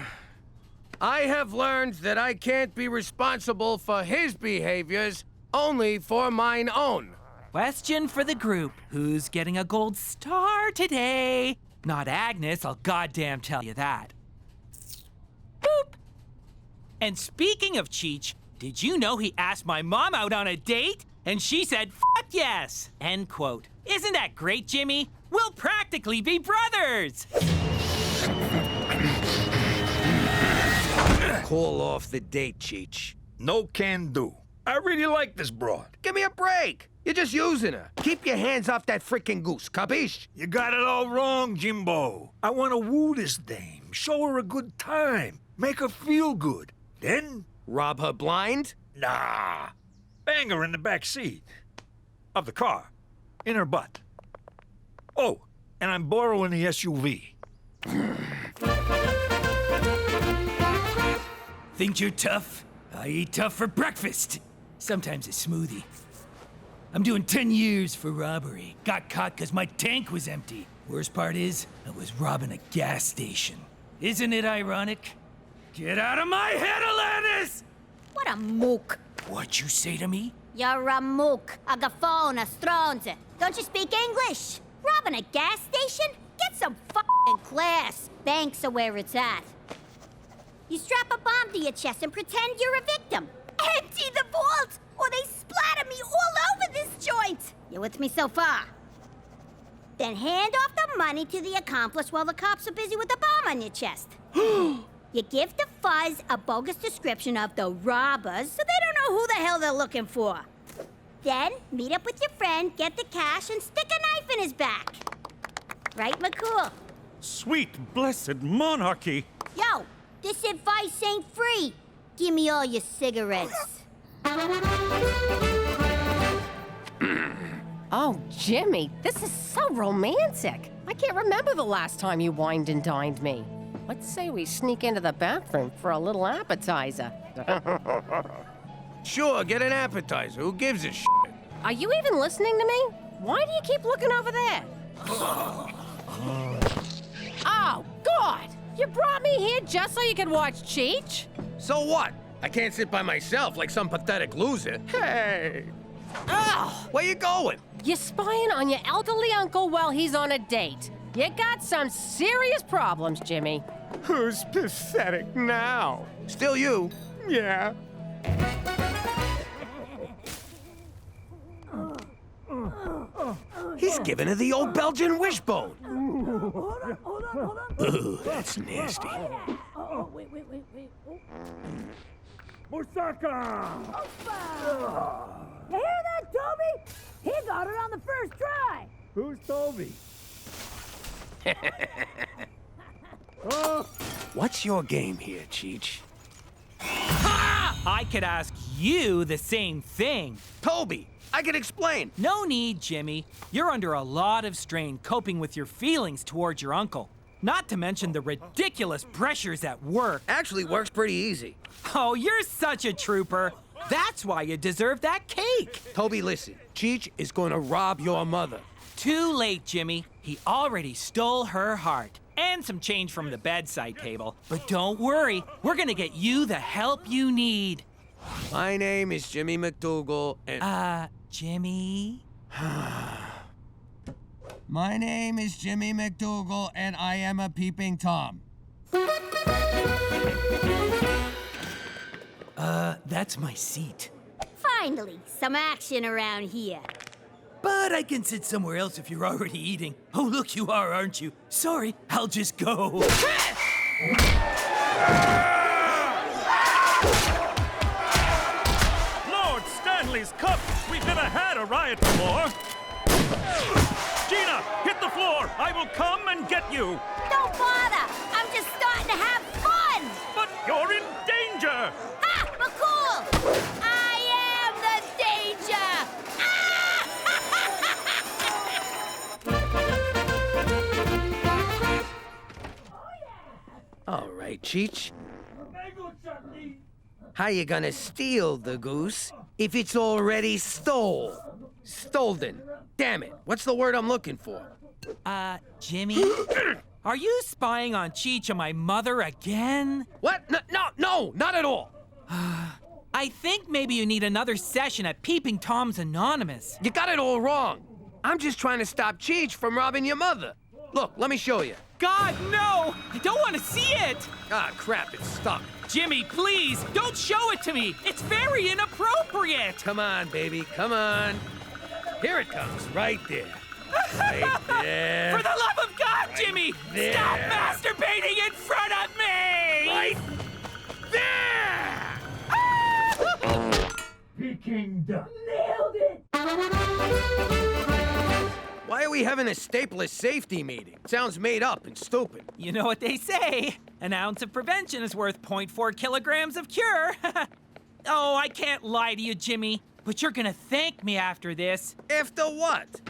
have learned that I can't be responsible for his behaviors, only for mine own. Question for the group. Who's getting a gold star today? Not Agnes, I'll goddamn tell you that. Boop. And speaking of Cheech, did you know he asked my mom out on a date? And she said, "Fuck yes!" End quote. Isn't that great, Jimmy? We'll practically be brothers! Call off the date, Cheech. No can do. I really like this broad. Give me a break. You're just using her. Keep your hands off that freaking goose, capiche? You got it all wrong, Jimbo. I want to woo this dame, show her a good time, make her feel good. Then... rob her blind? Nah. Bang her in the back seat of the car, in her butt. Oh, and I'm borrowing the SUV. Think you're tough? I eat tough for breakfast. Sometimes a smoothie. I'm doing 10 years for robbery. Got caught because my tank was empty. Worst part is, I was robbing a gas station. Isn't it ironic? Get out of my head, Alanis! What a mook. What'd you say to me? You're a mook, a gaffone, a stronze. Don't you speak English? Robbing a gas station? Get some f***ing class. Banks are where it's at. You strap a bomb to your chest and pretend you're a victim. Empty the vault, or they splatter me all over this joint. You with me so far? Then hand off the money to the accomplice while the cops are busy with the bomb on your chest. You give the fuzz a bogus description of the robbers so they don't know who the hell they're looking for. Then meet up with your friend, get the cash, and stick a knife in his back. Right, McCool? Sweet, blessed monarchy! Yo, this advice ain't free. Give me all your cigarettes. Oh, Jimmy, this is so romantic. I can't remember the last time you wined and dined me. Let's say we sneak into the bathroom for a little appetizer. Sure, get an appetizer. Who gives a shit? Are you even listening to me? Why do you keep looking over there? Oh, God! You brought me here just so you could watch Cheech? So what? I can't sit by myself like some pathetic loser. Hey! Oh! Where you going? You're spying on your elderly uncle while he's on a date. You got some serious problems, Jimmy. Who's pathetic now? Still you. Yeah. He's giving her the old Belgian wishbone. Ooh, that's nasty. Oh, wait. Moussaka! You hear that, Toby? He got it on the first try. Who's Toby? What's your game here, Cheech? I could ask you the same thing. Toby, I can explain. No need, Jimmy. You're under a lot of strain coping with your feelings towards your uncle. Not to mention the ridiculous pressures at work. Actually works pretty easy. Oh, you're such a trooper. That's why you deserve that cake. Toby, listen. Cheech is going to rob your mother. Too late, Jimmy. He already stole her heart. And some change from the bedside table. But don't worry, we're gonna get you the help you need. My name is Jimmy MacDougal, and... Jimmy? My name is Jimmy MacDougal, and I am a Peeping Tom. That's my seat. Finally, some action around here. But I can sit somewhere else if you're already eating. Oh, look, you are, aren't you? Sorry, I'll just go. Lord Stanley's Cup! We've never had a riot before! Gina, hit the floor! I will come and get you! Don't bother! I'm just starting to have fun! But you're in danger! Ha! McCool! I am the danger! All right, Cheech. How you gonna steal the goose if it's already stolen? Damn it, what's the word I'm looking for? Jimmy? Are you spying on Cheech and my mother again? What? No, not at all. I think maybe you need another session at Peeping Tom's Anonymous. You got it all wrong. I'm just trying to stop Cheech from robbing your mother. Look, let me show you. God, no! I don't want to see it! Ah, crap, it's stuck. Jimmy, please, don't show it to me! It's very inappropriate! Come on, baby, come on. Here it comes, right there. Right there. For the love of God, Jimmy! there. Stop masturbating in front of me! Right there! Peking Tom. Nailed it! Why are we having a stapler safety meeting? Sounds made up and stupid. You know what they say. An ounce of prevention is worth 0.4 kilograms of cure. Oh, I can't lie to you, Jimmy. But you're gonna thank me after this. After what?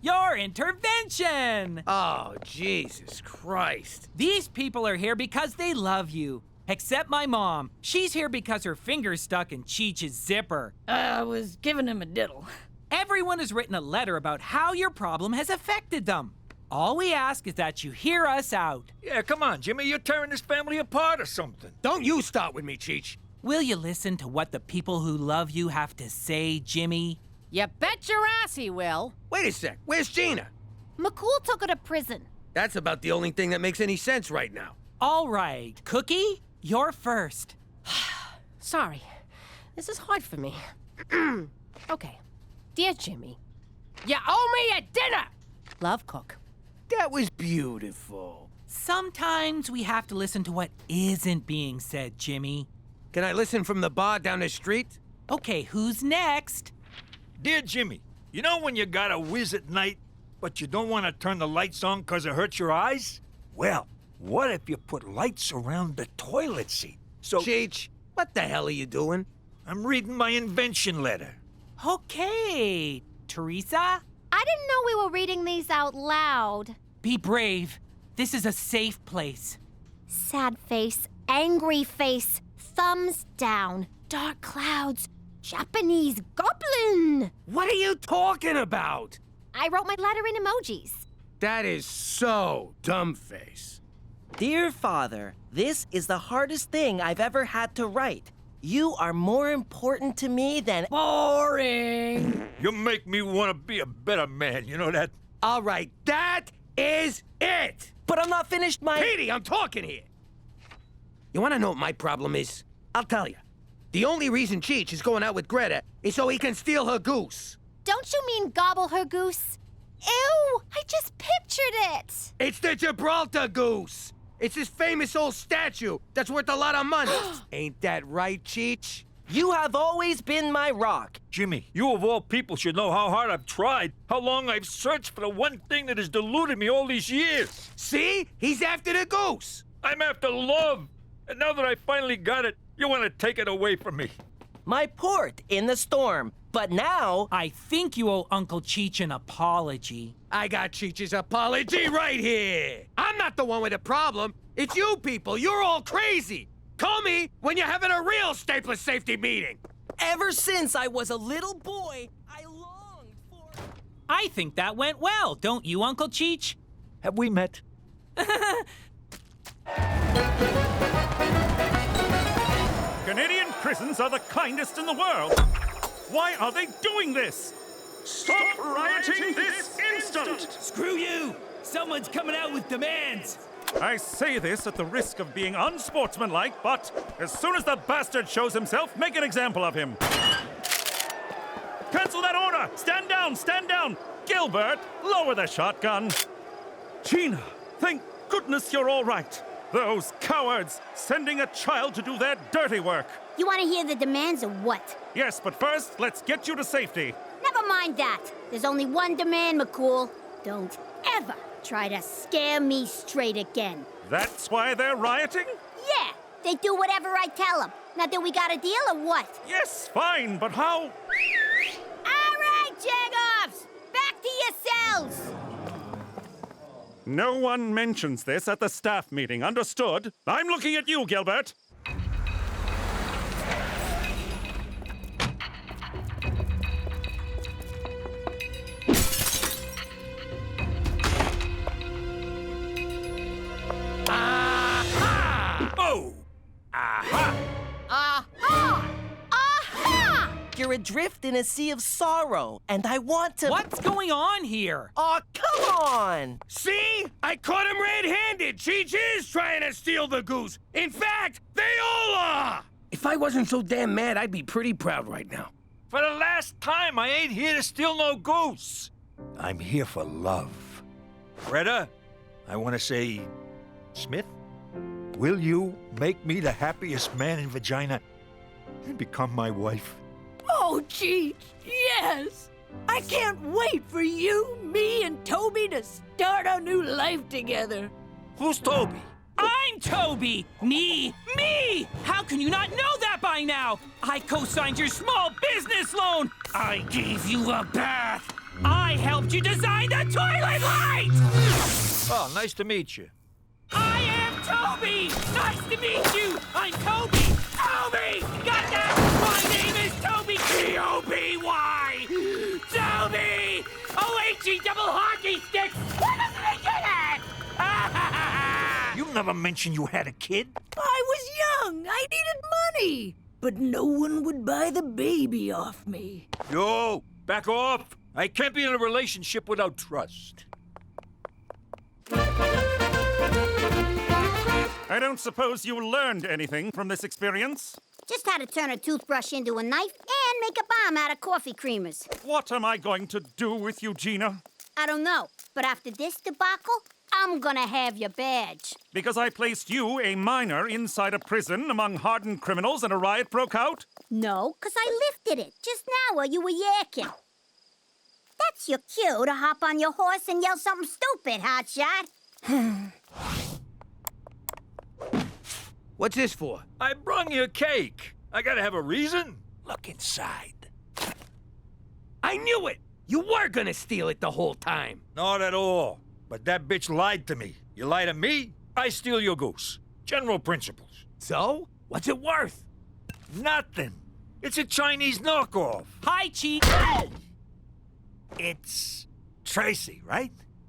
Your intervention! Oh, Jesus Christ. These people are here because they love you. Except my mom. She's here because her finger's stuck in Cheech's zipper. I was giving him a diddle. Everyone has written a letter about how your problem has affected them. All we ask is that you hear us out. Yeah, come on, Jimmy. You're tearing this family apart or something. Don't you start with me, Cheech. Will you listen to what the people who love you have to say, Jimmy? You bet your ass he will. Wait a sec. Where's Gina? McCool took her to prison. That's about the only thing that makes any sense right now. All right, Cookie, you're first. Sorry. This is hard for me. Okay. Dear Jimmy, you owe me a dinner! Love, Cook. That was beautiful. Sometimes we have to listen to what isn't being said, Jimmy. Can I listen from the bar down the street? Okay, who's next? Dear Jimmy, you know when you got a whiz at night, but you don't want to turn the lights on because it hurts your eyes? Well, what if you put lights around the toilet seat? So... Cheech, what the hell are you doing? I'm reading my invention letter. Okay, Teresa? I didn't know we were reading these out loud. Be brave. This is a safe place. Sad face, angry face, thumbs down, dark clouds, Japanese goblin. done. What are you talking about? I wrote my letter in emojis. That is so dumbface. Dear Father, this is the hardest thing I've ever had to write. You are more important to me than— Boring! You make me want to be a better man, you know that? All right, that is it! But I'm not finished my— Petey, I'm talking here! You want to know what my problem is? I'll tell you. The only reason Cheech is going out with Greta is so he can steal her goose. Don't you mean gobble her goose? Ew! I just pictured it! It's the Gibraltar goose! It's this famous old statue that's worth a lot of money. Ain't that right, Cheech? You have always been my rock. Jimmy, you of all people should know how hard I've tried, how long I've searched for the one thing that has deluded me all these years. See? He's after the goose. I'm after love. And now that I finally got it, you want to take it away from me. My port in the storm. But now— I think you owe Uncle Cheech an apology. I got Cheech's apology right here. I'm not the one with a problem. It's you people. You're all crazy. Call me when you're having a real stapler safety meeting. Ever since I was a little boy, I longed for— I think that went well, don't you, Uncle Cheech? Have we met? Canadian prisons are the kindest in the world. Why are they doing this? Stop rioting this instant! Screw you! Someone's coming out with demands! I say this at the risk of being unsportsmanlike, but as soon as the bastard shows himself, make an example of him. Cancel that order! Stand down! Stand down! Gilbert, lower the shotgun. Gina, thank goodness you're all right. Those cowards, sending a child to do their dirty work. You want to hear the demands or what? Yes, but first, let's get you to safety. Never mind that. There's only one demand, McCool. Don't ever try to scare me straight again. That's why they're rioting? Yeah, they do whatever I tell them. Now, do we got a deal or what? Yes, fine, but how? All right, jag-offs! Back to your cells! No one mentions this at the staff meeting, understood? I'm looking at you, Gilbert. You're adrift in a sea of sorrow, and I want to— What's going on here? Oh, come on! See? I caught him red-handed. Cheech is trying to steal the goose. In fact, they all are! If I wasn't so damn mad, I'd be pretty proud right now. For the last time, I ain't here to steal no goose. I'm here for love. Greta, I want to say, Smith, will you make me the happiest man in Regina and become my wife? Oh, Cheech, yes! I can't wait for you, me, and Toby to start our new life together. Who's Toby? I'm Toby! Me! How can you not know that by now? I co-signed your small business loan! I gave you a bath! I helped you design the toilet light! Oh, nice to meet you. I am Toby! Nice to meet you! I'm Toby! Toby! Got that? My name is Toby! T-O-B-Y! Toby! O-H-E double hockey stick! What does it get? You never mentioned you had a kid. I was young. I needed money. But no one would buy the baby off me. Yo, back off. I can't be in a relationship without trust. I don't suppose you learned anything from this experience? Just how to turn a toothbrush into a knife and make a bomb out of coffee creamers. What am I going to do with you, Gina? I don't know, but after this debacle, I'm gonna have your badge. Because I placed you, a minor, inside a prison among hardened criminals and a riot broke out? No, 'cause I lifted it just now while you were yakking. That's your cue to hop on your horse and yell something stupid, hotshot. What's this for? I brung you a cake. I gotta have a reason. Look inside. I knew it! You were gonna steal it the whole time. Not at all. But that bitch lied to me. You lie to me, I steal your goose. General principles. So? What's it worth? Nothing. It's a Chinese knockoff. Hi, Cheech. It's Tracy, right?